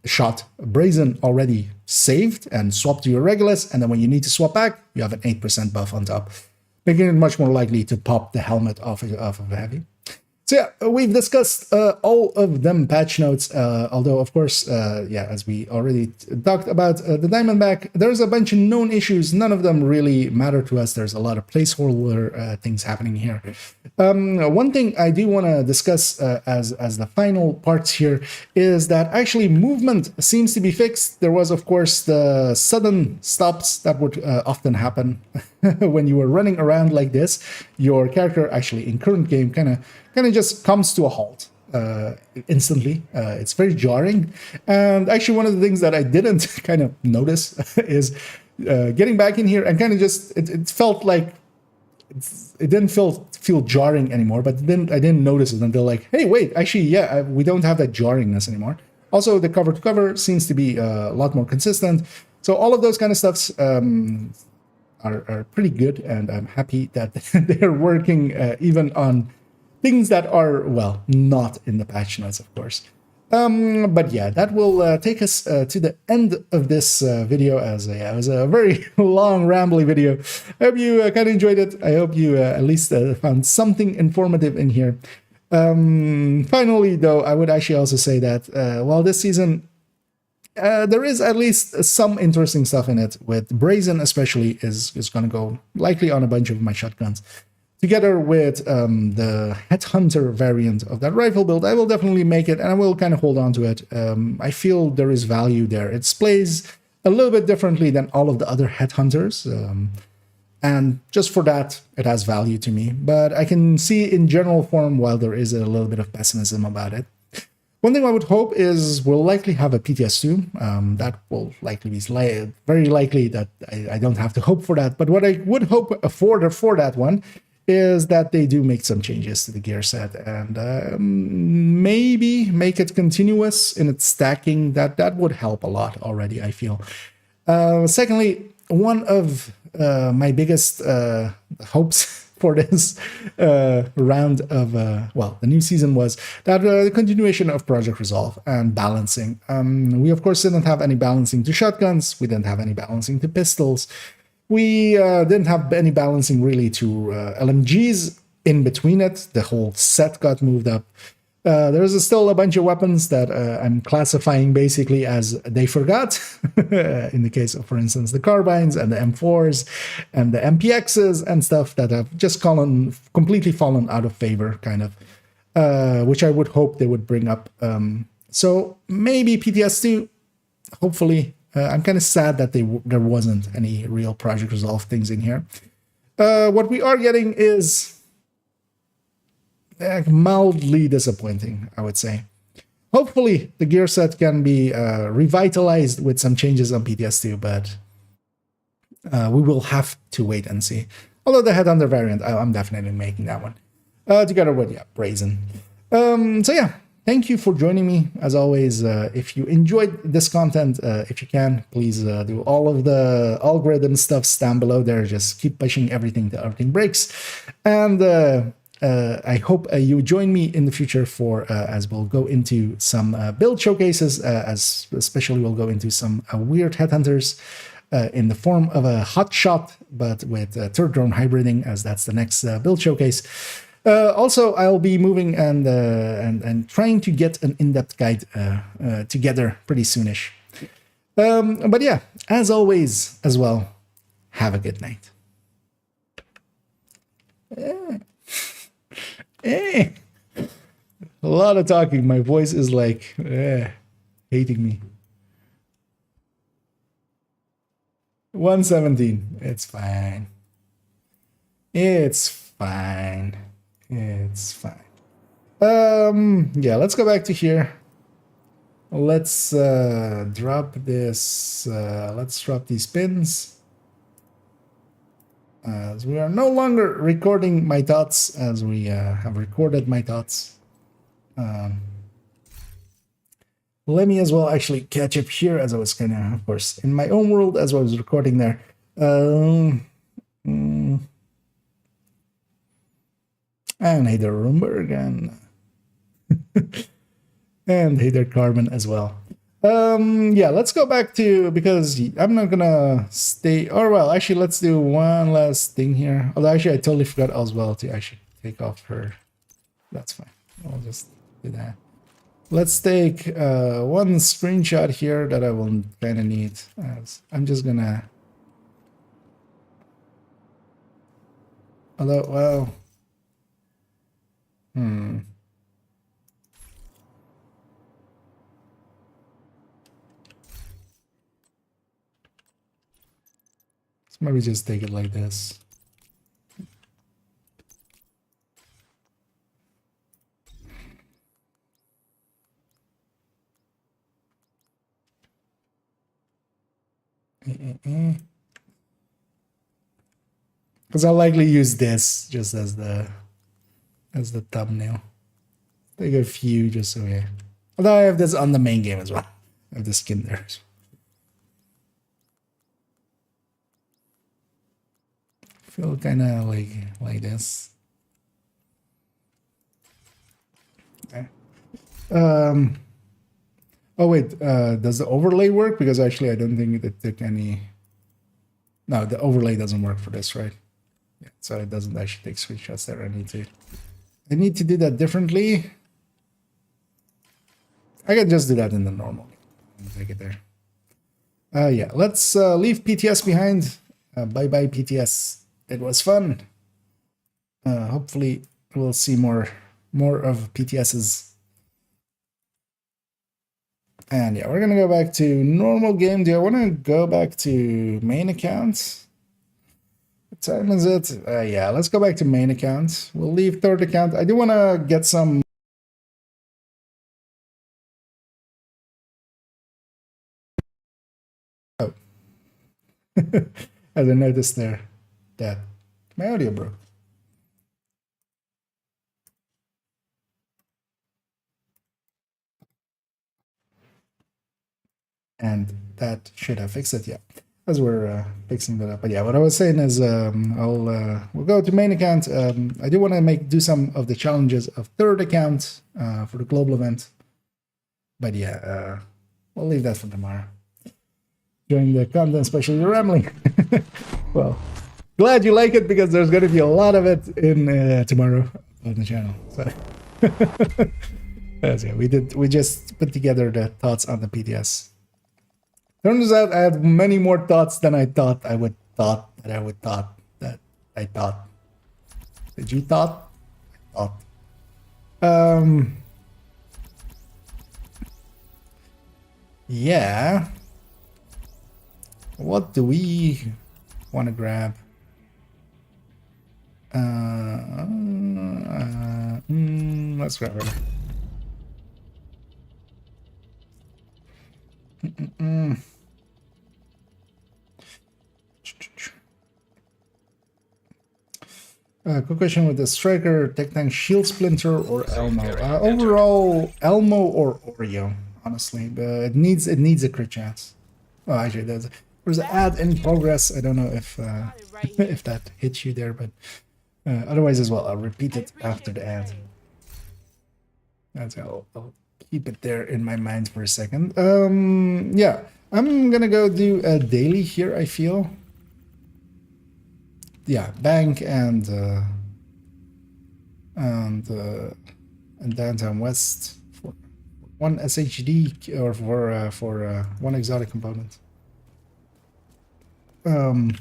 shot Brazen already saved and swapped to your Regulus, and then when you need to swap back, you have an 8% buff on top, making it much more likely to pop the helmet off of a heavy. So yeah, we've discussed all of them patch notes, although of course, yeah, as we already talked about the Diamondback, there's a bunch of known issues. None of them really matter to us. There's a lot of placeholder things happening here. One thing I do want to discuss as the final parts here is that actually movement seems to be fixed. There was, of course, the sudden stops that would often happen when you were running around like this. Your character actually in current game kind of just comes to a halt instantly. It's very jarring. And actually one of the things that I didn't kind of notice is getting back in here and kind of just, it felt like it didn't feel jarring anymore, but then I didn't notice it until like, hey, wait, actually, yeah, we don't have that jarringness anymore. Also, the cover to cover seems to be a lot more consistent. So all of those kind of stuffs are pretty good, and I'm happy that they're working even on things that are, well, not in the patch notes, of course. But yeah, that will take us to the end of this video, as it was a very long, rambly video. I hope you kind of enjoyed it. I hope you at least found something informative in here. Finally, though, I would actually also say that while this season there is at least some interesting stuff in it, with Brazen especially is going to go likely on a bunch of my shotguns. Together with the Headhunter variant of that rifle build, I will definitely make it, and I will kind of hold on to it. I feel there is value there. It plays a little bit differently than all of the other Headhunters, and just for that, it has value to me. But I can see in general form, while there is a little bit of pessimism about it. One thing I would hope is we'll likely have a PTS2. That will likely be very likely that I don't have to hope for that. But what I would hope for that one is that they do make some changes to the gear set and maybe make it continuous in its stacking. That would help a lot already, I feel. Secondly, one of my biggest hopes for this round of, well, the new season was that the continuation of Project Resolve and balancing. We, of course, didn't have any balancing to shotguns. We didn't have any balancing to pistols. We didn't have any balancing really to LMGs in between it. The whole set got moved up. There's still a bunch of weapons that I'm classifying basically as they forgot. In the case of, for instance, the carbines and the M4s and the MPXs and stuff that have just completely fallen out of favor, kind of, which I would hope they would bring up. So maybe PTS2, hopefully. I'm kind of sad that there wasn't any real Project Resolve things in here. What we are getting is mildly disappointing, I would say. Hopefully, the gear set can be revitalized with some changes on PTS2, but we will have to wait and see. Although the Headhunter variant, I'm definitely making that one. Together with, yeah, Brazen. So yeah. Thank you for joining me. As always, if you enjoyed this content, if you can, please do all of the algorithm stuffs down below there. Just keep pushing everything till everything breaks. And I hope you join me in the future for as we'll go into some build showcases, as especially we'll go into some weird Headhunters in the form of a hot shot, but with third drone hybriding, as that's the next build showcase. Also, I'll be moving and trying to get an in-depth guide together pretty soonish. But yeah, as always, as well, have a good night. A lot of talking. My voice is like hating me. 117. It's fine. It's fine. It's fine. Yeah, let's go back to here. Let's drop this. Let's drop these pins. As we are no longer recording my thoughts, as we have recorded my thoughts. Let me as well actually catch up here, as I was kind of course, in my own world as I was recording there. And hey there, Roomberg, and hey there, Carmen, as well. Yeah, let's go back to, because I'm not gonna stay, or well, actually, let's do one last thing here. Although actually, I totally forgot Oswald to actually take off her. That's fine. I'll just do that. Let's take one screenshot here that I will kind of need. I'm just gonna. Although, well, let's maybe just take it like this. Because I'll likely use this just as the thumbnail. Take a few just so yeah. Although I have this on the main game as well. I have the skin there. Feel kind of like this. Okay. Oh wait, does the overlay work? Because actually I don't think it took any. No, the overlay doesn't work for this, right? Yeah, so it doesn't actually take screenshots there. I need to do that differently. I can just do that in the normal. Take it there. Yeah, let's leave PTS behind. Bye bye PTS. It was fun. Hopefully we'll see more of PTS's. And yeah, we're gonna go back to normal game. Do I want to go back to main account? What time is it? Yeah, let's go back to main account. We'll leave third account. I do want to get some. Oh, as I noticed there that my audio broke. And that should have fixed it, yeah. As we're fixing that up. But yeah, what I was saying is we'll go to main account. I do want to do some of the challenges of third account for the global event. But yeah, we'll leave that for tomorrow. During the content, especially the rambling. Well, glad you like it because there's going to be a lot of it in tomorrow on the channel. So yeah, we just put together the thoughts on the PTS. Turns out I have many more thoughts than I thought I would thought. Did you thought? I thought. Yeah. What do we want to grab? Let's grab it. Quick question with the striker, tech tank, shield splinter, or Elmo? Overall, Elmo or Oreo, honestly, but it needs a crit chance. Oh, actually, there's an ad in progress. I don't know if if that hits you there, but otherwise as well, I'll repeat it after the ad. That's I'll keep it there in my mind for a second. Yeah, I'm gonna go do a daily here. I feel. Yeah, bank and downtown west for one SHD or for one exotic component. And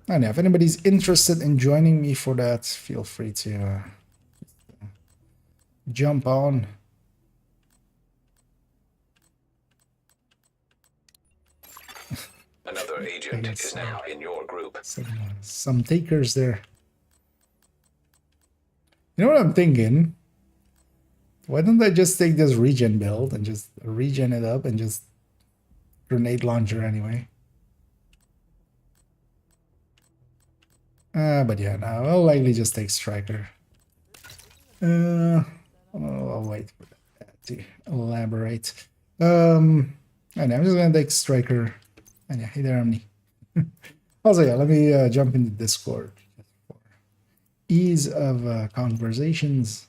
yeah, if anybody's interested in joining me for that, feel free to jump on. Another agent is now in your group. Some takers there. You know what I'm thinking? Why don't I just take this regen build and just regen it up and just grenade launcher anyway? But yeah, no, I'll likely just take striker. I'll wait for that to elaborate. And I'm just gonna take striker. And yeah, hey there, Omni. Also, yeah, let me jump into Discord for ease of conversations.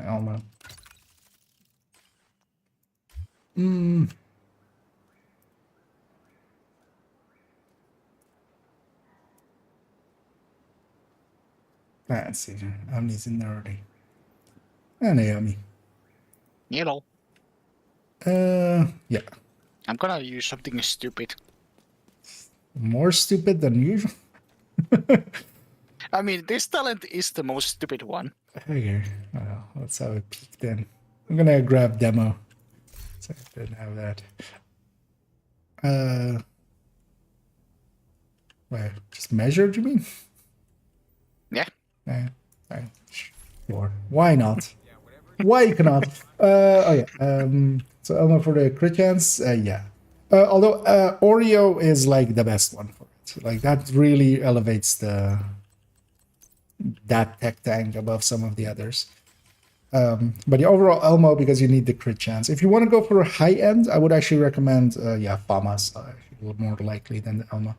Elmo. Let's see. Omni's in there already. And Naomi. Hello. Yeah. I'm gonna use something stupid. More stupid than usual. I mean, this talent is the most stupid one. Okay. Well, let's have a peek then. I'm gonna grab demo. So I didn't have that. Wait, just measured, you mean? Yeah. Sure. Why not? Why cannot? Oh yeah. So Elmo for the crit chance. Yeah. Although Oreo is like the best one for it. Like that really elevates that tech tank above some of the others. But the overall Elmo, because you need the crit chance. If you want to go for a high end, I would actually recommend Famas. More likely than the Elmo.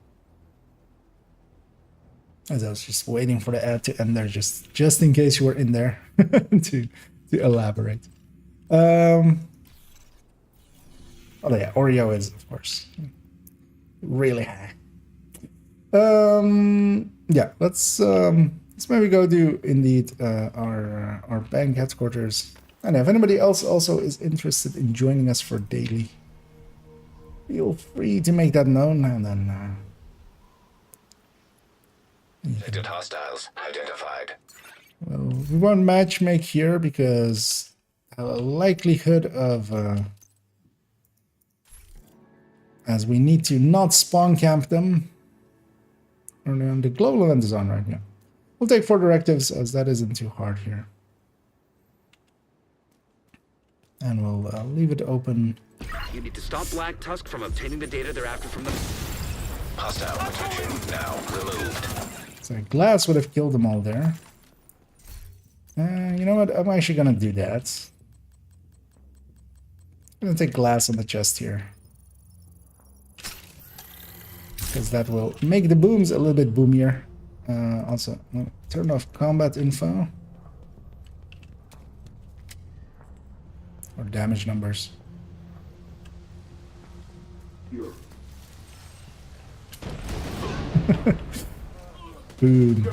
As I was just waiting for the ad to end there, just in case you were in there to elaborate. Oh yeah, Oreo is of course really high. Yeah, let's maybe go do indeed our bank headquarters. And if anybody else also is interested in joining us for daily, feel free to make that known, and then. Detected hostiles identified. Well, we won't matchmake here because the likelihood of as we need to not spawn camp them. Or no, the global event is on right now. We'll take 4 directives as that isn't too hard here. And we'll leave it open. You need to stop Black Tusk from obtaining the data they're after from the... Hostile protection now removed. So glass would have killed them all there. You know what? I'm actually gonna do that. I'm gonna take glass on the chest here. Because that will make the booms a little bit boomier. Also, turn off combat info. Or damage numbers. Boom.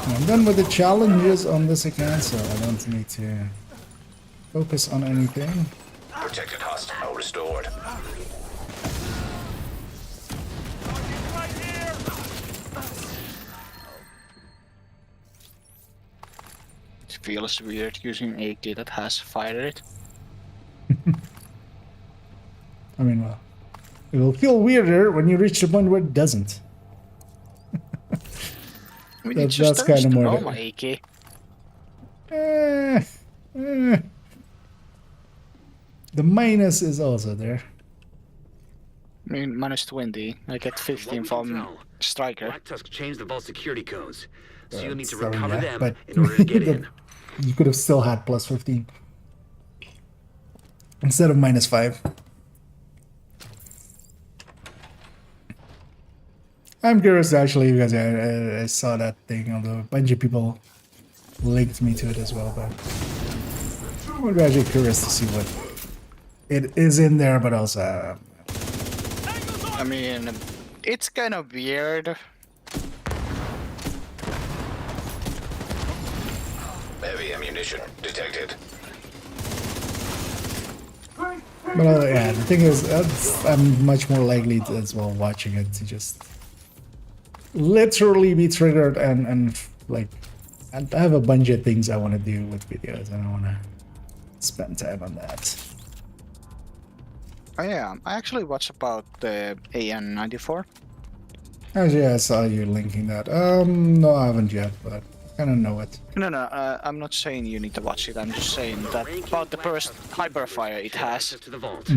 I'm done with the challenges on this account, so I don't need to focus on anything. Protected hostile restored. It feels weird using a kit that has fire it. I mean, well, it will feel weirder when you reach the point where it doesn't. I mean, it's just that's kind of more. normal AK. The minus is also there. I mean, minus 20. I get 15 from Striker. Black Tusk changed the vault security codes, so you'll need to So, recover yeah, them but in order to get in. You could have still had plus 15 instead of minus 5. I'm curious actually because I saw that thing, although a bunch of people linked me to it as well, but I'm actually curious to see what it is in there, but also I mean, it's kind of weird. Heavy ammunition detected. but yeah, the thing is, I'm much more likely to, as well watching it to just literally be triggered and like I have a bunch of things I want to do with videos. I don't want to spend time on that. Oh yeah, I actually watched about the AN94. Actually, I saw you linking that. No, I haven't yet, but I kind of know it. No, I'm not saying you need to watch it. I'm just saying that about the burst hyperfire it has. To the vault.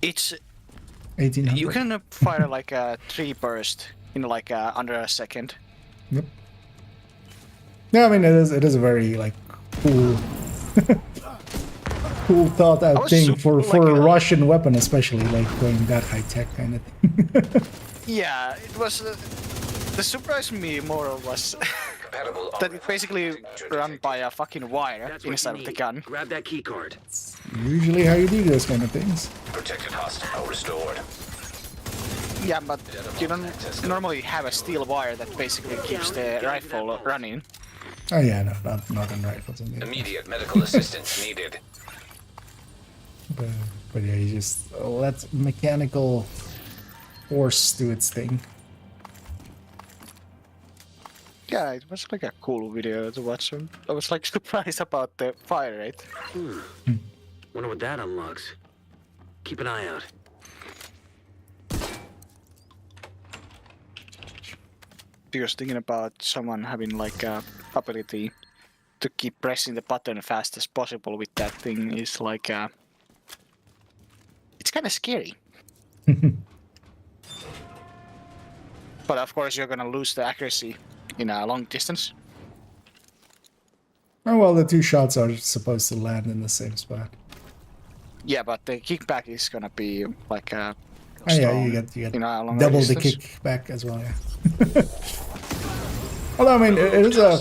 It's 1800. you can fire like a 3 burst in like under a second. Yep. Yeah, I mean it is a very like cool cool thought out was thing super for a like, Russian weapon, especially like going that high tech kind of thing. Yeah, it was. The surprise me more was Compatible that it basically signature run detected. by a fucking wire That's what inside you of the need. gun. Grab that key card. Usually how you do those kind of things. Protected hostile restored. Yeah, but you don't normally have a steel wire that basically keeps the rifle running. Oh yeah, no, not in rifles. Immediate medical assistance needed. But yeah, you just let mechanical force do its thing. Yeah, it was like a cool video to watch. I was like surprised about the fire rate. Wonder what that unlocks. Keep an eye out. Because thinking about someone having like a ability to keep pressing the button fast as possible with that thing is like it's kind of scary. But of course you're gonna lose the accuracy in a long distance. Oh well, the two shots are supposed to land in the same spot. Yeah, but the kickback is gonna be like Oh yeah, you get in a longer double the distance. kickback as well. Yeah. Although I mean, it is a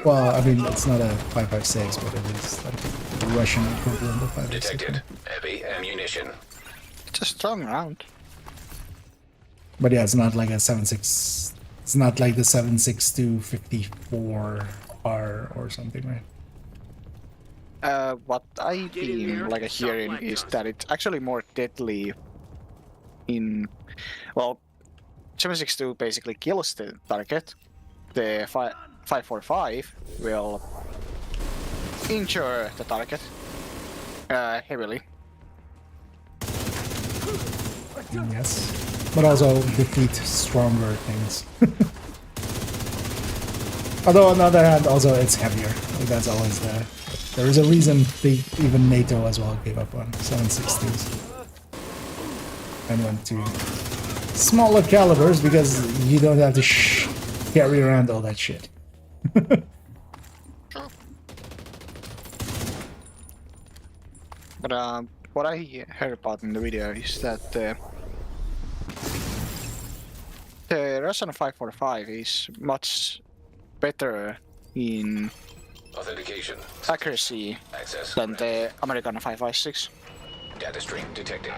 well, I mean, it's not a 5.56, but it is like the Russian equivalent of 5.56. Detected. Heavy ammunition. It's a strong round. But yeah, it's not like a 7.6. It's not like the 7.62 54R or something, right? What I've been like hearing is that it's actually more deadly in, well, 7.62 basically kills the target. The 5.45 will injure the target heavily. Yes. But also defeat stronger things. Although on the other hand, also it's heavier. Like that's always the. There is a reason even NATO as well gave up on 7.62s and went to smaller calibers because you don't have to carry around all that shit. But what I heard about in the video is that the Russian 5.45 is much better in Authentication. accuracy Access. than the American 5.56. Data stream detected.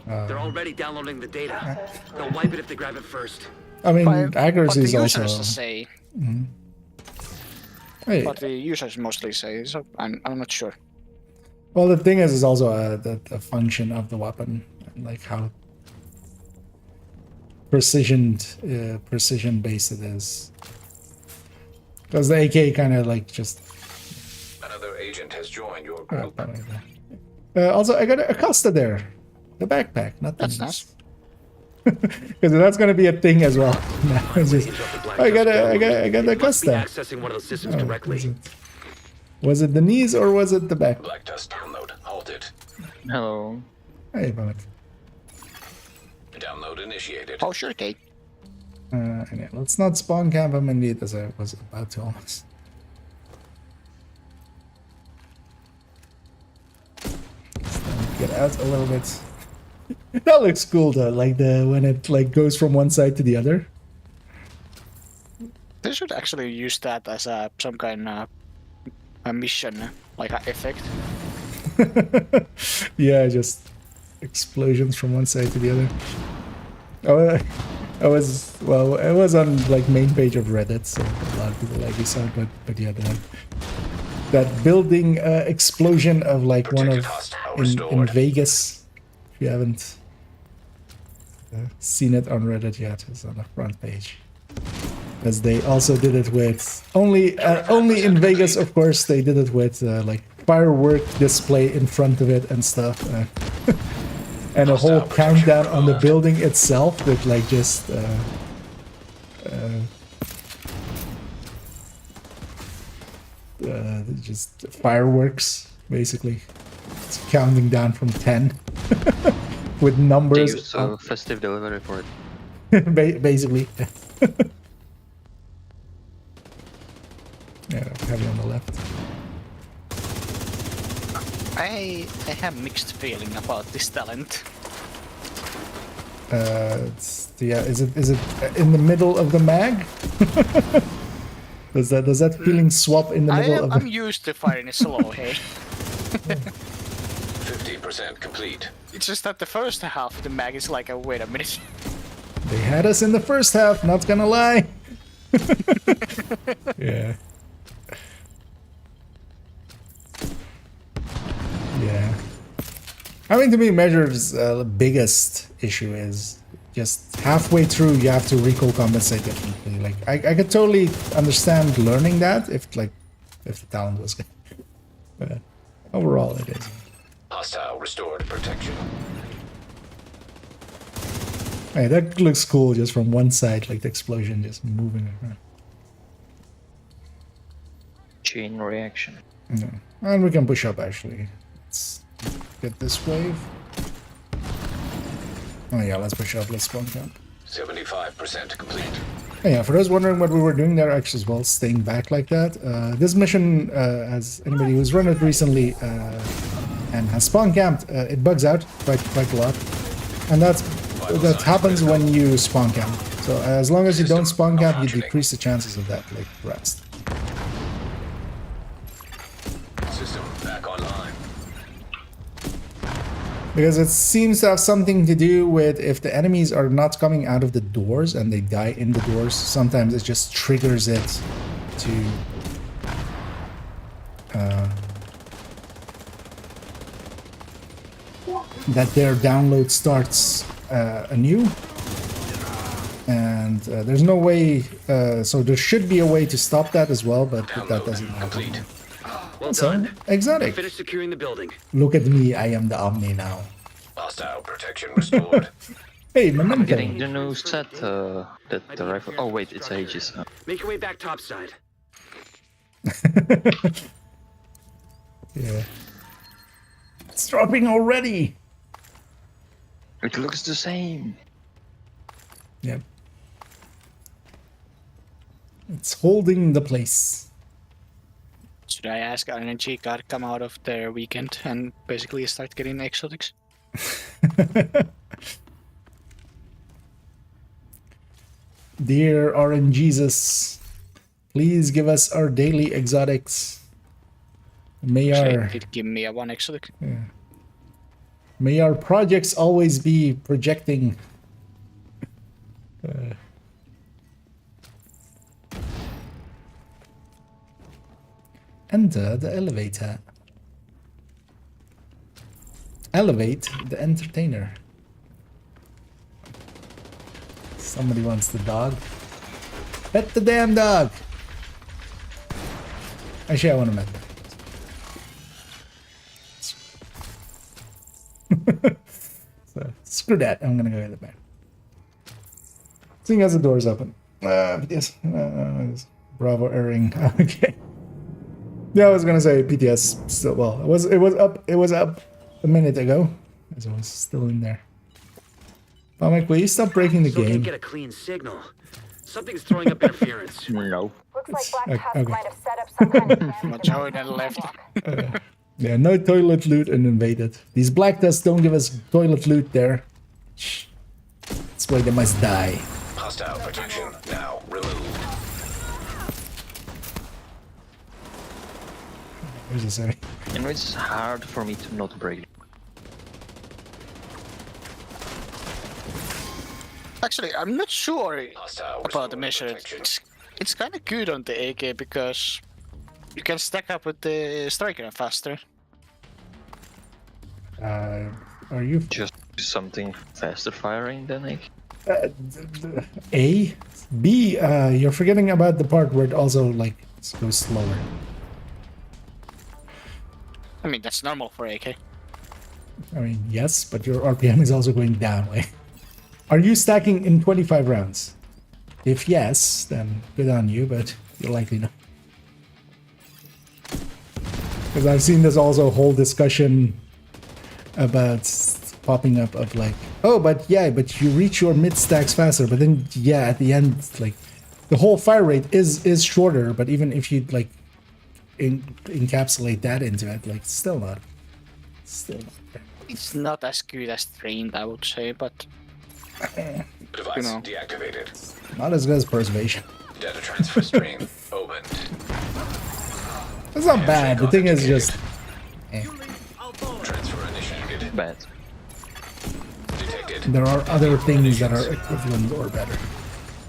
They're already downloading the data. They'll wipe it if they grab it first. I mean, But accuracy is the also. users say, Hey, but the users mostly say, so I'm not sure. well, the thing is also a function of the weapon, and like how precision based it is. Because the AK kind of like just. Another agent has joined your group. Also, I got a Acosta there, the backpack, not the That's nice. nice. Because that's gonna be a thing as well. Now it's just, I got the It must be Acosta. accessing one of the systems Oh, directly. was it the knees or was it the back? Black dust download halted. Hello. Hey, Malik. Download initiated. Oh, sure, Kate. Okay, let's not spawn camp him indeed, as I was about to almost. Get out a little bit. That looks cool though, like when it like goes from one side to the other. They should actually use that as some kind of a mission, like an effect. Yeah, just explosions from one side to the other. Oh, I was it was on like main page of Reddit, so a lot of people like saw it, but yeah, that building explosion of like one of in Vegas. If you haven't seen it on Reddit yet, it's on the front page. Because they also did it with only in Vegas, of course. They did it with like firework display in front of it and stuff, and a whole countdown on the building itself with like just fireworks, basically. It's counting down from 10 with numbers. They use a festive delivery for it. Basically. Yeah, heavy on the left. I have mixed feeling about this talent. Yeah, is it in the middle of the mag? does that feeling swap in the middle of the? I'm used to firing slow, hey. 50% complete. It's just that the first half of the mag is like, wait a minute. They had us in the first half, not gonna lie. Yeah. Yeah. I mean, to me, Measure's biggest issue is just halfway through you have to recall compensate differently. Like, I could totally understand learning that if the talent was good. But overall, it is. Hostile restored protection. Hey, that looks cool just from one side, like the explosion just moving around. Chain reaction. Yeah. And we can push up actually. Let's get this wave. Oh yeah, let's push up, let's spawn camp. 75% complete. Oh, yeah, for those wondering what we were doing there, actually as well, staying back like that. This mission, as anybody who's run it recently and has spawn camped, it bugs out quite a lot. And that happens when you spawn camp. So as long as you don't spawn camp, you decrease the chances of that, like rest. System back online. Because it seems to have something to do with if the enemies are not coming out of the doors and they die in the doors, sometimes it just triggers it to that their download starts anew. And there's no way, so there should be a way to stop that as well, but that doesn't happen. Well So, done. exotic. Finish securing the building. Look at me, I am the Omni now. Hostile protection restored. Hey, I'm memento. getting the new set, that the rifle. Oh wait, it's Aegis. Make your way back topside. Yeah. It's dropping already. It looks the same. Yep. It's holding the place. Should I ask RNG God come out of their weekend and basically start getting exotics? Dear RNGesus, please give us our daily exotics. May Actually, our it did give me a one exotic. may our projects always be projecting. Enter the elevator. Elevate the entertainer. Somebody wants the dog. Pet the damn dog. Actually, I want to pet the So, screw that. I'm gonna go get the bear. Seeing as the door's open. Yes. Bravo erring. Okay. Yeah, I was gonna say PTS still. Well, it was up a minute ago, as I was still in there. Mike, will you stop breaking the So game? can't get a clean signal. Something's throwing up interference. No. Looks like Black Tusk okay. might have set up some kind of Not showing and left. Yeah, no toilet loot and invaded. These black dust don't give us toilet loot there. Shh. That's why they must die. Hostile protection now removed. Where's the say? You know, it's hard for me to not break. Actually, I'm not sure Hostile about the restored measure. protection. It's kind of good on the AK because you can stack up with the striker faster. Are you Just something faster firing than like. A? B? You're forgetting about the part where it also like goes slower. I mean, that's normal for AK. I mean, yes, but your RPM is also going down. Like, are you stacking in 25 rounds? If yes, then good on you, but you're likely not. Because I've seen this also whole discussion about popping up of like, oh, but yeah, but you reach your mid stacks faster, but then yeah, at the end, like the whole fire rate is shorter, but even if you like encapsulate that into it, like still not. Still not there. It's not as good as trained, I would say, but Device You know. deactivated. Not as good as Preservation. Data transfer stream opened. It's not bad. The thing is just Transfer initiated. Bad. Detected. there are other things that are equivalent or better.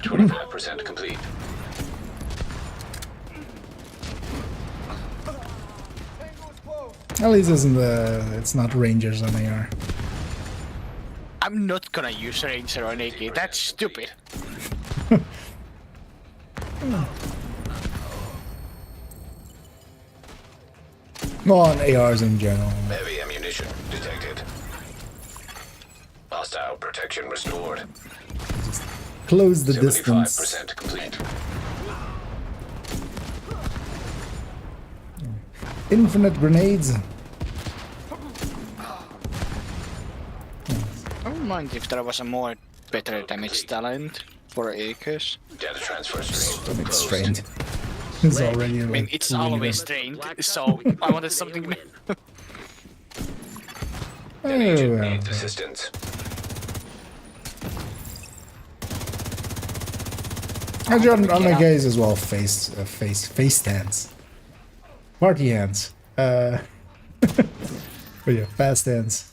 25% complete. At least it's not Rangers on AR. I'm not gonna use Ranger on AK. That's stupid. Well, on ARs in general. Heavy ammunition detected. Hostile protection restored. Close the distance. 75% complete. Infinite grenades. I wouldn't mind if there was a more better damage talent for AKs. Data transfer stream It's closed. strained. It's already I mean, like it's really always good. trained, so I wanted something. An agent Oh, needs assistance. Actually, on my guys as well, face hands. Party hands. But yeah, fast hands.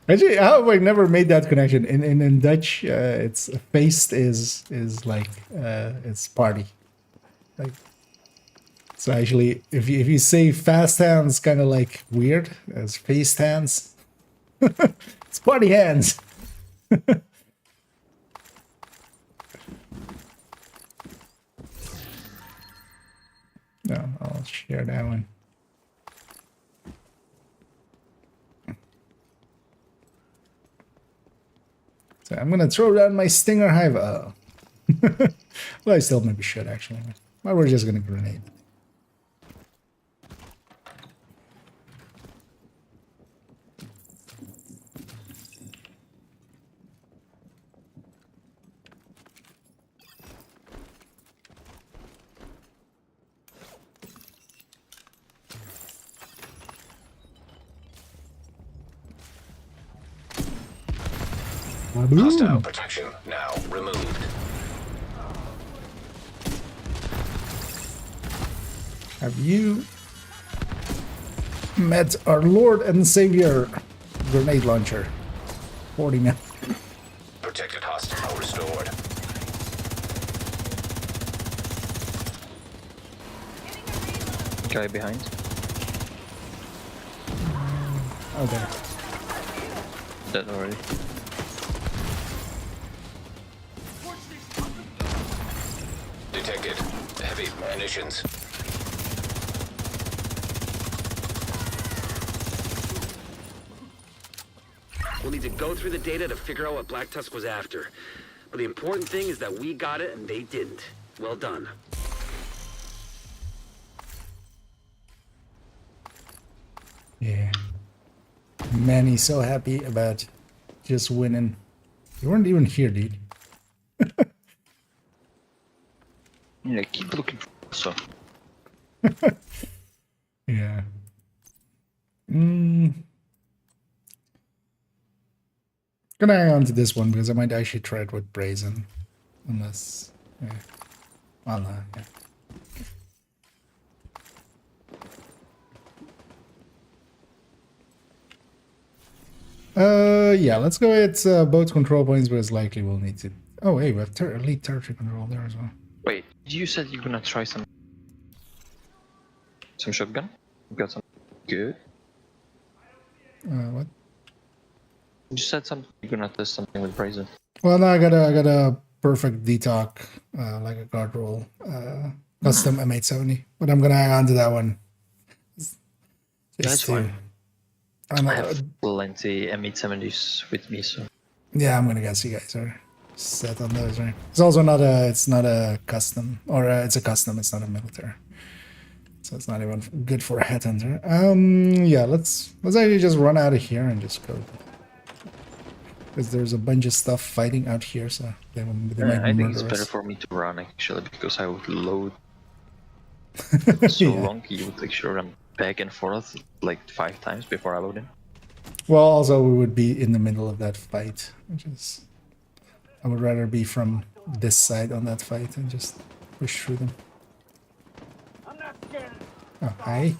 Actually, how have I never made that connection? In Dutch, it's faced is like it's party. Like, so actually, if you say fast hands, kind of like weird as faced hands. It's party hands. No, I'll share that one. So I'm gonna throw down my Stinger Hive. Oh. Well, I still maybe should actually. But we're just gonna grenade. Hostile protection now removed. Have you met our Lord and Savior grenade launcher? 40 mil. Protected hostile restored. Guy behind. Oh, there. Dead already. Detected. Heavy munitions. We'll need to go through the data to figure out what Black Tusk was after. But the important thing is that we got it and they didn't. Well done. Yeah. Man, he's so happy about just winning. You weren't even here, dude. Yeah, keep looking for so. Yeah. Gonna hang on to this one because I might actually try it with Brazen. Unless. Yeah. Well, no, yeah. Yeah, let's go at both control points, but it's likely we'll need to. Oh, hey, we have elite territory control there as well. Wait, you said you're gonna try some shotgun? You got some good? What? You said something you're gonna test something with Brazen. Well, no, I got a perfect detox, like a guard roll, custom M870, but I'm gonna hang on to that one. That's fine. I have plenty M870s with me, so. Yeah, I'm gonna guess you guys are set on those, right? It's also not a, it's not a custom, or it's a custom. It's not a military, so it's not even good for a headhunter. Yeah, let's actually just run out of here and just go, because there's a bunch of stuff fighting out here, so they might I think it's murder better us. for me to run actually, because I would load so long you would actually run. back and forth like 5 times before I load in. Well, also we would be in the middle of that fight, which is... I would rather be from this side on that fight and just push through them. Oh, hi.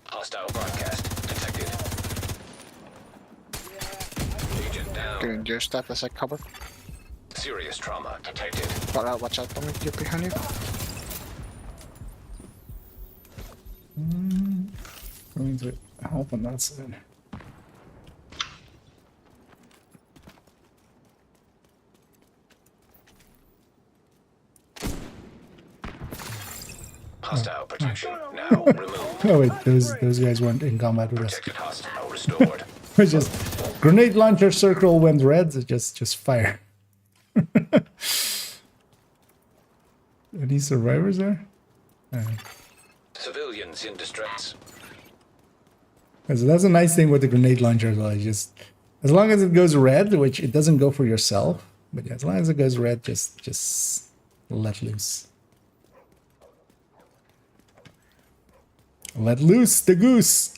Hostile broadcast detected. Agent down. Can you use that as a cover? Serious trauma detected. But watch out, Tommy, you're behind you. Going to help on that side. Hostile protection now removed. Oh wait, those guys weren't in combat with us. Protected hostile restored. It's just grenade launcher circle went red. So just fire. Any survivors there? Civilians in distress. So that's a nice thing with the grenade launcher as well. You just as long as it goes red, which it doesn't go for yourself, but yeah, as long as it goes red, just let loose. Let loose the goose.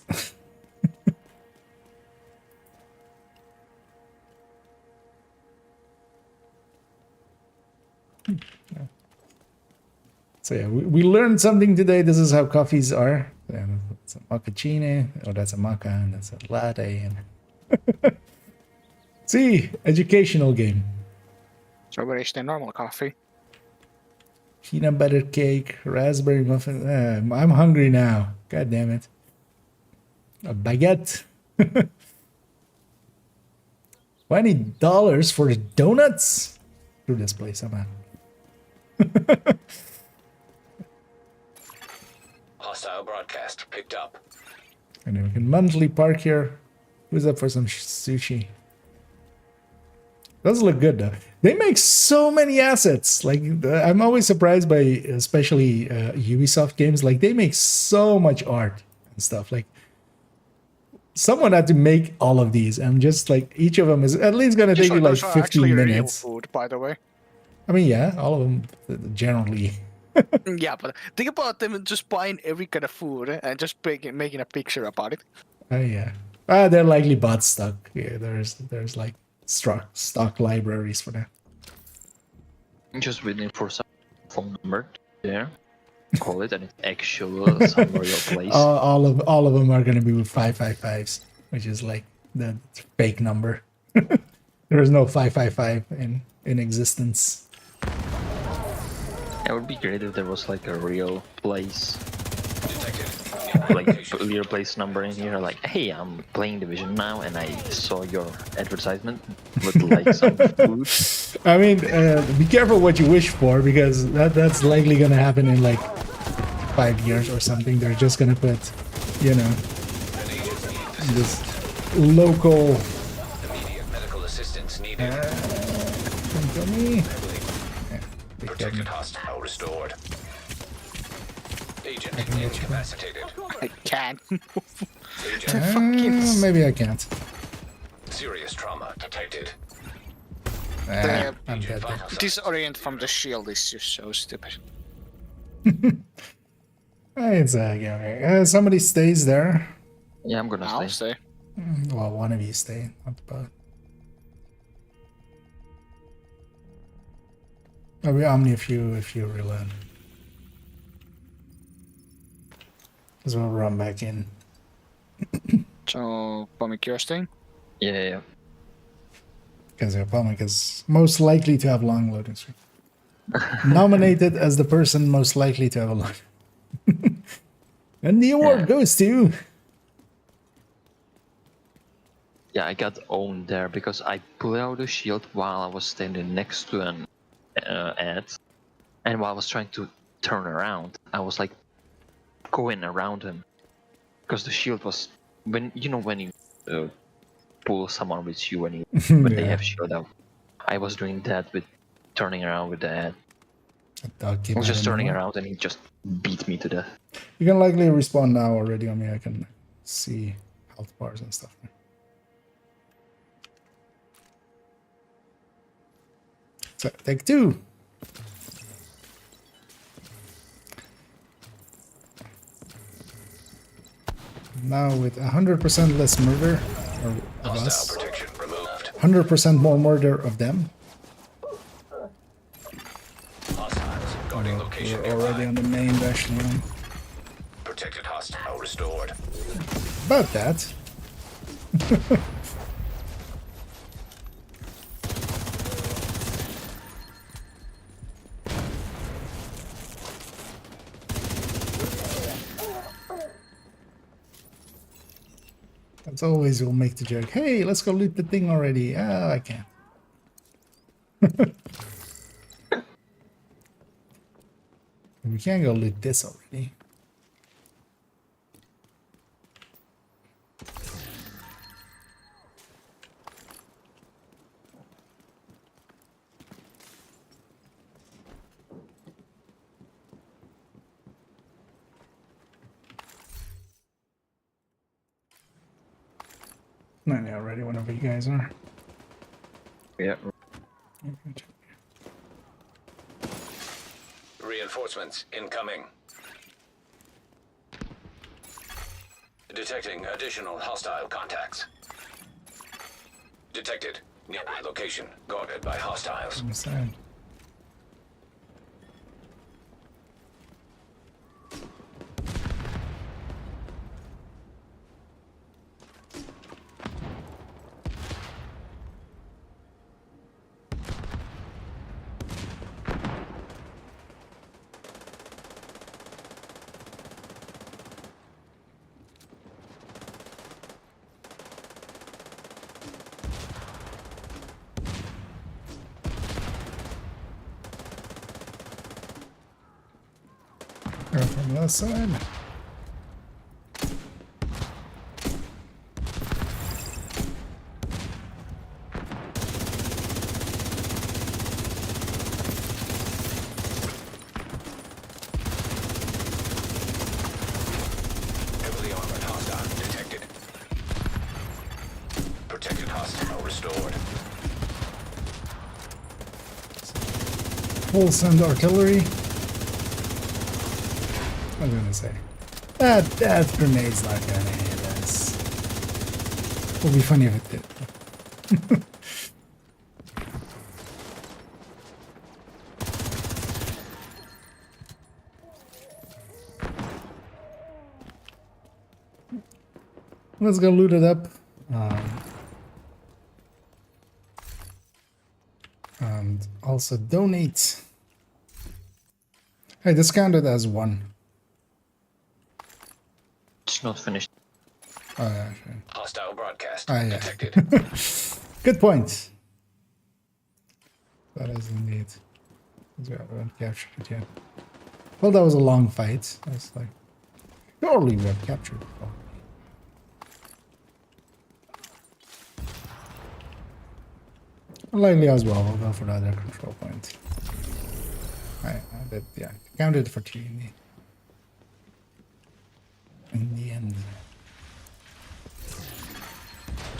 So yeah, we learned something today. This is how coffees are. It's a mochaccino, or that's a mocha, and that's a latte. And see, educational game. So where is the normal coffee? Peanut butter cake, raspberry muffin. I'm hungry now. God damn it. A baguette. $20 for the donuts? Through this place, somehow. Hostile broadcast picked up. And then we can monthly park here. Who's up for some sushi? Does look good though. They make so many assets. Like I'm always surprised by, especially Ubisoft games. Like they make so much art and stuff. Like someone had to make all of these, and just like each of them is at least gonna take you like 15 minutes. Real food, by the way. I mean, yeah, all of them generally. Yeah, but think about them just buying every kind of food and just making a picture about it. Oh yeah. They're likely bot stock. Yeah, there's like stock libraries for that. I'm just waiting for some phone number there. Call it and it's actual some real place. All of them are gonna be with 555s, which is like the fake number. There is no 555 in existence. It would be great if there was like a real place, Detected. like a real place number in here. Like, hey, I'm playing Division now, and I saw your advertisement with like some food. I mean, be careful what you wish for, because that's likely gonna happen in like 5 years or something. They're just gonna put, you know, this local. Immediate medical assistance needed. Come to me. Protected hostile restored. Agent incapacitated. I can't. Agent Maybe I can't. serious trauma detected. The I'm dead then. disorient from the shield is just so stupid. It's yeah, somebody stays there. Yeah, I'm gonna I'll stay. stay. Well, one of you stay, not both. Maybe Omni if you reload. Because we'll run back in. So, Pomik, you're staying? Yeah. Because Pomic is most likely to have long loading screen. Nominated as the person most likely to have a long. And the award goes to. Yeah, I got owned there because I pulled out the shield while I was standing next to an ad, and while I was trying to turn around, I was like going around him because the shield was when you pull someone with you when they have shield out. I was doing that with turning around with the ad. I was just turning around and he just beat me to death. You can likely respawn now already. I mean, I can see health bars and stuff. So, take 2. Now with 100% less murder of Hostile us, protection removed. 100% more murder of them. Hostiles guarding location We're already nearby. on the main dash line. Protected hostile restored. About that. As always, we'll make the joke, hey, let's go loot the thing already. Ah, I can't. We can go loot this already. No, yeah, ready whenever you guys are. Yeah. Reinforcements incoming. Detecting additional hostile contacts. Detected. Nearby location guarded by hostiles. On the side. Go from that side. Heavily armored hostile detected. Protected hostile restored. Full send artillery. I was gonna say that grenade's not gonna hit us. It would be funny if it did. Let's go loot it up. And also donate. Hey, this counted as 1. It's not finished. Oh, yeah, sure. Hostile broadcast Ah, yeah. detected. Good point. That is indeed. We haven't captured it yet. Well, that was a long fight. I was like, surely we have captured it. Oh. Likely as well, we'll go for the other control point. I did, yeah, counted for 2 in the end.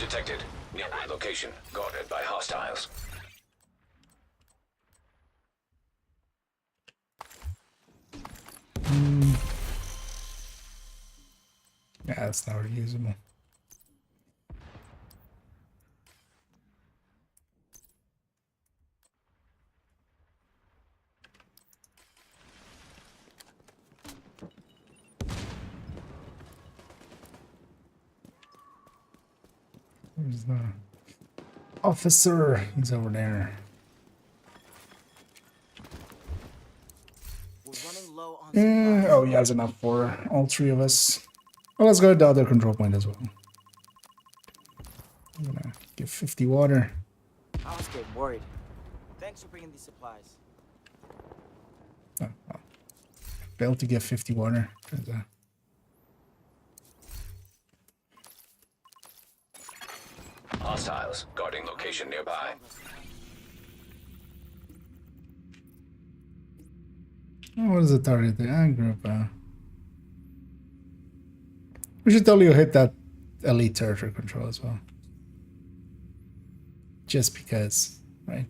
Detected. Nearby location guarded by hostiles. Yeah, that's not reusable. Where's the officer? He's over there. Oh, he has enough for all 3 of us. Well, let's go to the other control point as well. I'm gonna give 50 water. I was getting worried. Thanks for bringing these supplies. Oh, well. Failed to give 50 water. Hostiles guarding location nearby. Oh, what is the target there? Group. We should totally hit that elite territory control as well. Just because, right?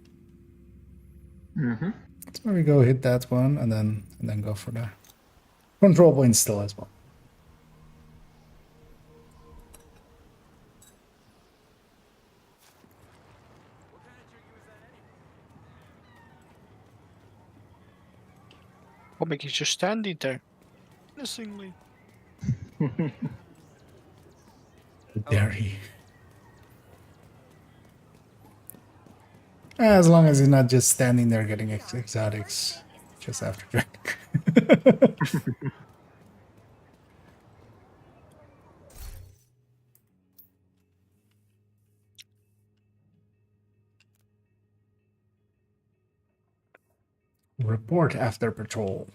Mm-hmm. So maybe go hit that one and then go for the control point still as well. What makes you just standing there? Menacingly. Dare he? As long as he's not just standing there getting exotics just after drink. Report after patrol.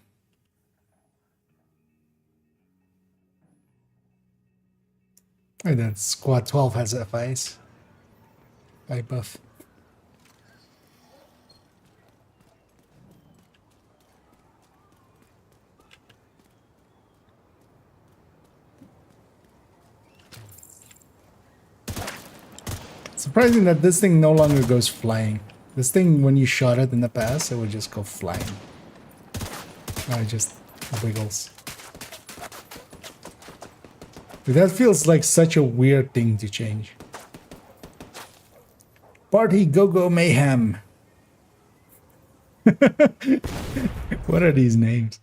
And then squad 12 has FIs. I buff. Surprising that this thing no longer goes flying. This thing, when you shot it in the past, it would just go flying. Now it just wiggles. Dude, that feels like such a weird thing to change. Party Go-Go Mayhem. What are these names?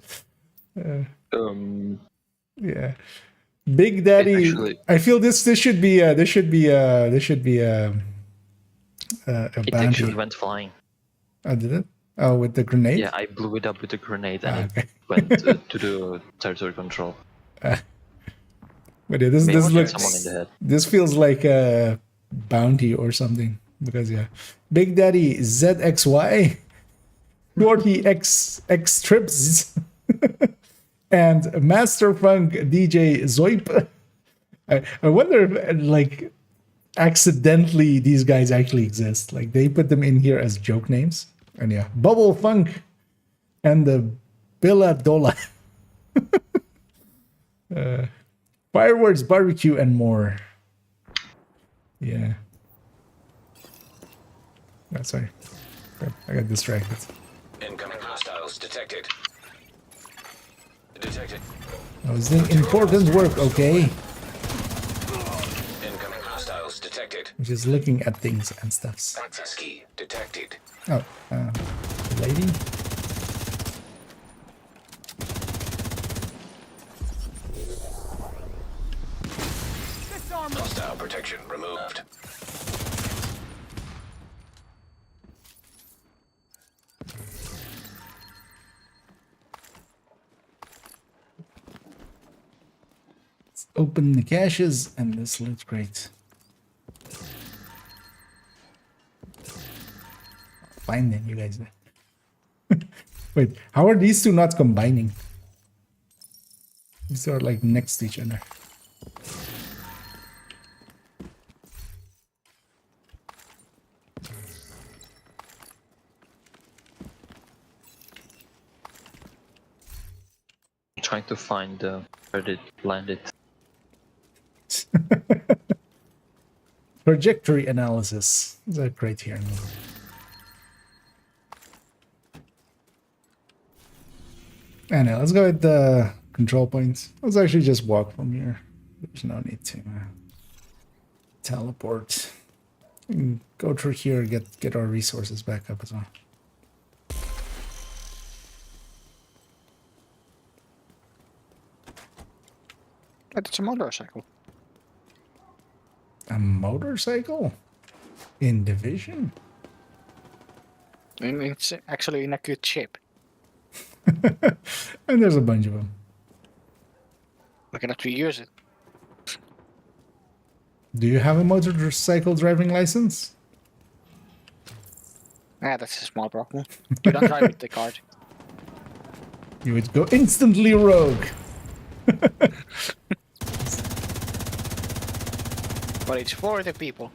Yeah. Big Daddy. Actually, I feel this should be a it bounty. actually went flying. Oh, did it? Oh, with the grenade? Yeah, I blew it up with a grenade and okay. it went to the territory control. But yeah, this Maybe hit looks. someone in the head. This feels like a bounty or something because yeah, Big Daddy ZXY, Shorty X Trips, and Master Funk DJ Zoip. I wonder if like accidentally these guys actually exist. Like they put them in here as joke names. And yeah, Bubble Funk and the Billa Dola. Fireworks, barbecue, and more. Yeah. Oh, sorry. I got distracted. Incoming hostiles detected. Detected. I was doing important work, okay? Incoming hostiles detected. Which is looking at things and stuffs. Access key detected. Oh, lady? Hostile protection removed. Let's open the caches, and this looks great. Fine then, you guys. Wait, how are these two not combining? These are like next to each other. Trying to find where it landed. Trajectory analysis. These are great here. And let's go at the control points. Let's actually just walk from here. There's no need to teleport. We can go through here, get our resources back up as well. It's a motorcycle. A motorcycle? In Division? And it's actually in a good shape. And there's a bunch of them. We cannot reuse it. Do you have a motorcycle driving license? Ah, that's a small problem. You don't drive with the card. You would go instantly rogue. But it's for the people.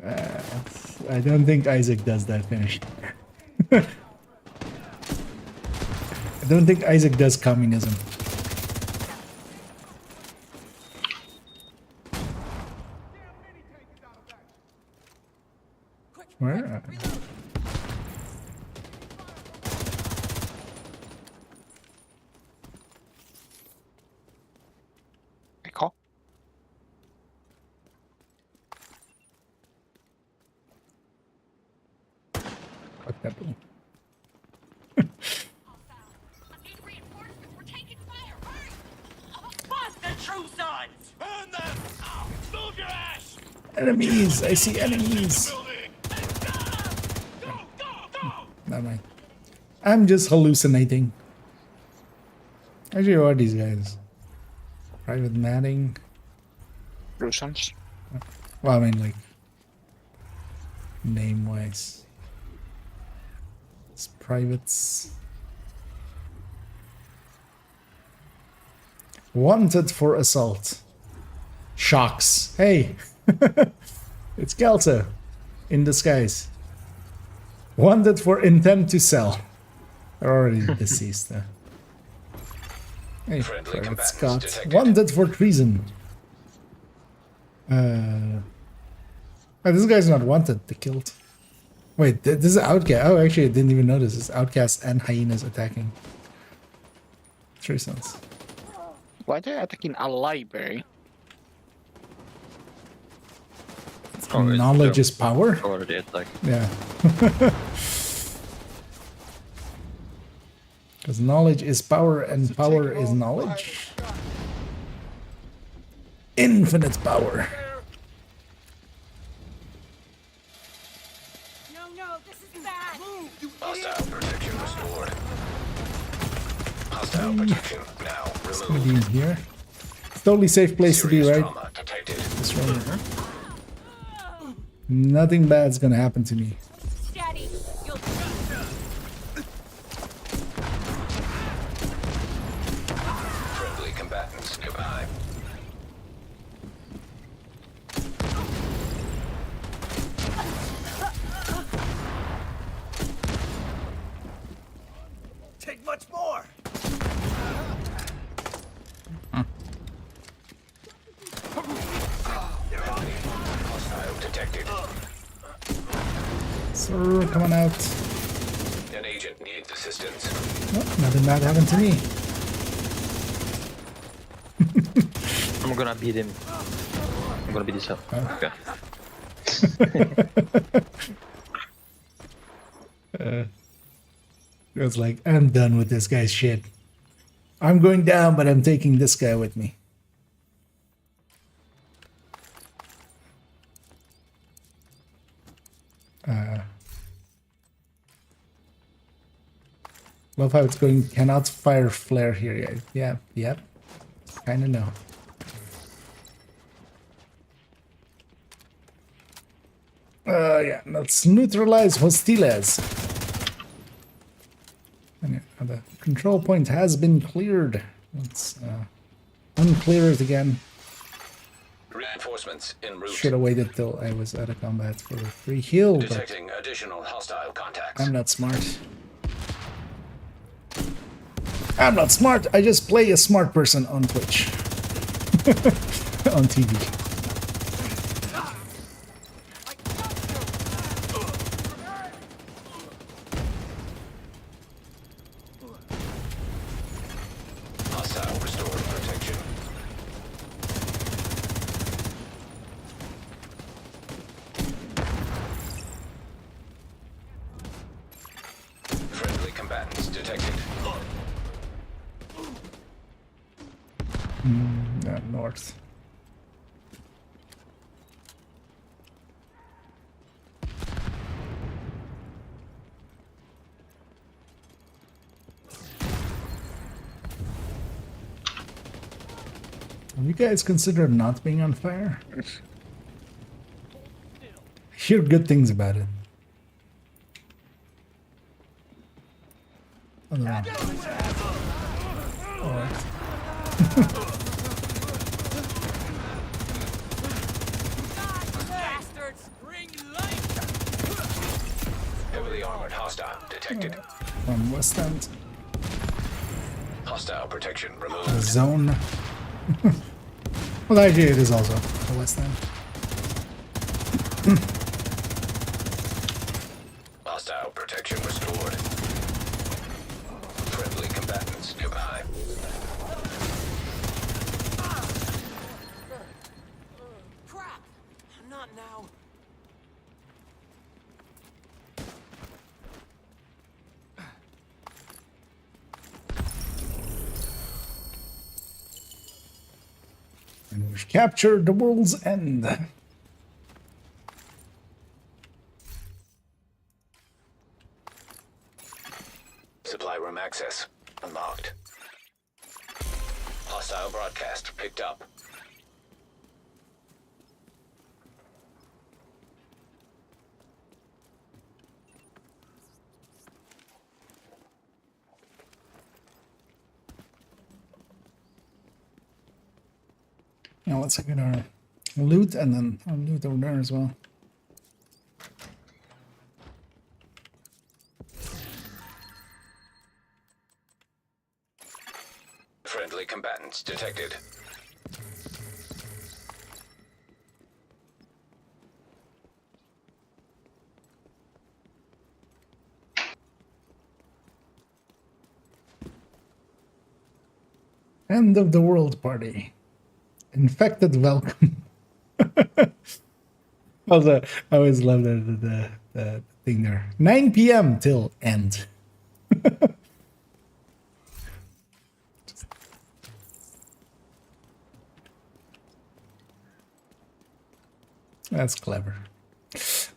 I don't think Isaac does that finish. I don't think Isaac does communism. Where? Enemies! I see enemies! Never mind. I'm just hallucinating. Actually, who are these guys? Private matting? Russians. Well, I mean, like, name-wise. It's privates. Wanted for assault. Shocks. Hey! It's Gelta. In disguise. Wanted for intent to sell. They're already deceased, though. Hey, Friendly Private combatants Scott. detected. Wanted for treason. Oh, this guy's not wanted. They killed. Wait, this is Outcast. Oh, actually, I didn't even notice. It's Outcast and Hyenas attacking. 3 cents. Why are they attacking a library? Knowledge is power? Already attack. Yeah. Because knowledge is power and power is knowledge. Infinite power. No, this is bad. Hostile protection restored. Hostile protection now It's gonna be removed. in here. It's totally safe place to be, Serious right? trauma detected. This room. Nothing bad's gonna happen to me. Daddy, you'll Friendly combatants nearby. Take much more. Hostile detected. Sir, come on out. An agent needs assistance. Oh, nothing bad happened to me. I'm gonna beat him. I'm gonna beat this up. Okay. It was like, I'm done with this guy's shit. I'm going down, but I'm taking this guy with me. Love how it's going, cannot fire flare here yet. Yeah, yep. Kinda know. Yeah, let's neutralize hostiles. And yeah, the control point has been cleared. Let's unclear it again. Reinforcements en route. Should have waited till I was out of combat for a free heal, but Detecting additional hostile contacts. I'm not smart. I'm not smart, I just play a smart person on Twitch. On TV. Hostile restored protection. Friendly combatants detected. Yeah, north. Have you guys considered not being on fire? I hear good things about it. I don't know. Alright. Bastards, bring light. Heavily armored hostile detected. From West End. Hostile protection The removed. zone. Well, actually, it is also the West End. Hostile protection restored. Friendly combatants nearby. Crap. Not now. And we've captured the world's end. room access. Unlocked. Hostile broadcast picked up. Now let's get our loot and then our loot over there as well. Friendly combatants detected. End of the world party. Infected welcome. Also, I always love the thing there. 9 p.m. till end. That's clever.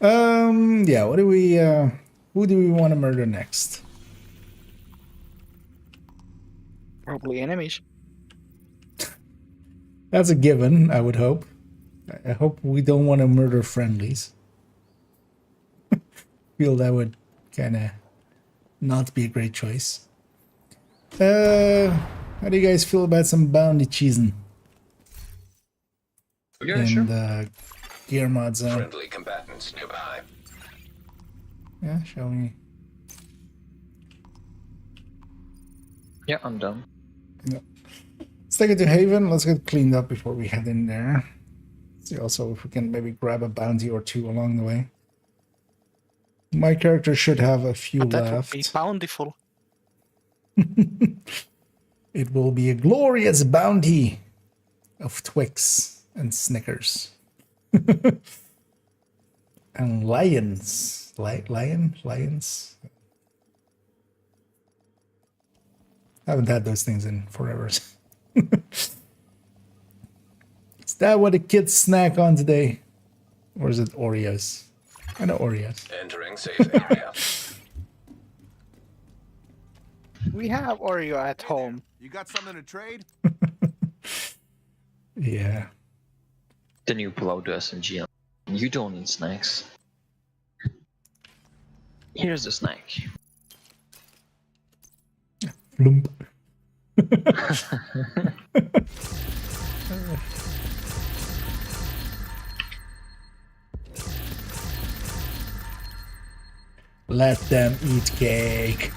Yeah, what do we who do we want to murder next? Probably enemies. That's a given, I would hope. I hope we don't want to murder friendlies. Feel that would kind of not be a great choice. How do you guys feel about some bounty cheesing? Yeah, in sure. the gear mod zone? Friendly combatants nearby. Yeah, shall we? Yeah, I'm done. No. Let's take it to Haven. Let's get cleaned up before we head in there. See also if we can maybe grab a bounty or two along the way. My character should have a few But that left. would be bountiful. It will be a glorious bounty of Twix and Snickers. And lions. Lions? Haven't had those things in forever. Is that what the kids snack on today? Or is it Oreos? I know Oreos. Entering safe area. We have Oreo at home. You got something to trade? Yeah. Then you pull out the SMG. You don't need snacks. Here's the snack. Flump. Let them eat cake.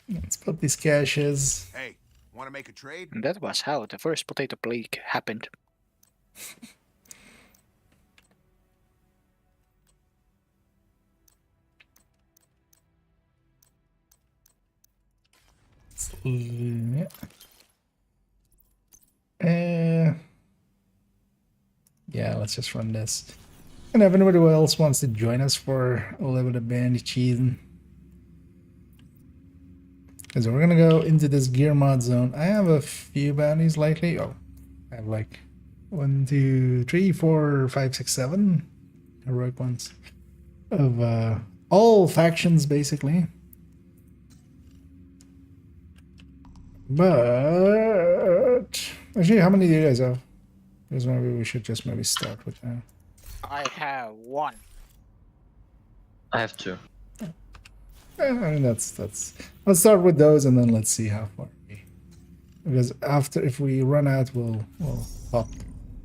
Let's put these caches. Hey, want to make a trade? And that was how the first potato plague happened. Yeah. Yeah, let's just run this. And if anybody else wants to join us for a little bit of bandy cheesing. So we're gonna go into this gear mod zone. I have a few bounties lately. Oh, I have like 1, 2, 3, 4, 5, 6, 7 heroic ones of all factions basically. But actually, how many do you guys have? Because maybe we should just maybe start with that. I have one. I have 2. I mean, that's. Let's start with those, and then let's see how far we. Because after, if we run out, we'll pop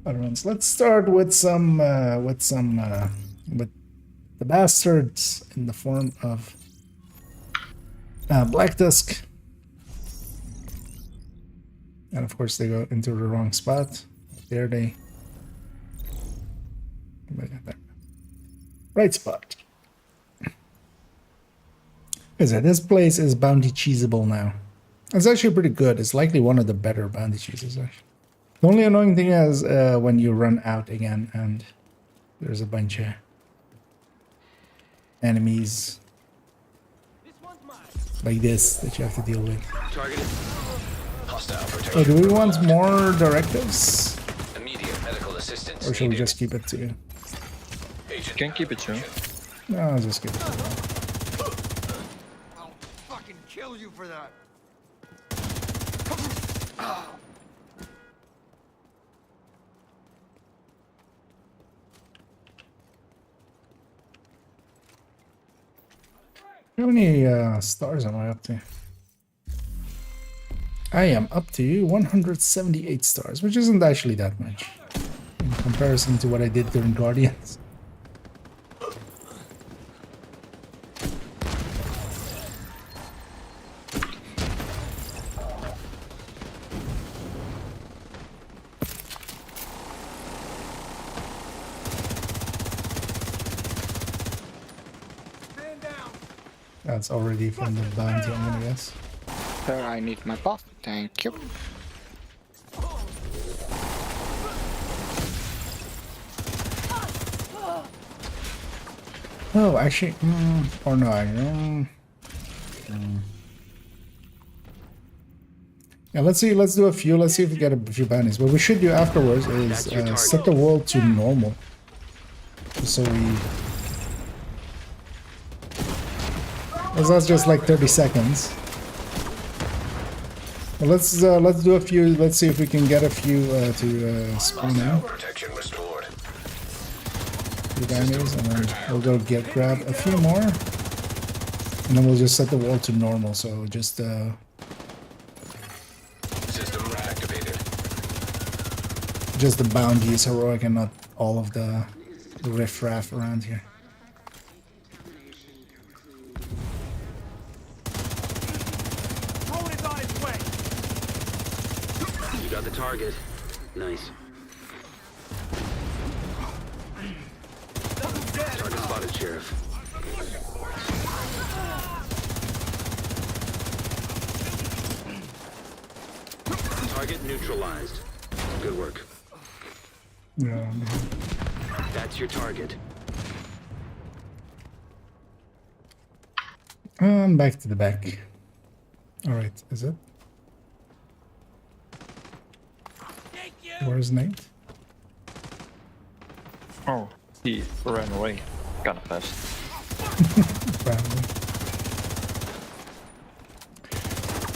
other ones. Let's start with some with the bastards in the form of Black Tusk, and of course they go into the wrong spot. There they. Right spot. This place is bounty cheesable now. It's actually pretty good. It's likely one of the better bounty cheeses, actually. The only annoying thing is when you run out again and there's a bunch of enemies like this that you have to deal with. Targeted. Hostile protection. Oh, do we want more directives? Immediate medical assistance Or should we needed. just keep it to... Agent Can keep it too. No, I'll just give it to you. I'll fucking kill you for that. How many stars am I up to? I am up to 178 stars, which isn't actually that much in comparison to what I did during Guardians. That's already from the bounty, I'm gonna guess. There, I need my buff. Thank you. Oh, actually, or no, yeah, let's see. Let's do a few. Let's see if we get a few bounties. What we should do afterwards is set the world to normal, so we. That's just like 30 seconds. Well, let's do a few. Let's see if we can get a few to spawn out. Protection restored. Few bounties, and then we'll go grab a few more, and then we'll just set the world to normal. So just System reactivated. just the bounties heroic and not all of the riffraff around here. You got the target. Nice. Target spotted, Sheriff. Target neutralized. Good work. Yeah. That's your target. Back to the back. All right, is it? Where's Nate? Oh, he ran away. Kinda fast. Probably.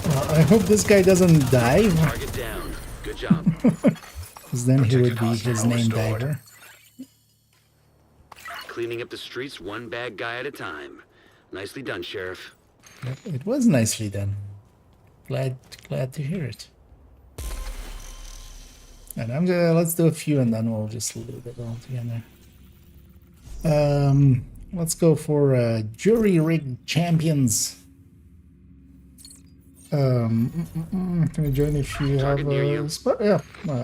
Well, I hope this guy doesn't dive, Target down. Good job. because then he would be his name diver. Cleaning up the streets one bad guy at a time. Nicely done, Sheriff. Yep, it was nicely done. Glad to hear it. And I'm gonna let's do a few, and then we'll just loot it all together. Let's go for jury rig champions. Can you join if you have Target near a you. spot? Yeah,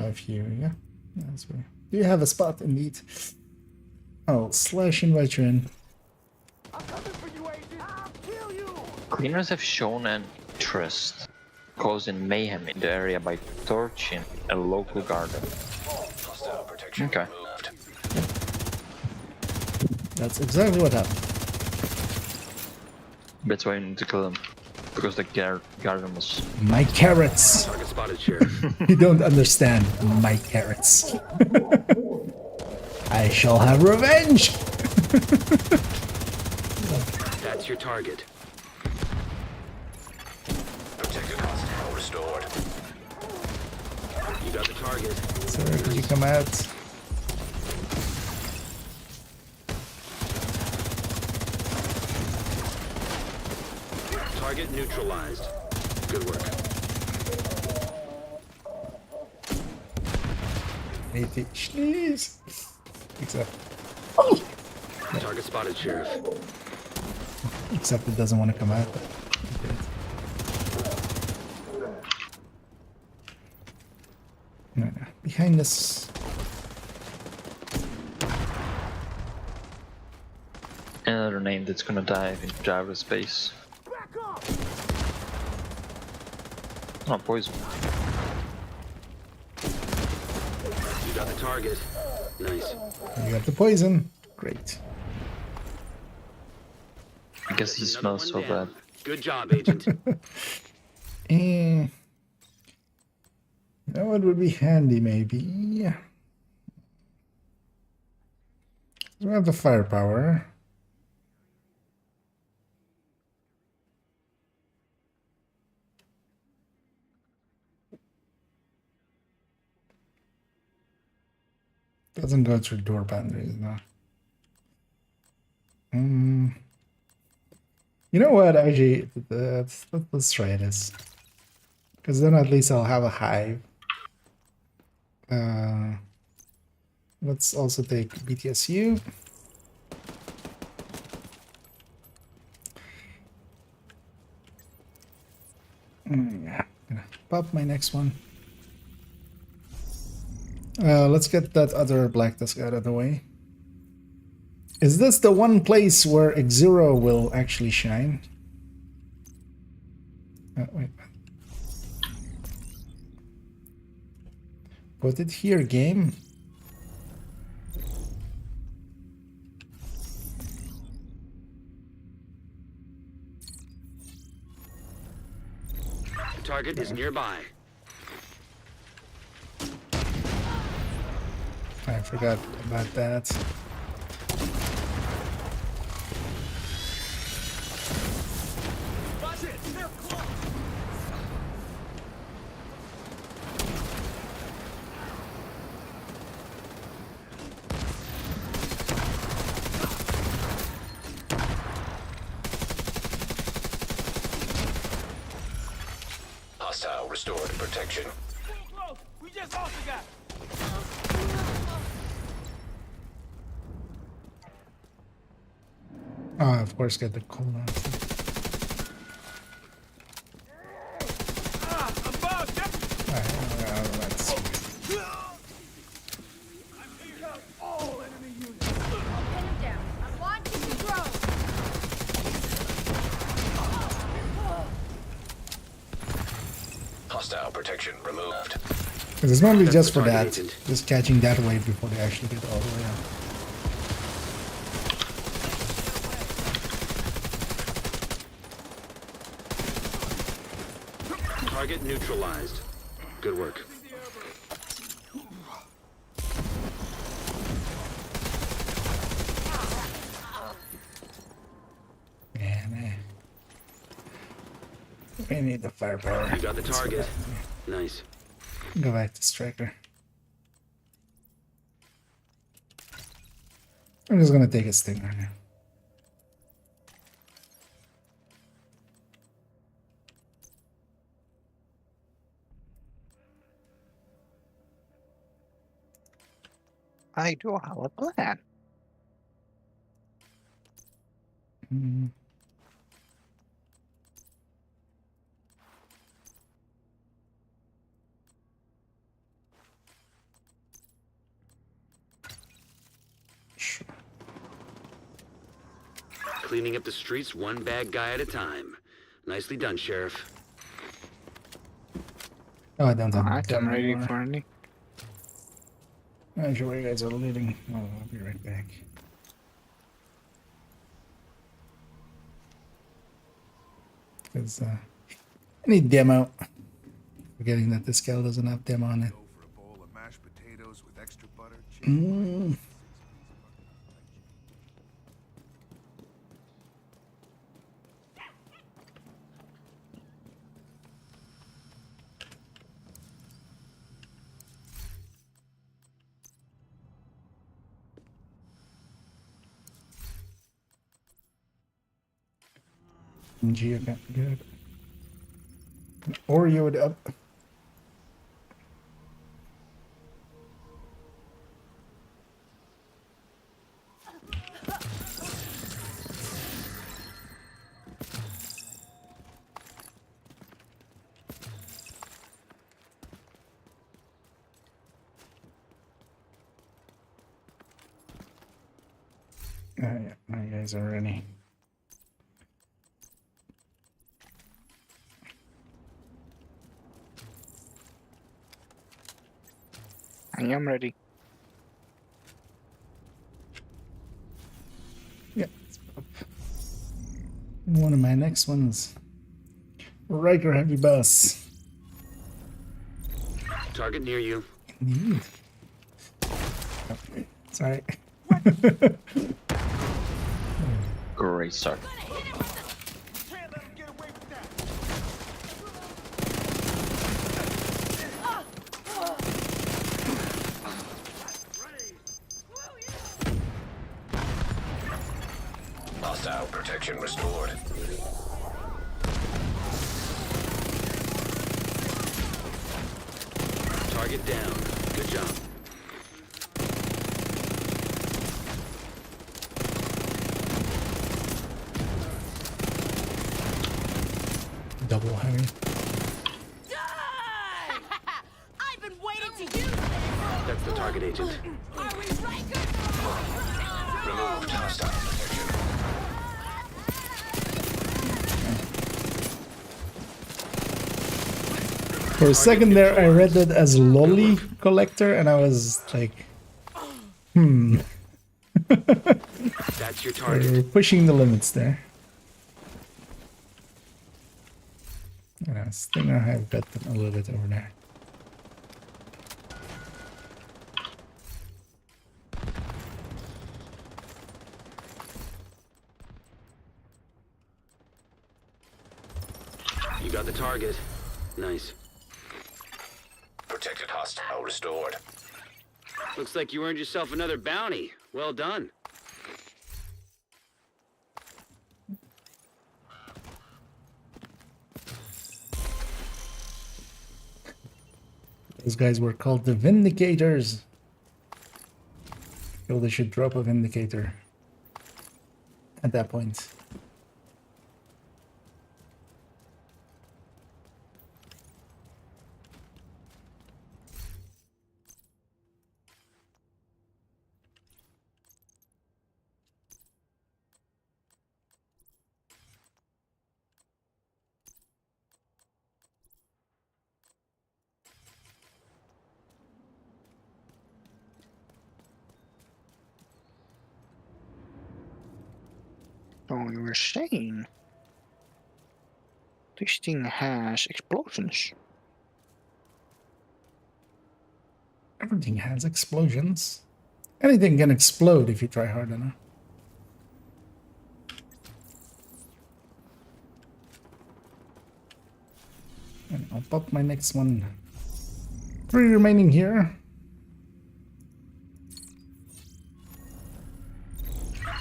if you that's right. Do you have a spot indeed? Oh, slash invite you in. I'm coming for you, agent. I'll kill you. Cleaners have shown an interest, causing mayhem in the area by torching a local garden. Hostile protection Okay. removed. That's exactly what happened. That's why I need to kill them, because the garden was. My carrots. Target spotted, Sheriff. You don't understand my carrots. I shall have revenge. That's your target. Protected hostile restored. You got the target. Sir, could you come out? Target neutralized. Good work. Please. Except Target spotted, Sheriff. it doesn't want to come out. No. Behind us. Another name that's gonna dive into Java space. Oh, poison. You got the target. Nice. You got the poison. Great. I guess he Another smells so one down. bad. Good job, Agent. You know what would be handy, maybe? We have the firepower. Doesn't go through door boundaries, no. You know what? Actually, let's try this. Because then at least I'll have a hive. Let's also take BTSU. Yeah, gonna pop my next one. Let's get that other Black Tusk out of the way. Is this the one place where X0 will actually shine? Wait. Put it here, game. The target is nearby. I forgot about that. Hostile restored protection. We just lost the guy. Oh, of course, get the cooldown. Let's Hostile protection removed. this might be just for Target that. agent. Just catching that wave before they actually get all the way out. Target neutralized. Good work. Man, we need the firepower. You got the target. Nice. Go back to Striker. I'm just gonna take a stinger now. I do have a plan. Sure. Cleaning up the streets one bad guy at a time. Nicely done, Sheriff. Oh, I don't have Alright, I'm demo ready anymore. for any. Not sure where you guys are leading. Oh, I'll be right back. Because I need demo. Forgetting that this gal doesn't have demo on it. For a bowl of mashed potatoes with extra butter, G, okay, good. Or you would up. Yeah, my guys are ready. I am ready. Yeah. One of my next ones. Riker Heavy Bus. Target near you. Indeed. Oh, sorry. Great start. Hostile protection restored. Target down. Good job. Double heavy. I've been waiting to use this. That's the target agent. Are we right? Removed hostile protection. For a second there, I read that as lolly collector, and I was like, That's your target. we're pushing the limits there. Yeah, Stinger have got them a little bit over there. You got the target. Nice. Protected hostile restored. Looks like you earned yourself another bounty. Well done. Those guys were called the Vindicators. So they should drop a Vindicator at that point. So you were saying this thing has explosions. Everything has explosions. Anything can explode if you try hard enough. And I'll pop my next one. 3 remaining here.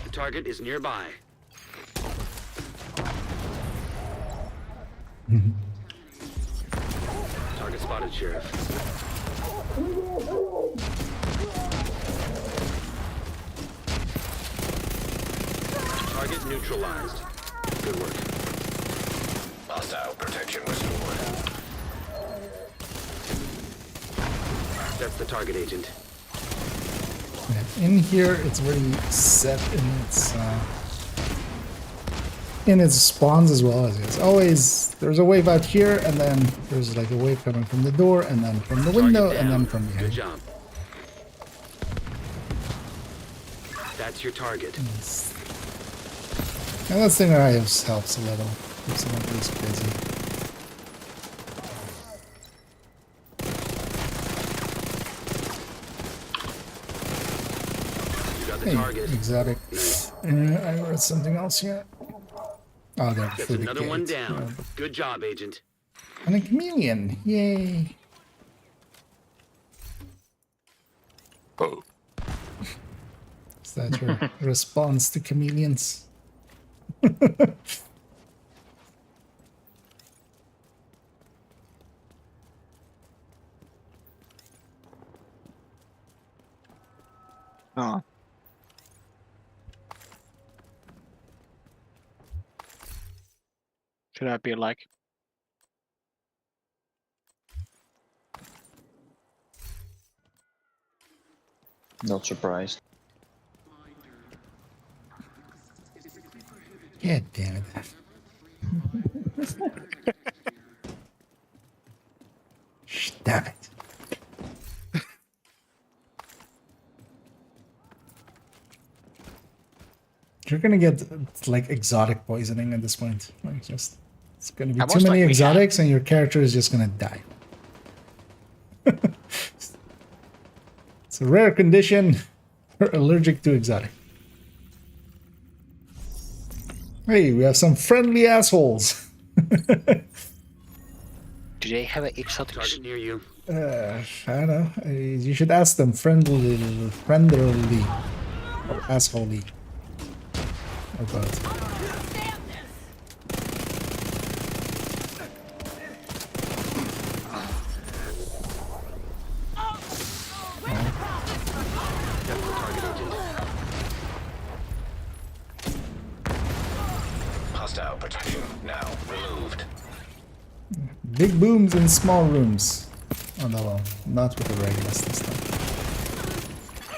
The target is nearby. Target spotted, Sheriff. Target neutralized. Good work. Hostile protection restored. That's the target agent. Yeah, in here, it's very set in its spawns as well as it's always there's a wave out here, and then there's like a wave coming from the door, and then from the window, and then from Good behind. job. That's your target. And that Stinger Hives helps a little. Keeps them at least busy. You got the Hey, target. exotic. I read something else here. Oh, they're That's through the another one gate. down. Good job, Agent. And a chameleon. Yay. Oh. Is that your response to chameleons? Oh. Should I be like? Not surprised. Yeah, damn it. Damn it. You're gonna get like exotic poisoning at this point. Like just it's gonna be I too most many likely exotics and your character is just gonna die. It's a rare condition. You're allergic to exotic. Hey, we have some friendly assholes. Do they have an exotic? Target near you. I don't know. You should ask them friendly or assholey. or both. Stand this. That's the target agent. Hostile protection now removed. Big booms in small rooms. Oh no, well, not with the regulars this time.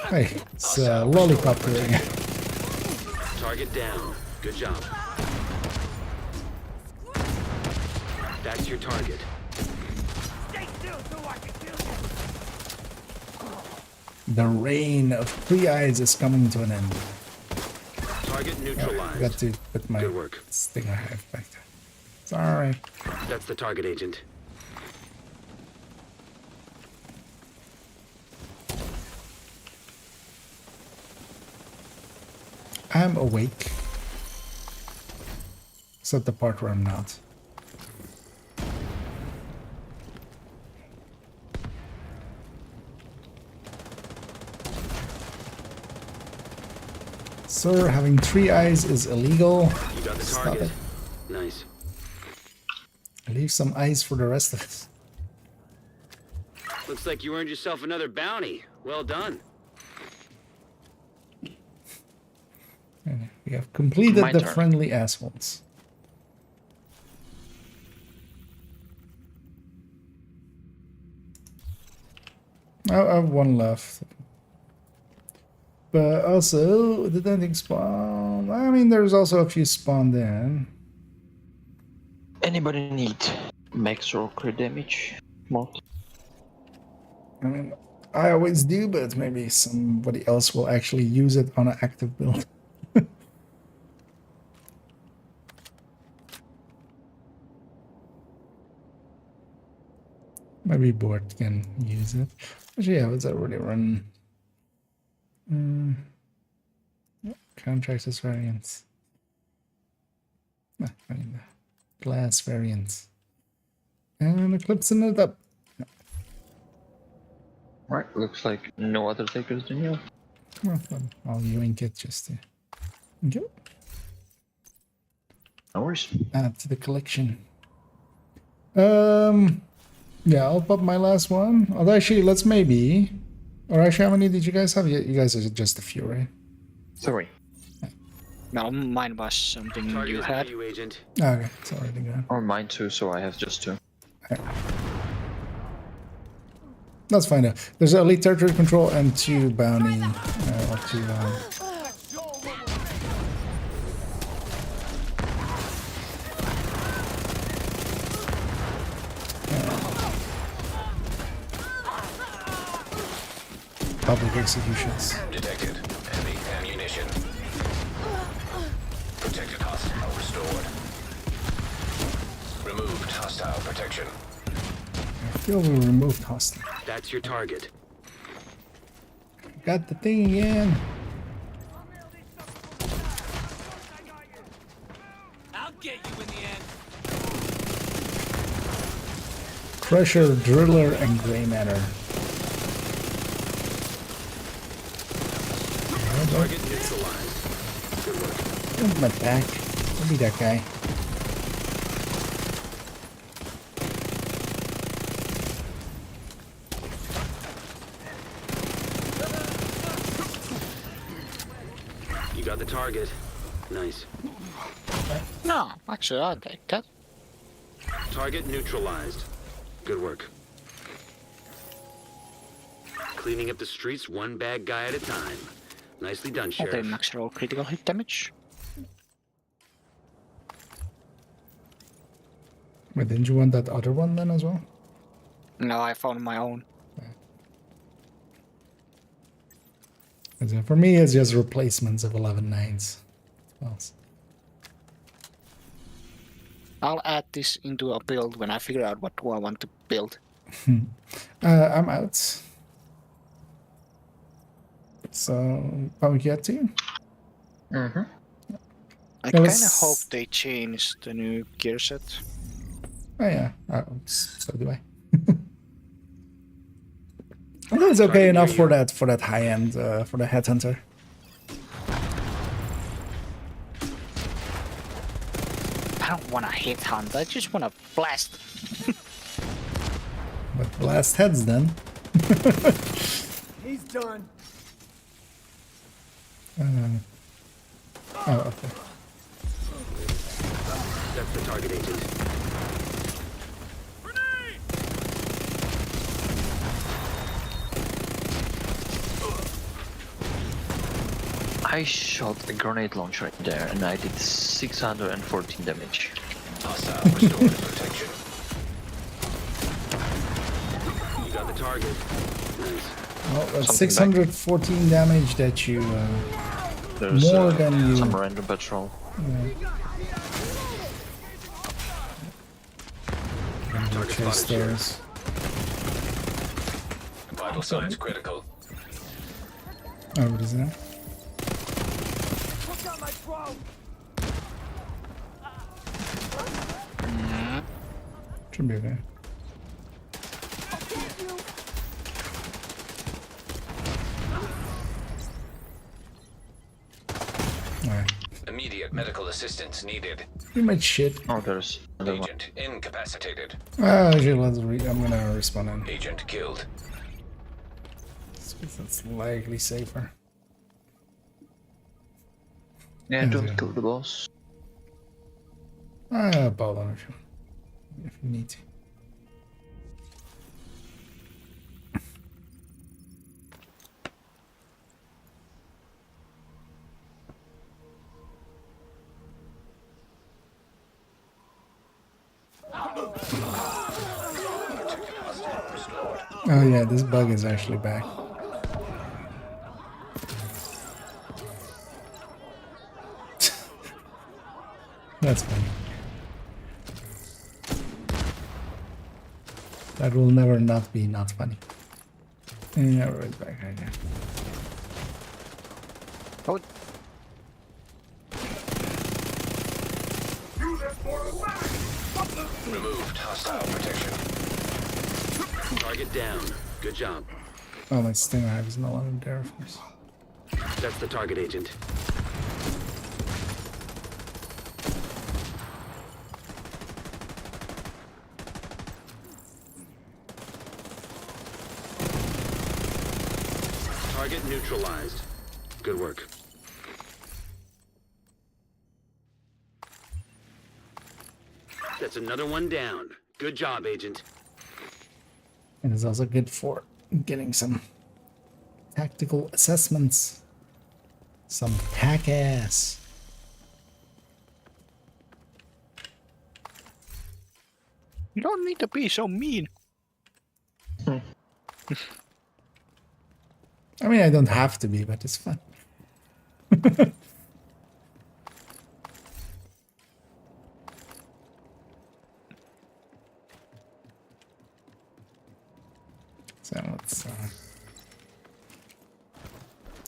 Hey, it's lollipop doing. Target down. Good job. That's your target. Stay still so I can kill you. The reign of 3 eyes is coming to an end. Target I neutralized. got to put my Good work. stinger hive back there. Sorry. That's the target agent. I'm awake. Except the part where I'm not. Sir, having 3 eyes is illegal. You got the Stop target. it. Nice. Leave some eyes for the rest of us. Looks like you earned yourself another bounty. Well done. We have completed My the turn. friendly assholes. I have 1 left. But also, did anything spawn? I mean, there's also a few spawned in. Anybody need max or crit damage mod? I mean, I always do, but maybe somebody else will actually use it on an active build. Maybe Bort can use it. Actually, yeah, it's already run. Contractors variants. I mean, glass variants. And eclipsing it up. Right, looks like no other takers than you. Well, I'll yoink it just to go. No worries. Add to the collection. Yeah, I'll pop my last one. Although actually, let's maybe. Or actually, how many did you guys have? You guys are just a few, right? 3. No, mine was something Target you is had. you, agent. Okay, it's already gone. Or mine too, so I have just 2. That's fine though. There's elite territory control and 2 bounty. Or 2. Public executions. Detected. Heavy ammunition. Protected hostile restored. Removed hostile protection. I feel we removed hostile. That's your target. Got the thing again. I'll get you in the end. Crusher, Driller, and Grey Matter. Target neutralized. Good work. Where's my back? I'll be that guy. You got the target. Nice. No, actually, I'll take that. Target neutralized. Good work. Cleaning up the streets 1 bad guy at a time. Nicely done, I'll Sheriff. take max roll critical hit damage. Wait, didn't you want that other one then as well? No, I found my own. For me, it's just replacements of 11 9s. Well, I'll add this into a build when I figure out what I want to build. I'm out. So, probably get to you. Mm-hmm. I It kind of was- hope they change the new gear set. Oh yeah, so do I. I think it's okay enough for that high end for the headhunter. I don't want to hit hunt. I just want to blast. But blast heads then. He's done. Oh, okay. That's the target agent. I shot a grenade launcher in there and I did 614 damage. Hostile restored protection. You got the target. Nice. Well, that's Something back. 614 damage that you... There's more than you... some random patrol. Target spotted Chase here. those. Vital signs critical. Oh, what is that? Look out my throat. Should be okay. Alright. Immediate medical assistance needed. Pretty much shit. Oh, there's another one. Agent incapacitated. Actually, I'm gonna respond on. Agent killed. That's likely safer. Yeah, don't kill the boss. Ball on if you need to. Oh yeah, this bug is actually back. That's funny. That will never not be not funny. Yeah, right back right here. Oh, Removed hostile protection. Target down. Good job. Oh, my stinger hive is no longer there, of course. That's the target agent. Target neutralized. Good work. That's another one down. Good job, Agent. And it's also good for getting some tactical assessments. Some hack ass. you don't need to be so mean. I mean, I don't have to be, but it's fun. So let's.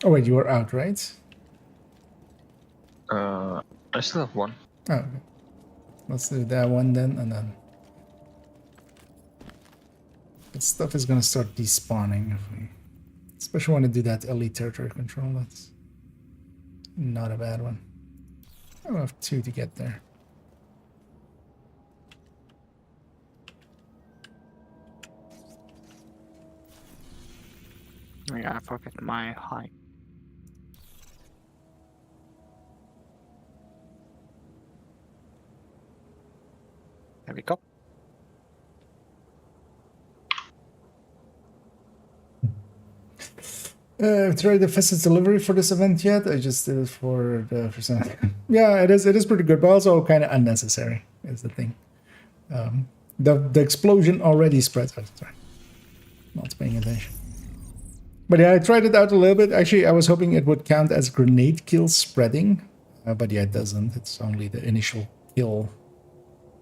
Oh wait, you were out, right? I still have one. Oh, okay. Let's do that one then, and then. This stuff is gonna start despawning if we, especially want to do that elite territory control. That's not a bad one. I have 2 to get there. Yeah, I forget my height. There we go. I've tried the Fess's delivery for this event yet. I just did it for the percent. Yeah, it is pretty good, but also kind of unnecessary is the thing. The explosion already spreads. Oh, sorry, not paying attention. But yeah, I tried it out a little bit. Actually, I was hoping it would count as grenade kill spreading, but yeah, it doesn't. It's only the initial kill,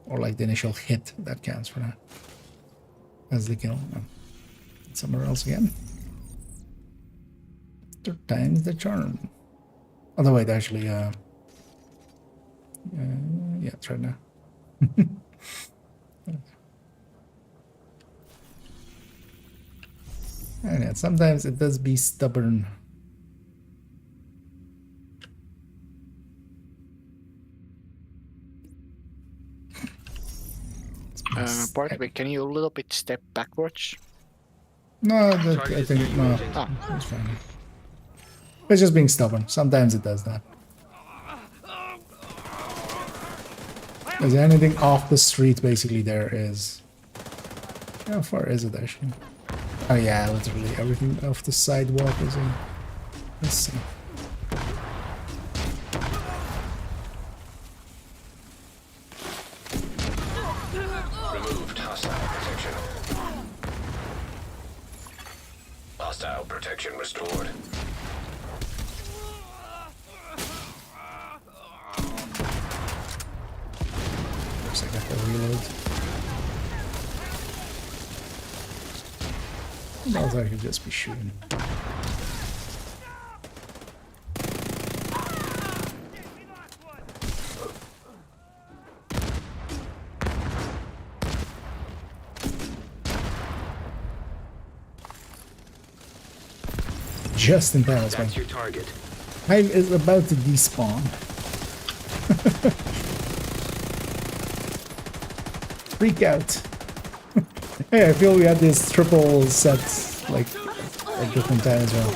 or like the initial hit that counts for that as the kill. Somewhere else again. 3 times the charm. Although wait, actually, yeah, it's right now. And yeah, sometimes it does be stubborn. Bartleby, can you a little bit step backwards? No, I think no. It's fine. It's just being stubborn. Sometimes it does that. Is there anything off the street? Basically, there is. How far is it actually? Oh yeah, literally everything off the sidewalk is in. Let's see. Removed hostile protection. Hostile protection restored. Looks like I have to reload. Else I could just be shooting. Just in time, that's That's your target. Hive is about to despawn. Freak out. Hey, I feel we had this triple set like at different times as well.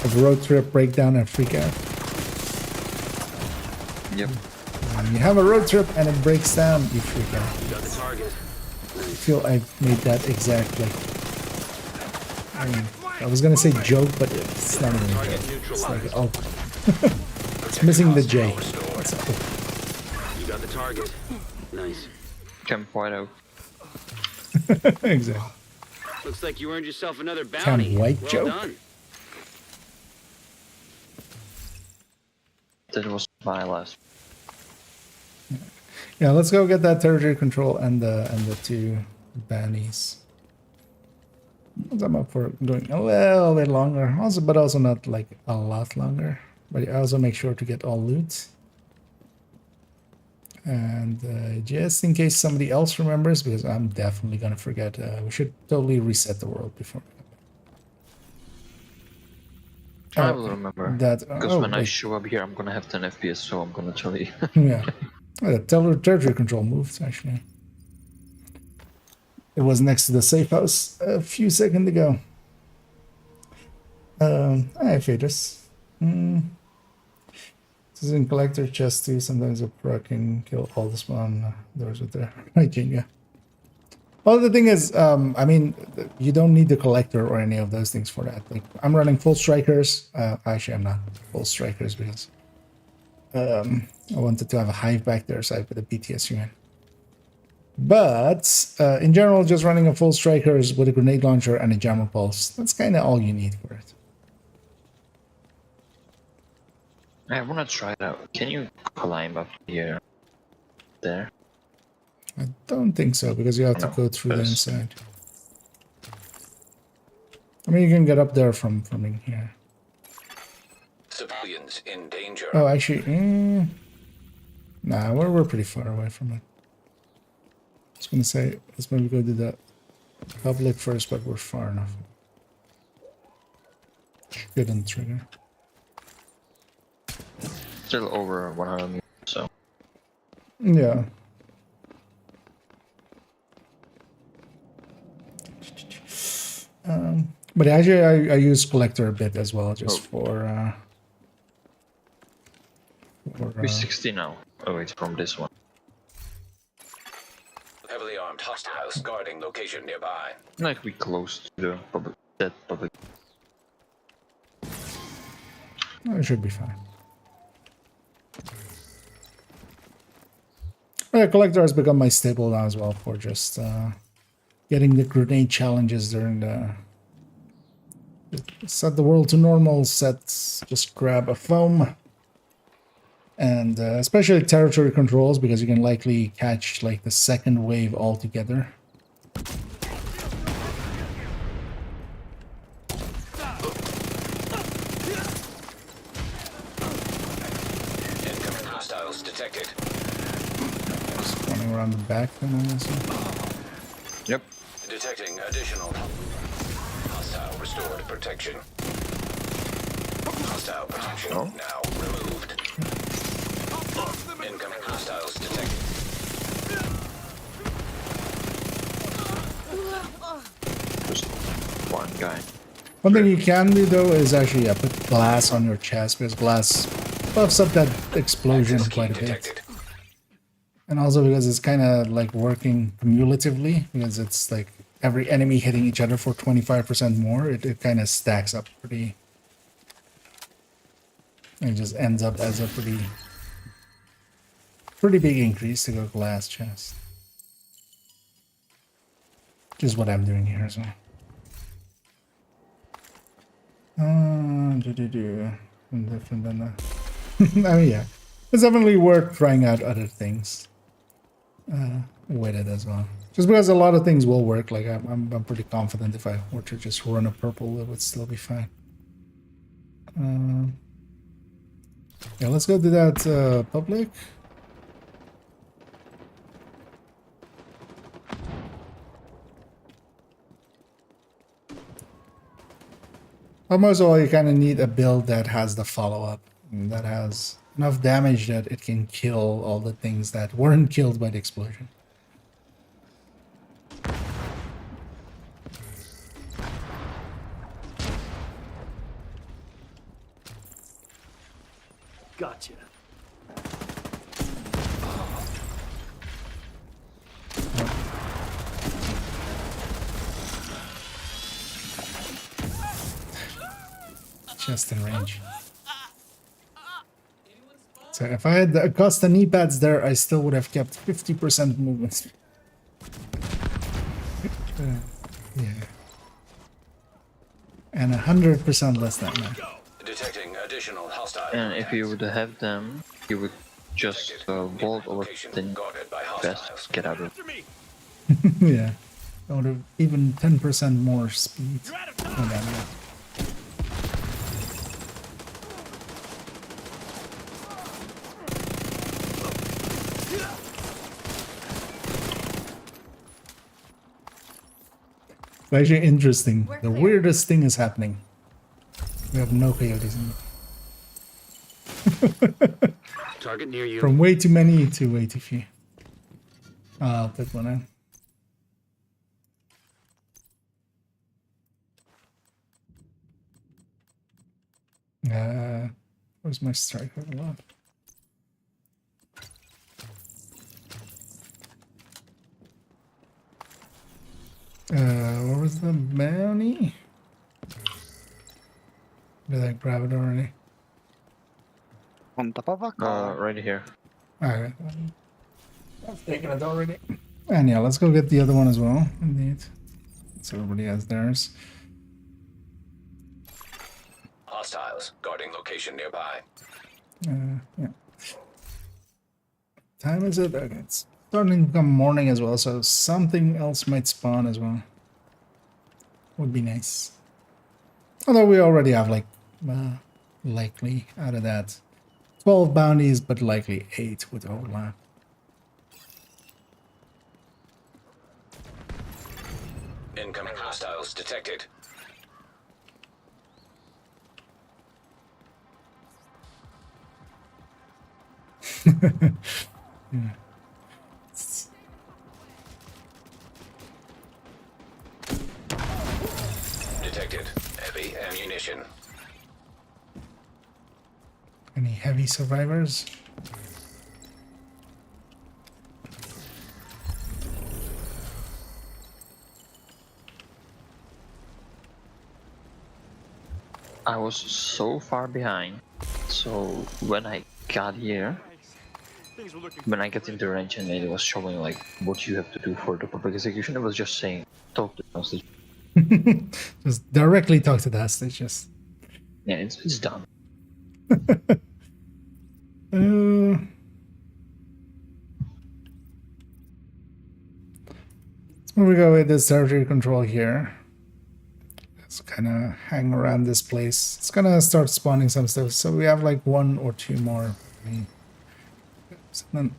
Of road trip, breakdown, and freak out. Yep. When you have a road trip and it breaks down, you freak out. You got the target. I feel I've made that exact like. I was gonna say joke, but it's not even a joke. It's like, oh. It's missing the J. That's all. You got the target. Nice. Camp White Oak. Exactly. Looks like you earned yourself another bounty. Camp White well joke. done. That was my last. Yeah, let's go get that territory control and the two bannies. I'm up for doing a little bit longer, also, but also not like a lot longer. But I also make sure to get all loot. And just in case somebody else remembers, because I'm definitely gonna forget, we should totally reset the world before. I will remember that because when I wait. show up here, I'm gonna have 10 FPS, so I'm gonna tell you. Yeah, the territory control moved actually. It was next to the safe house a few seconds ago. Hi, Phaedrus. This is in collector chest too. Sometimes a pro can kill all the spawn doors with their hygiene. Yeah. Well, the thing is, I mean, you don't need the collector or any of those things for that. Like, I'm running full strikers. Actually, I'm not full strikers because I wanted to have a hive back there, so I put a BTS unit. But in general, just running a full strikers with a grenade launcher and a jammer pulse. That's kind of all you need for it. I want to try it out. Can you climb up here? There? I don't think so, because you have to go through the inside. I mean, you can get up there from in here. Civilians in danger. Oh, actually, nah, we're pretty far away from it. I was gonna say, let's maybe go to the public first, but we're far enough. Shouldn't trigger. Still over 100 meters, so. Yeah. But actually, I use collector a bit as well, just for We're 60 now. Oh, it's from this one. Heavily armed hostiles guarding location nearby. Like we close to the public. That public. Oh, it should be fine. Yeah, collector has become my staple now as well for just getting the grenade challenges during the set the world to normal sets. Just grab a foam, and especially territory controls, because you can likely catch like the second wave altogether. Incoming hostiles detected. Just running around the back then, I guess. Yep. Detecting additional. Hostile restored protection. Hostile protection now removed. Incoming hostiles detected. guy. One thing you can do though is actually put glass on your chest, because glass buffs up that explosion Access key quite a bit. detected. And also because it's kind of like working cumulatively, because it's like every enemy hitting each other for 25% more, it kind of stacks up pretty. It just ends up as a pretty big increase to go glass chest. Which is what I'm doing here as well. Different than that. I mean, yeah, it's definitely worth trying out other things with it as well. Just because a lot of things will work. Like I'm pretty confident if I were to just run a purple, it would still be fine. Yeah, let's go to that public. Almost all you kind of need a build that has the follow-up, that has enough damage that it can kill all the things that weren't killed by the explosion. Gotcha. Just in range. So if I had the Acosta knee pads there, I still would have kept 50% movement speed. Yeah. And 100% less than that. Detecting additional hostile. And if you would have them, you would just vault over the Guarded by best hostiles. get out of it. Yeah. I would have even 10% more speed. Oh, damn it. It's actually interesting. The weirdest thing is happening. We have no coyotes in it. Target near you. From way too many to way too few. I'll put one in. Where's my striker lot? Where was the bounty? Did I grab it already? On top of a car. Right here. Alright. I've taken it already. And yeah, let's go get the other one as well. Indeed. So everybody has theirs. Hostiles guarding location nearby. Yeah. Time is it? Okay, it's starting to become morning as well, so something else might spawn as well. Would be nice. Although we already have like likely out of that 12 bounties, but likely 8 with overlap. Incoming hostiles detected. Yeah. Detected heavy ammunition. Any heavy survivors? I was so far behind, so when I got here, when I got into range and it was showing like what you have to do for the public execution, it was just saying talk to the hostage. Just directly talk to the hostages. Yeah, it's done. So we go with this territory control here. Let's kind of hang around this place. It's gonna start spawning some stuff. So we have like 1 or 2 more. So then,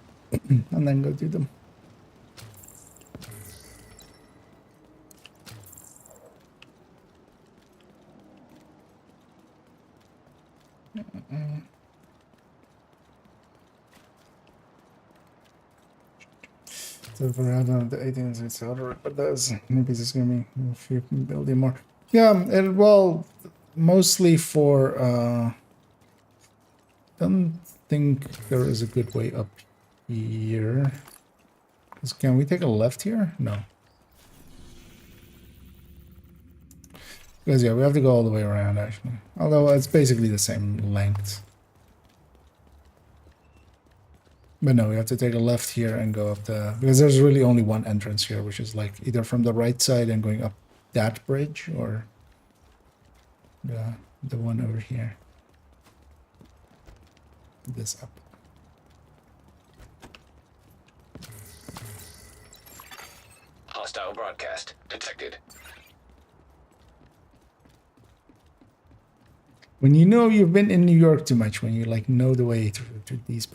and then go do them. So for the 18th, it's other, but that's maybe it's gonna be if you can build it more. Yeah, and well, mostly for don't think there is a good way up here. Can we take a left here? No. Because yeah, we have to go all the way around actually. Although it's basically the same length. But no, we have to take a left here and go up the... Because there's really only one entrance here, which is like either from the right side and going up that bridge, or the one over here. This up. Hostile broadcast detected. When you know you've been in New York too much, when you like know the way to these...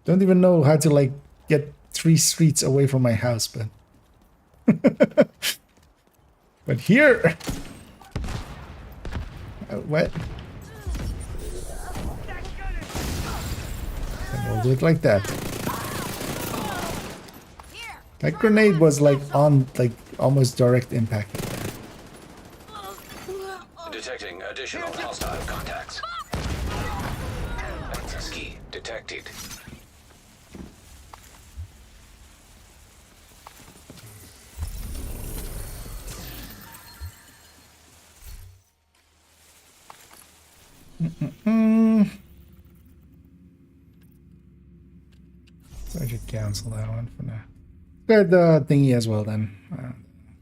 Don't even know how to like get 3 streets away from my house, but but here, what? And we'll do it like that. That grenade was like on like almost direct impact. Detecting additional hostile contacts. Access key detected. So I should cancel that one for now. Got the thingy as well then.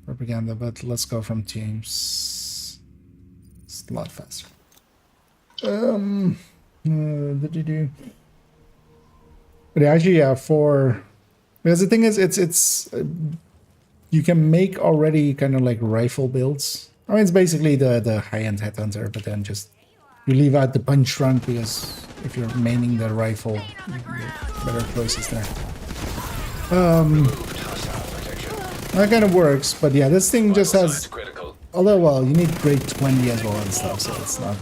Propaganda, but let's go from teams. It's a lot faster. But actually, yeah, because the thing is, it's you can make already kind of like rifle builds. I mean, it's basically the high-end headhunter, but then just you leave out the punch trunk because if you're maining the rifle, better choices there. That kind of works, but yeah, this thing just has. Although, well, you need grade 20 as well and stuff, so it's not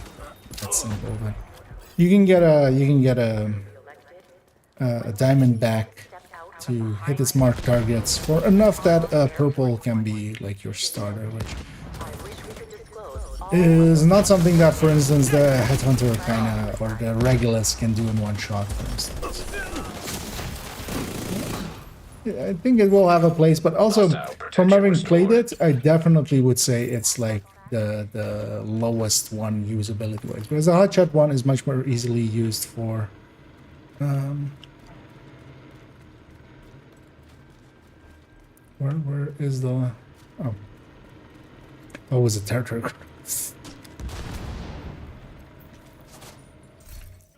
that simple. But you can get a diamond back to hit its marked targets for enough that purple can be like your starter, which is not something that, for instance, the headhunter kind of or the Regulus can do in one shot, for instance. I think it will have a place, but also from having played it, I definitely would say it's like the lowest one usability wise, because the hotshot one is much more easily used for where is the oh, it was a territory.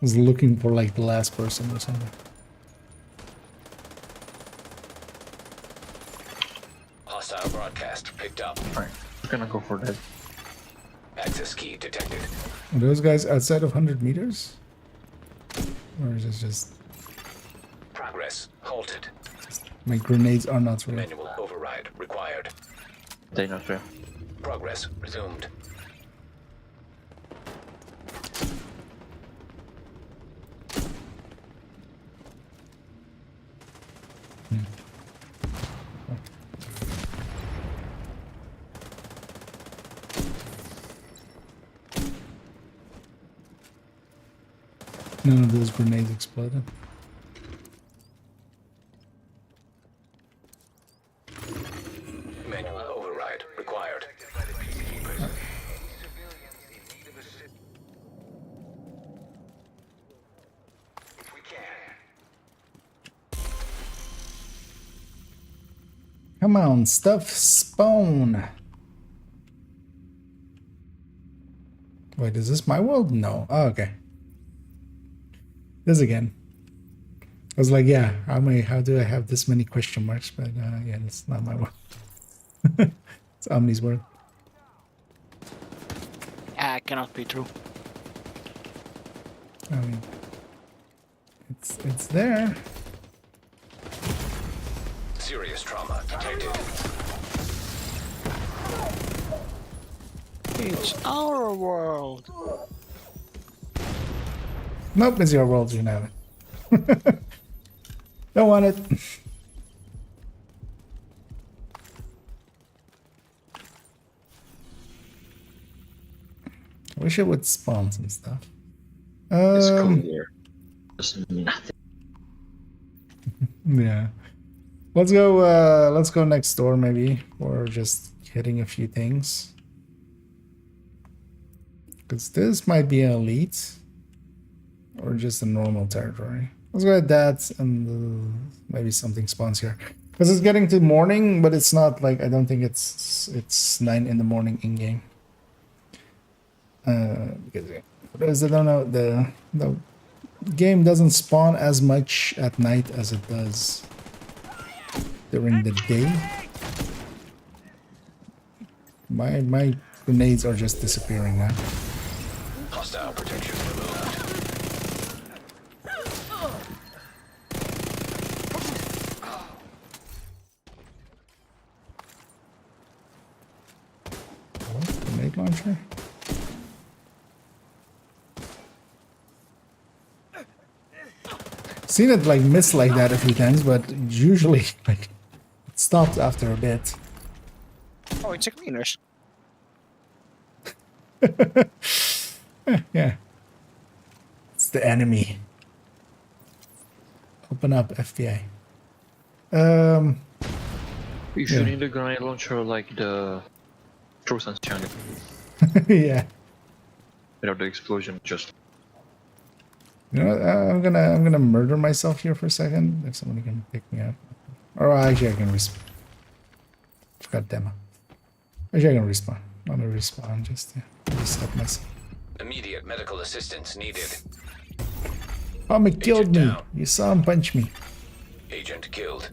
I was looking for like the last person or something. Hostile broadcast picked up. Alright, we're gonna go for that. Access key detected. Are those guys outside of 100 meters? Or is it just... Progress halted. My grenades are not real. Manual override required. They're not real. Progress resumed. None of those grenades exploded. Manual override required. Come on, stuff spawn. Wait, is this my world? No. Oh, okay. This again. I was like, yeah, how do I have this many question marks? But yeah, that's not my world. It's Omni's world. Ah, cannot be true. I mean, it's there. Serious trauma detected. It's our world. Nope, it's your world, you know it. Don't want it. Wish it would spawn some stuff. It's clear. There's nothing. Yeah. Let's go next door maybe, or just hitting a few things. Because this might be an elite, or just a normal territory. Let's go at that, and maybe something spawns here. Because it's getting to morning, but it's not like, I don't think it's 9 in the morning in game. Because for those that don't know, the game doesn't spawn as much at night as it does during the day. My grenades are just disappearing now. Hostile protection removed. What? Grenade launcher? Seen it like miss like that a few times, but usually like it stops after a bit. Oh, it's a cleaners. Yeah. It's the enemy. Open up FBI. You should need a grenade launcher like the Frozen channel. Yeah. Without the explosion, just You know what? I'm gonna murder myself here for a second. If somebody can pick me up. Or actually I can respawn. Forgot demo. Actually I can respawn. Not a respawn, just reset myself. Immediate medical assistance needed. Tommy killed me. down. You saw him punch me. Agent killed.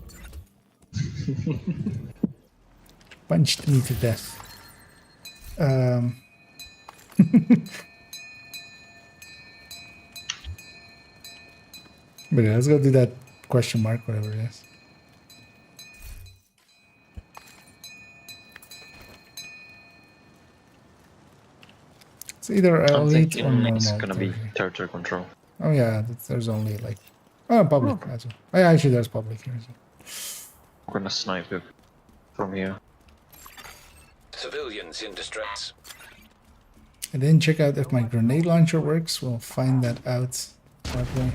Punched me to death. But yeah, let's go do that question mark, whatever it is. It's either I'm elite or thinking normal. it's gonna be territory. territory control. Oh yeah, there's only like public as well. Oh, yeah, actually there's public here as well. I'm gonna snipe it from here. Civilians in distress. I didn't check out if my grenade launcher works. We'll find that out shortly.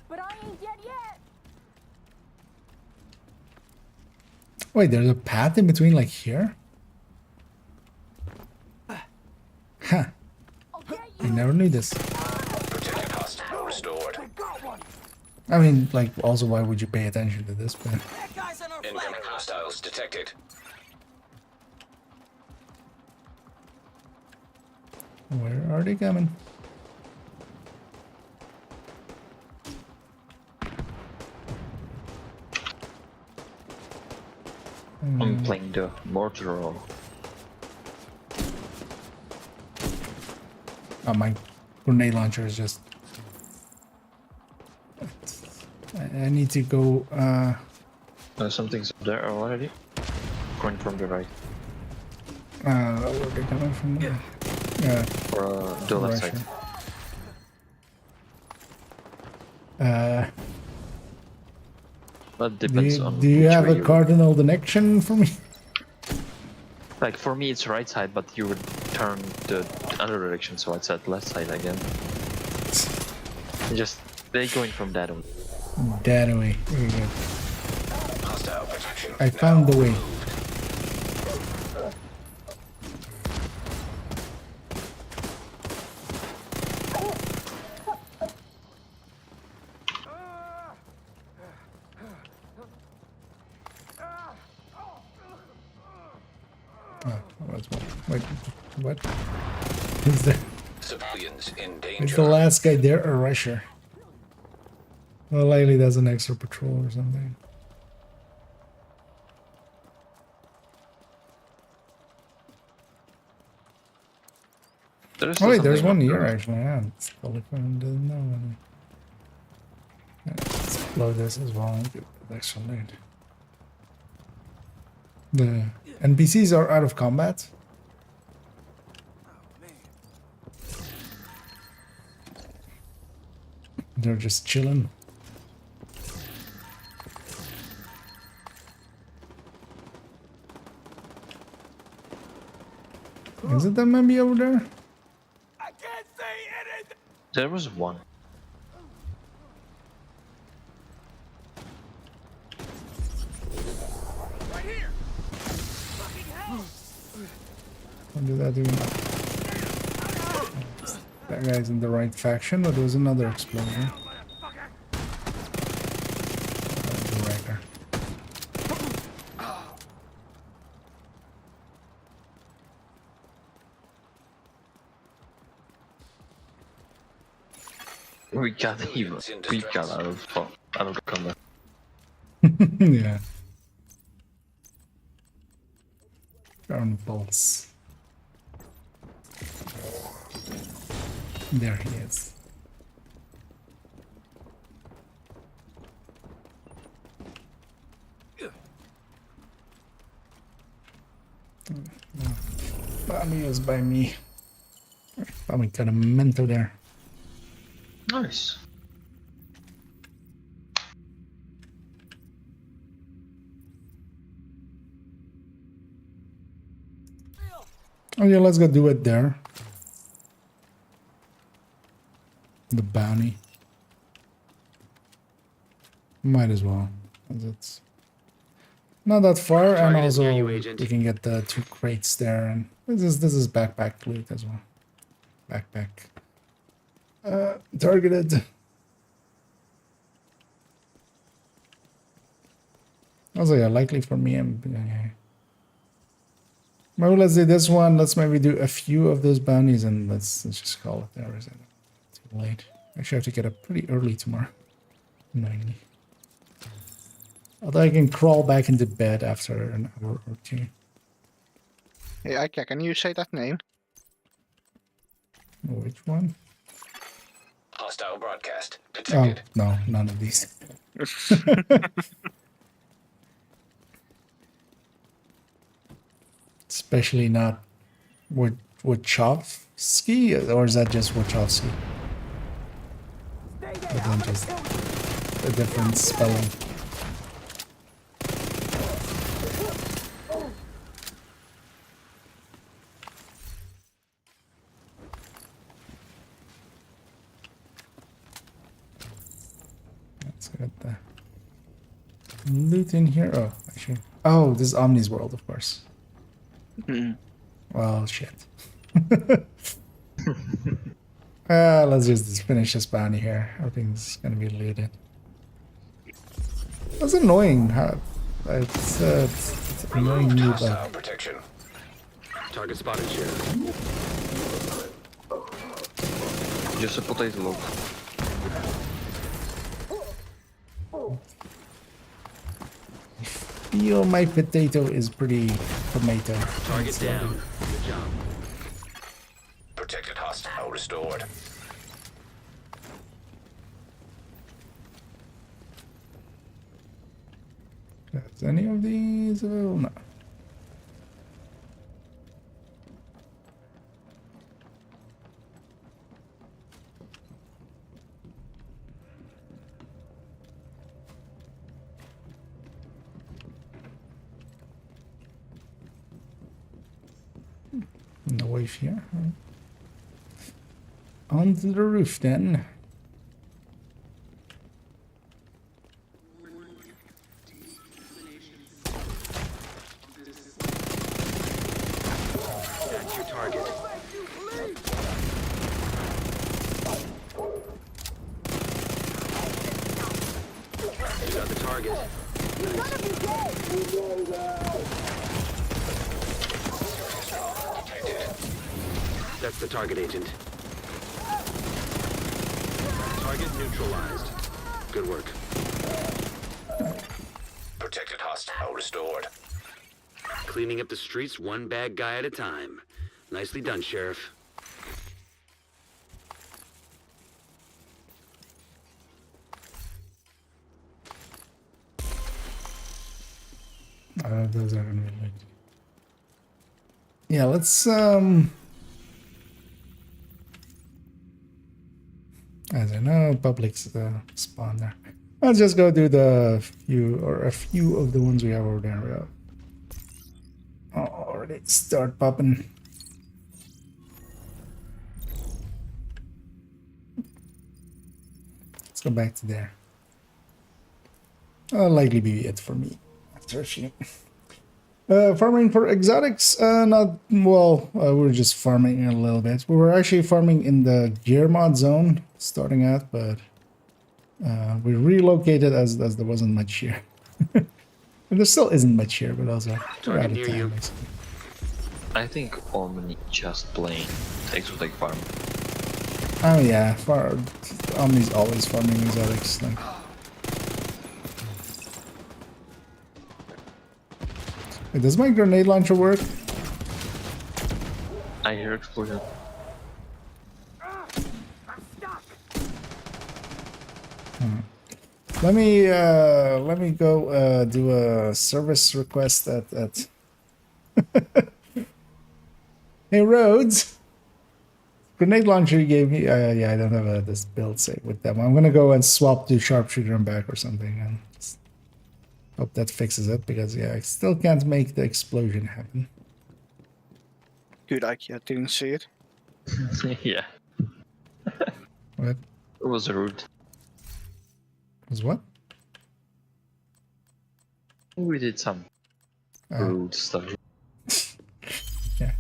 But I ain't dead yet. Wait, there's a path in between, like here? Huh. I never knew this. Protected host restored. I mean, like, also, why would you pay attention to this? But Incoming hostiles detected. where are they coming? I'm playing the mortar roll. Oh, my grenade launcher is just... I need to go... Something's up there already. Going from the right. where are they coming from? Yeah, Or the left Russia. side. That depends on Do you which have way a cardinal direction for me? Like for me it's right side, but you would turn the other direction, so I said left side again. Just they're going from that way. That way. There you go. Hostile protection. I found the way. Wait, what? Is the Civilians in is danger. the last guy there a rusher? Well, likely that's an extra patrol or something. Oh wait, there's one here actually. Yeah, it's probably doesn't know. Yeah, let's blow this as well and get the extra loot. The NPCs are out of combat. They're just chilling. Is it that maybe over there? I can't see anything. There was one. Right here. Fucking hell. What did that do? That guy's in the right faction, or there was another explosion? Wrecker. We got out of the combat. Yeah. Ground bolts. There he is. Bami is by me. Bami got a memento there. Nice. Oh yeah, let's go do it there. The bounty. Might as well. As it's not that far, and Target is also near you, Agent. we can get the 2 crates there, and this is backpack loot as well. Backpack. Targeted. Also, yeah, likely for me. Maybe let's do this one. Let's maybe do a few of those bounties, and let's just call it there. Is it too late? Actually, I have to get up pretty early tomorrow. Annoyingly. Although I can crawl back into bed after an hour or 2. Hey, Ika, can you say that name? Which one? Hostile broadcast Oh, detected. no, none of these. Especially not Wachowski, or is that just Wachowski? Or then just a different spelling. Let's get the loot in here. Oh, actually. Oh, this is Omni's world, of course. Well, shit. Let's just finish this bounty here. Everything's gonna be looted. That's annoying. It's annoying me, Hostile but protection. Target spotted, Sheriff. Just a potato load. feel my potato is pretty tomato. Target down. Good job. Protected hostile restored. Is any of these available? No. No wave here. Onto the roof then. That's your target. You got the target. That's the target, Agent. Target neutralized. Good work. Protected hostile restored. Cleaning up the streets one bad guy at a time. Nicely done, Sheriff. Those are gonna be like. Yeah, let's as I know, public's spawn there. Let's just go do a few of the ones we have over there. Already start popping. Let's go back to there. That'll likely be it for me after a few. Farming for exotics, not well. We're just farming a little bit. We were actually farming in the gear mod zone starting out, but we relocated as there wasn't much here. And there still isn't much here, but also we're out of time, basically. I think Omni just playing exotic farm. Oh yeah, Omni's always farming exotics. Like. Wait, does my grenade launcher work? I hear explosion. Let me go do a service request at Hey Rhodes, grenade launcher you gave me. Yeah, I don't have this build save with them. I'm gonna go and swap to sharpshooter and back or something, and just hope that fixes it, because yeah, I still can't make the explosion happen. Good, I didn't see it. Yeah. What? It was rude. Was what? We did some rude stuff. Yeah,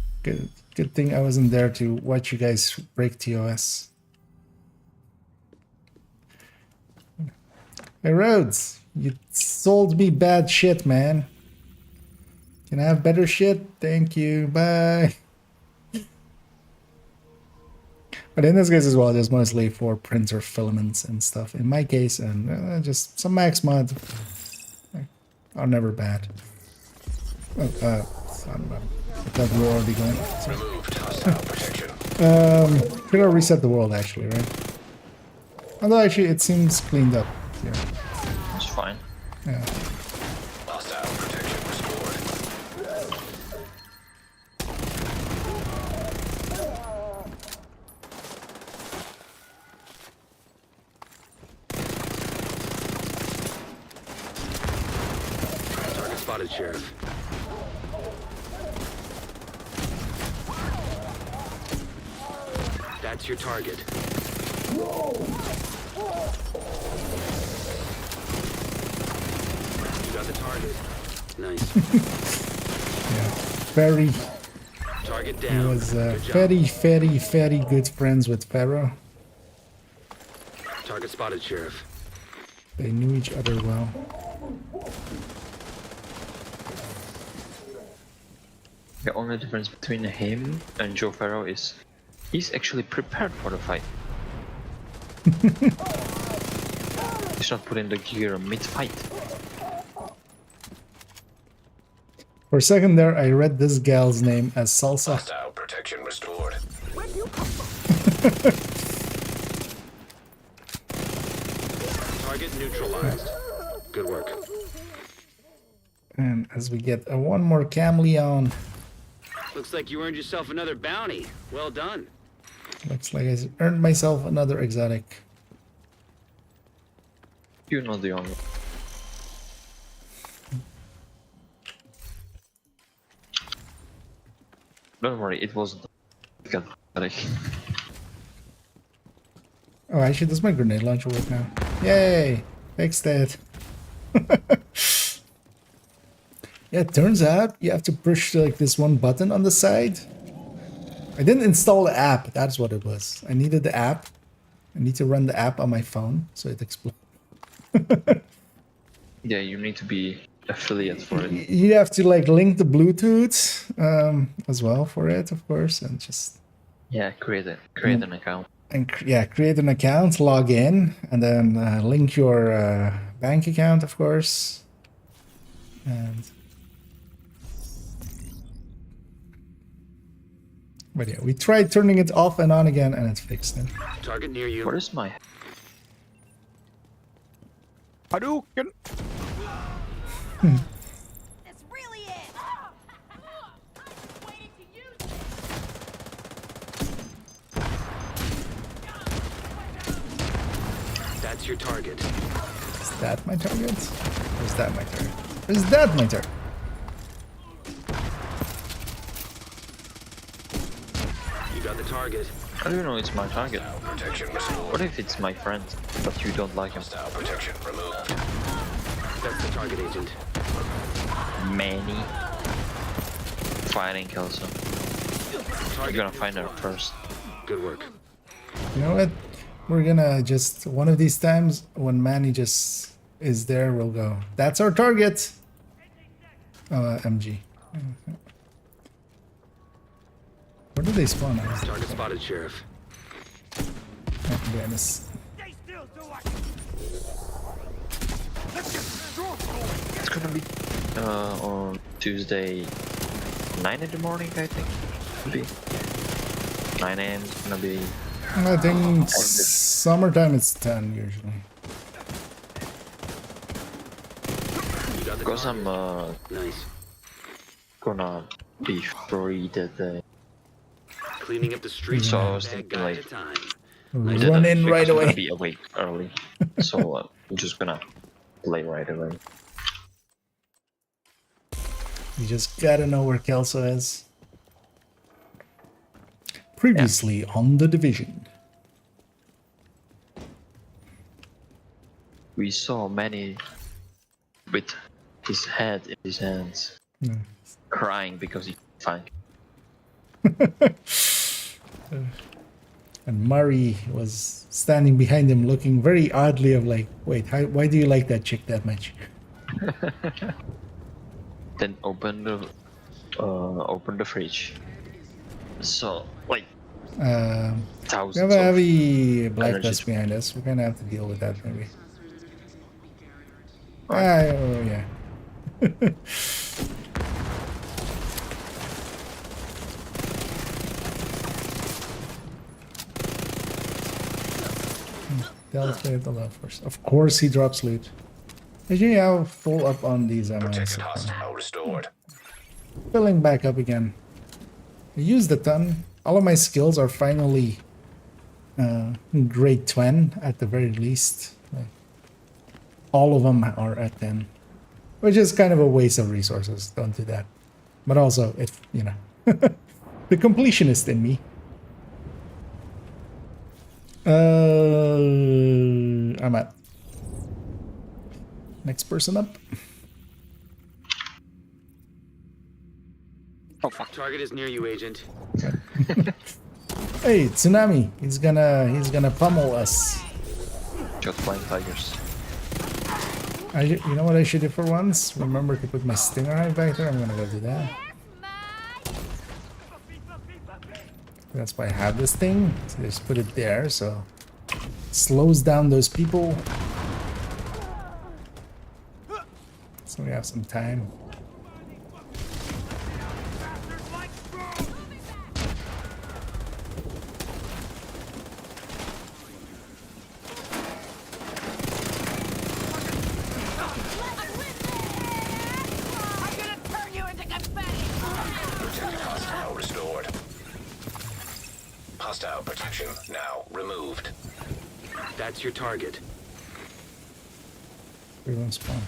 good thing I wasn't there to watch you guys break TOS. Hey Rhodes, you sold me bad shit, man. Can I have better shit? Thank you, bye. But in this case as well, just mostly for printer filaments and stuff. In my case, and just some max mod are never bad. Oh, I thought we were already going. Removed hostile protection. We're gonna reset the world actually, right? Although actually it seems cleaned up here. It's fine. Yeah. Hostile protection restored. Target spotted, Sheriff. That's your target. You got the target. Nice. Yeah. Very. Target He down. was Good job. very good friends with Pharaoh. Target spotted, Sheriff. They knew each other well. The only difference between him and Joe Farrow is he's actually prepared for the fight. He's not putting the gear mid-fight. For a second there, I read this gal's name as Salsa. Hostile protection restored. Target neutralized. Good work. And as we get one more Camleon, Looks like you earned yourself another bounty. Well done. looks like I earned myself another exotic. You're not the only. Don't worry, it wasn't. Oh, actually, does my grenade launcher work now? Yay! Fixed it. Yeah, it turns out you have to push like this one button on the side. I didn't install the app. That's what it was. I needed the app. I need to run the app on my phone so it explodes. Yeah, you need to be affiliate for it. You have to like link the Bluetooth as well for it, of course, and just Yeah, create an account. and create an account, log in, and then link your bank account, of course, and. But yeah, we tried turning it off and on again, and it fixed it. Target near you. What is my? Hadouken! That's really it. Waiting to use it. That's your target. Is that my target? Or is that my target? Or is that my target? You got the target. How do you know it's my target? Protection restored. What if it's my friend, but you don't like him? Hostile protection removed. That's the target, Agent. Many fighting Kelso. You're gonna find her first. Good work. You know what? We're gonna just one of these times when Manny just is there, we'll go. That's our target. MG. Where did they spawn? Target spotted, Sheriff. Oh, goodness. It's gonna be on Tuesday, 9 in the morning, I think. Could be 9 a.m. is gonna be. I think summertime it's 10 usually. You got the Because I'm Nice. gonna be free that day. Cleaning up the streets So I one was bad thinking, guy like, at a time. Run in right I'm gonna away. be awake early, so I'm just gonna play right away. You just gotta know where Kelso is. Previously on The Division. We saw Manny with his head in his hands, crying because he couldn't find. And Murray was standing behind him looking very oddly of like, wait, why do you like that chick that much? Then open the fridge. So like We thousands have a of heavy black energy. dust behind us. We're gonna have to deal with that maybe. Oh yeah. Dallas played the left first. Of course he drops loot. Actually, I'll full up on these ammo. Protected hostile restored. Filling back up again. I used a ton. All of my skills are finally grade 10 at the very least. Like, all of them are at 10. Which is kind of a waste of resources. Don't do that. But also, if, you know, the completionist in me. I'm at. Next person up. Oh fuck. Target is near you, Agent. Hey, Tsunami. He's gonna pummel us. Just flying tigers. You know what I should do for once? Remember to put my stinger hive back there. I'm gonna go do that. That's why I have this thing. So just put it there, so it slows down those people. So we have some time. I'm gonna turn you into confetti! Protected hostile restored. Hostile protection now removed. That's your target. We won't spawn.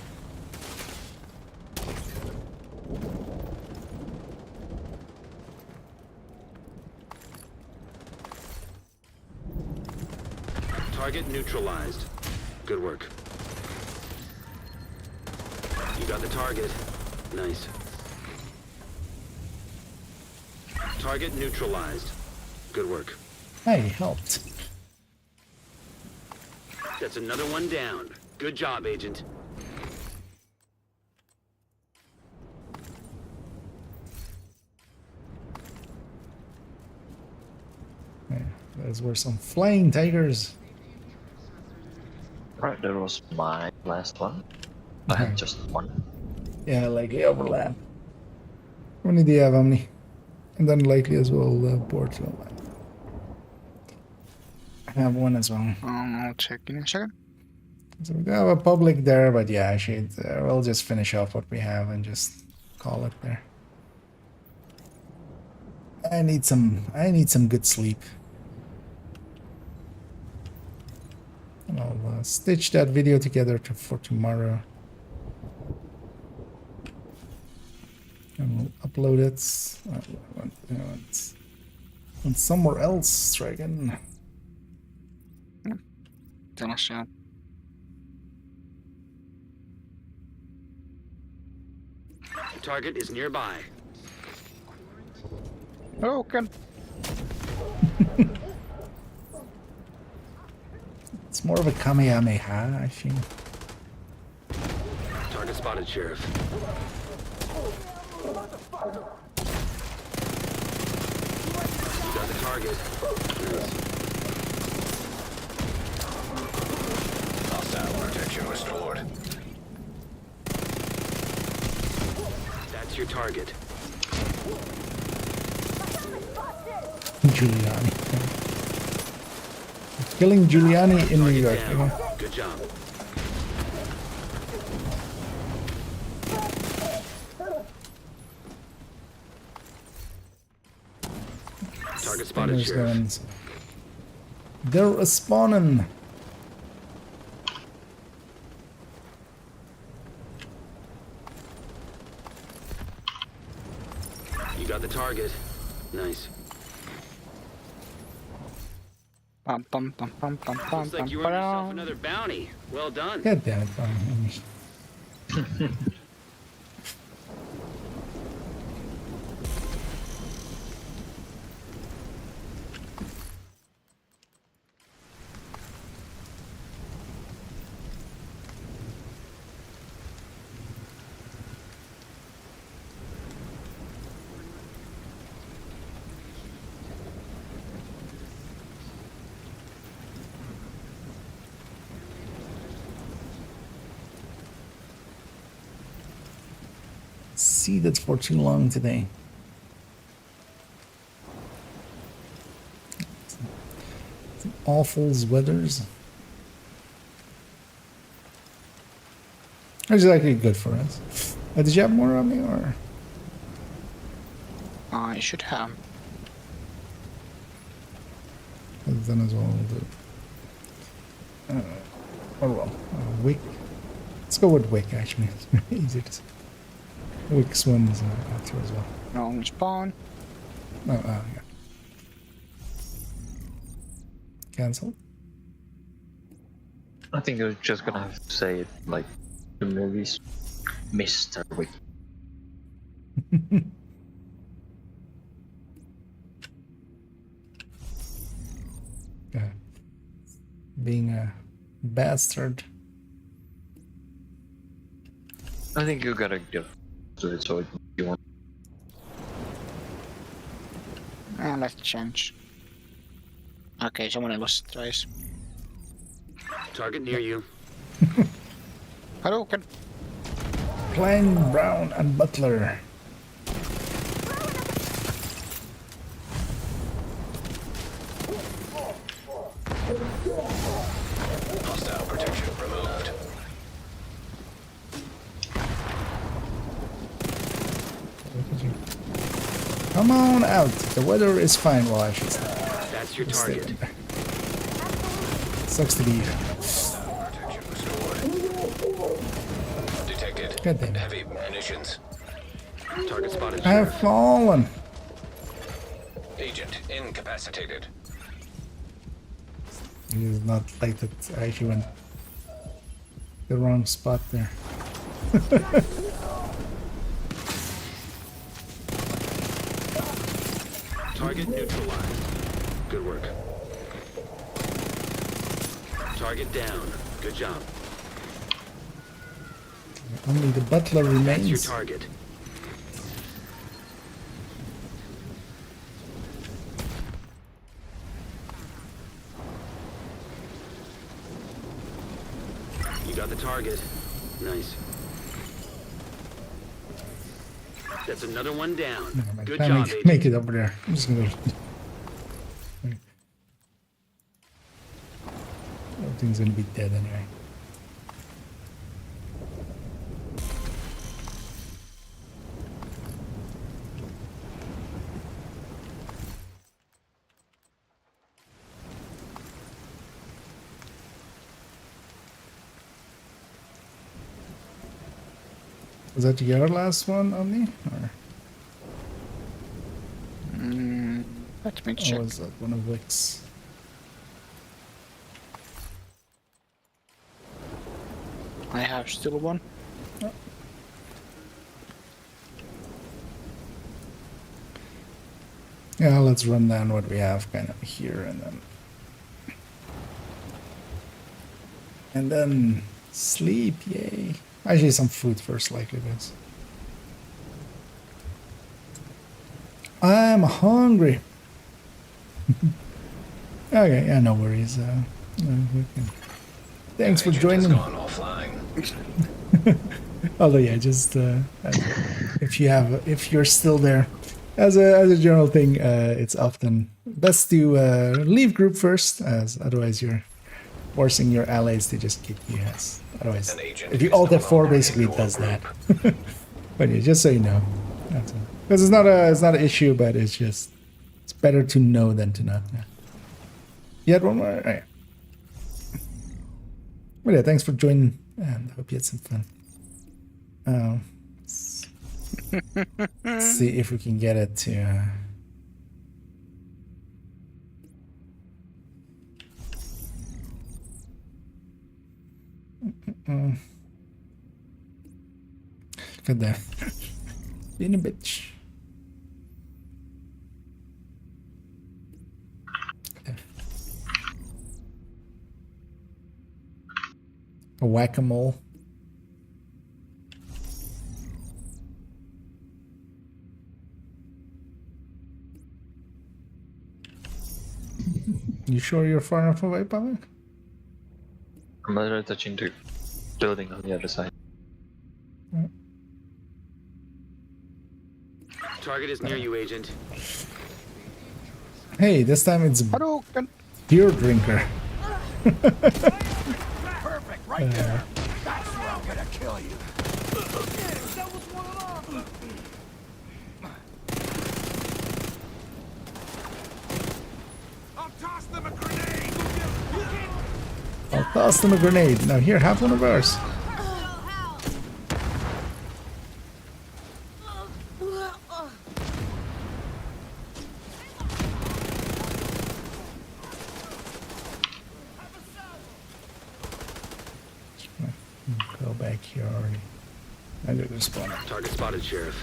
Target neutralized. Good work. You got the target. Nice. Target neutralized. Good work. I helped. That's another one down. Good job, Agent. Yeah, those were some flying tigers. Right, that was my last one. I had just one. Yeah, likely overlap. How many do you have, Omni? And then likely as well, board. I have one as well. I'll check in a second. So we have a public there, but yeah, I should. We'll just finish off what we have and just call it there. I need some good sleep. And I'll stitch that video together for tomorrow. And we'll upload it. And somewhere else, Dragon. Tell us, yeah. Target is nearby. Okay. It's more of a Kamehameha, I think. Target spotted, Sheriff. You got the target. Nice. Hostile protection restored. That's your target. Giuliani. Killing Giuliani in New York. Down. You know? Good job. Target spotted, Fingers Sheriff. guns. They're a spawning. You got the target. Nice. Pum pum pum pum pum pum Looks like you earned yourself another bounty. Well done. God damn it. Seated for too long today. Awful weathers. It's actually good for us. Did you have more on me, or? I should have. Then as well, we'll do. Oh well, Wick. Let's go with Wick, actually. It's easier to say. Wick swims after as well. Wrong spawn. Oh, yeah. Cancel. I think you're just gonna have to say it like the movies, Mr. Wick. Being a bastard. I think you gotta just do it so you want. Let's change. Okay, someone else tries. Target near you. Hello, can. Plain, Brown, and Butler. Hostile protection removed. Come on out. The weather is fine. Well, I should say. That's your target. Sucks to be here. Protection restored. Detected. God damn it. Heavy munitions. Target spotted, I have Sheriff. fallen. Agent incapacitated. It is not like that. I actually went the wrong spot there. Target neutralized. Good work. Target down. Good job. Only the Butler That's your remains. target. You got the target. Nice. That's another one down. I Good can't job, make, agent. make it over there. I'm just gonna. Everything's gonna be dead anyway. Was that your last one on me? Or? Let me Or check. was that one of Vic's? I have still one. Yeah, let's run down what we have kind of here and then sleep, yay. Actually some food first likely, guys. I'm hungry. Okay, yeah, no worries. We can... Thanks for Agent has joining. gone offline. Although yeah, just if you're still there, as a general thing, it's often best to leave group first, as otherwise you're forcing your allies to just kick you. As otherwise, An agent if you is alt no F4, longer basically in it your does that. group. But yeah, just so you know, because it's not an issue, but it's better to know than to not know. You had one more. Oh, yeah. Well, yeah, thanks for joining, and I hope you had some fun. Let's see if we can get it to. Look at that. Being a bitch. A whack-a-mole. You sure you're far enough away, Pavel? I'm literally touching the building on the other side. Target is near you, Agent. Hey, this time it's Hadouken! beer drinker. Perfect, right there. That's where I'm gonna kill you. That was one of them. I'll toss them a grenade. I'll toss them a grenade. Now here, have one of ours. Go back here already. I got this spawn. Target spotted, Sheriff.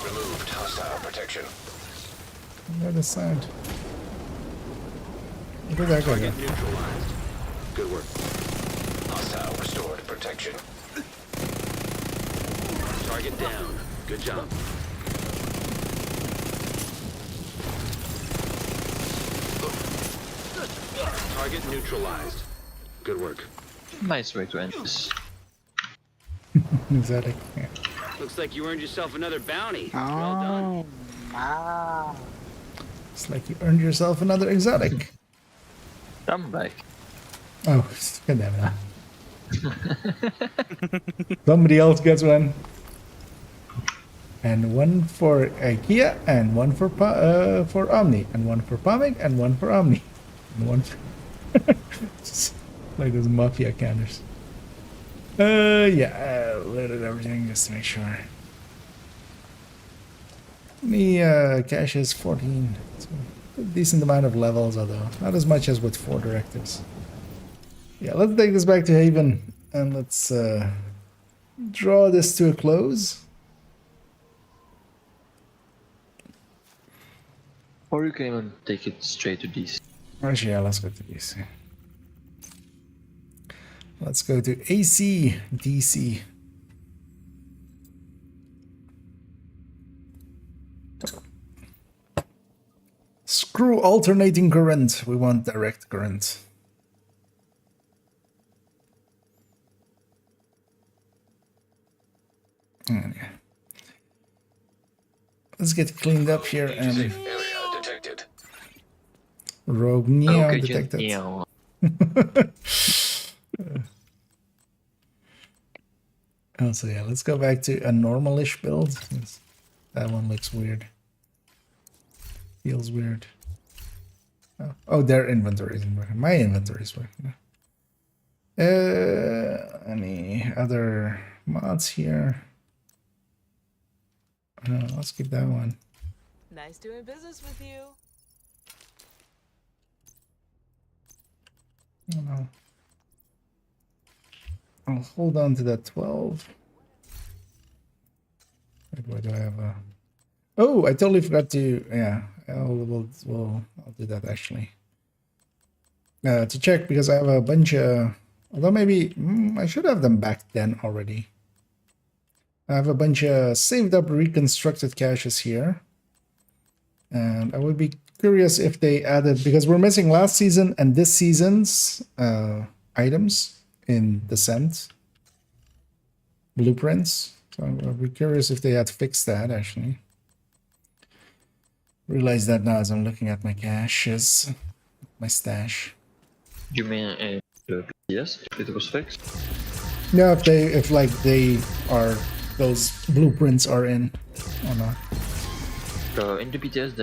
Removed hostile protection. On the other side. Where did that go? Target neutralized. Good work. Hostile restored protection. Target down. Good job. Target neutralized. Good work. Nice way to end this. Exotic. Yeah. Looks like you earned yourself another bounty. Well Oh. done. Ah. It's like you earned yourself another exotic. I'm back. Oh, god damn it. Somebody else gets one. And one for Kia, and one for Omni, and one for Pamic, and one for Omni, and one for just like those mafia counters. Yeah, I loaded everything just to make sure. Me cache is 14. So a decent amount of levels, although not as much as with 4 directives. Yeah, let's take this back to Haven and let's draw this to a close. Or you can even take it straight to DC. Actually, yeah, let's go to DC. Let's go to AC, DC. Screw alternating current. We want direct current. Okay. Let's get cleaned up here and Safe area detected. rogue Neo Okay, detected. Neo. Also, yeah, let's go back to a normalish build. That one looks weird. Feels weird. Oh, their inventory isn't working. My inventory is working. Any other mods here? Let's keep that one. Nice doing business with you. No. I'll hold on to that 12. Wait, why do I have a... Oh, I totally forgot to... Yeah, I'll do that actually. To check, because I have a bunch of... Although maybe... I should have them back then already. I have a bunch of saved up reconstructed caches here. And I would be curious if they added... Because we're missing last season and this season's items in Descent blueprints. So I'll be curious if they had fixed that, actually. Realize that now as I'm looking at my caches, my stash. You mean the BTS, if it was fixed? No, if like they are, those blueprints are in or not. In the BTS,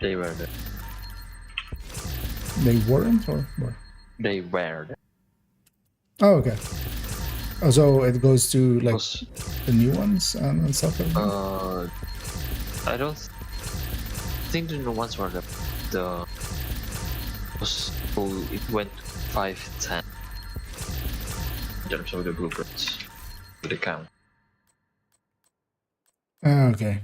they were there. They weren't, or were? They were there. Oh, okay. Oh, so it goes to like the new ones and stuff like that? I don't think the new ones were the so it went 5-10 in terms of the blueprints to the count. Okay.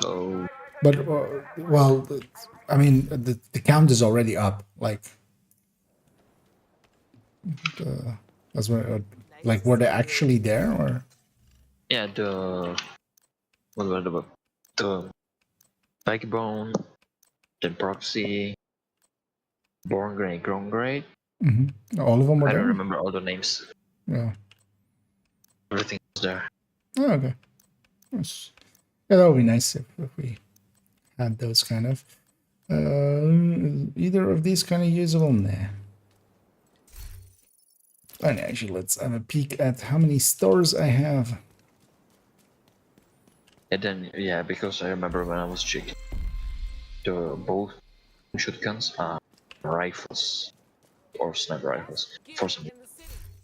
So, but well, I mean the count is already up. Like, that's where like were they actually there or? yeah, what were the backbone, the proxy, born grade, grown grade. All of them were I there? don't remember all the names. Yeah. Everything was there. Oh, okay. Yes. Yeah, that would be nice if we had those kind of. Either of these kind of usable? Nah. And actually, let's have a peek at how many stores I have. And then, yeah, because I remember when I was checking, both shotguns are rifles or sniper rifles for some.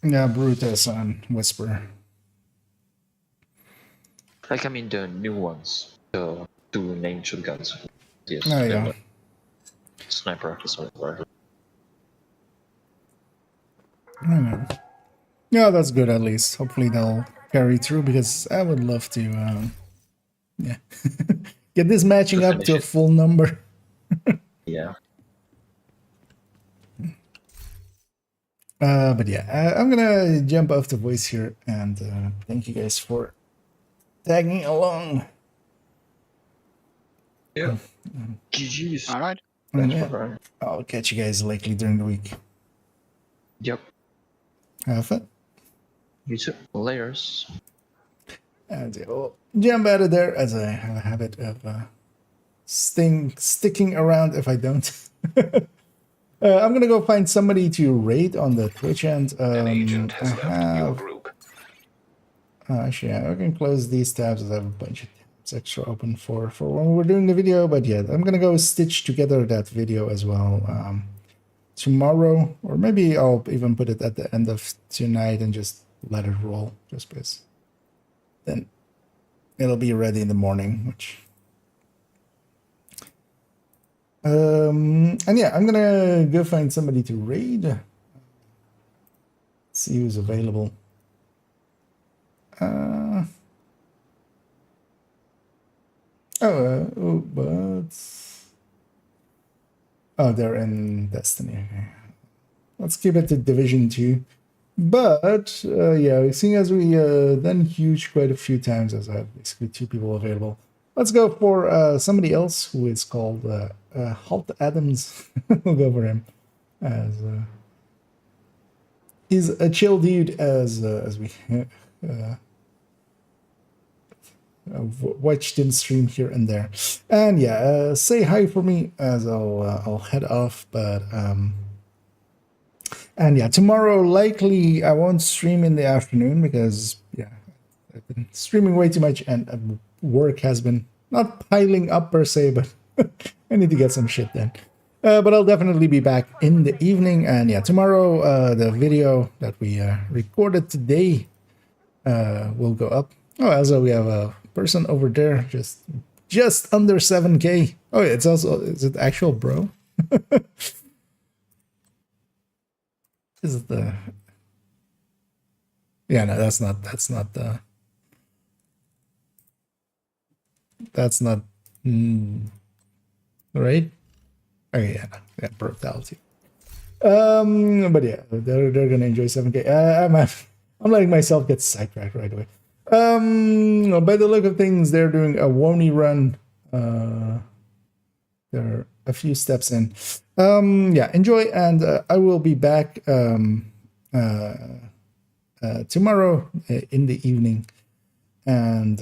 Yeah, Brutus and Whisper. Like, I mean, the new ones, the two named shotguns. Yes. Oh, yeah. Sniper rifles or rifles. Yeah, that's good at least. Hopefully they'll carry through because I would love to, yeah, get this matching up to a full number. Yeah. But yeah, I'm gonna jump off the voice here and thank you guys for tagging along. Yeah. GG's. All right. Yeah, I'll catch you guys likely during the week. Yep. Have fun. You too. Layers. And I'll jump out of there as I have a habit of sticking around if I don't. I'm gonna go find somebody to raid on the Twitch and An agent has left your group. Actually, yeah, I can close these tabs as I have a bunch of tabs extra open for when we're doing the video. But yeah, I'm gonna go stitch together that video as well tomorrow, or maybe I'll even put it at the end of tonight and just let it roll, just because then it'll be ready in the morning. Which and yeah, I'm gonna go find somebody to raid. See who's available. They're in Destiny. Okay. Let's keep it to Division 2. But yeah, seeing as we done huge quite a few times, as I have basically 2 people available, let's go for somebody else who is called Halt Adams. We'll go for him as he's a chill dude as we watched him stream here and there. And yeah, say hi for me as I'll head off. But and yeah, tomorrow likely I won't stream in the afternoon because yeah, I've been streaming way too much and work has been not piling up per se, but I need to get some shit done. But I'll definitely be back in the evening. And yeah, tomorrow the video that we recorded today will go up. Oh, also we have a person over there, just under 7k. Oh, it's also, is it actual bro? Is it the? Yeah, no, that's not the. That's not right. Okay, yeah, no, yeah, brutality. But yeah, they're gonna enjoy 7k. I'm letting myself get sidetracked right away. By the look of things, they're doing a Wony run. They're a few steps in. Yeah, enjoy, and I will be back tomorrow in the evening, and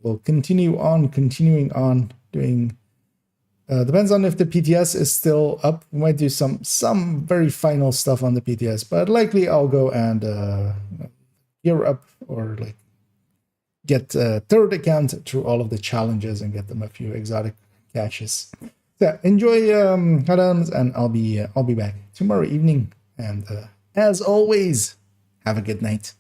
we'll continuing on doing. Depends on if the PTS is still up. We might do some very final stuff on the PTS, but likely I'll go and gear up or like get a third account through all of the challenges and get them a few exotic catches. So enjoy Hadams, and I'll be back tomorrow evening. And as always, have a good night.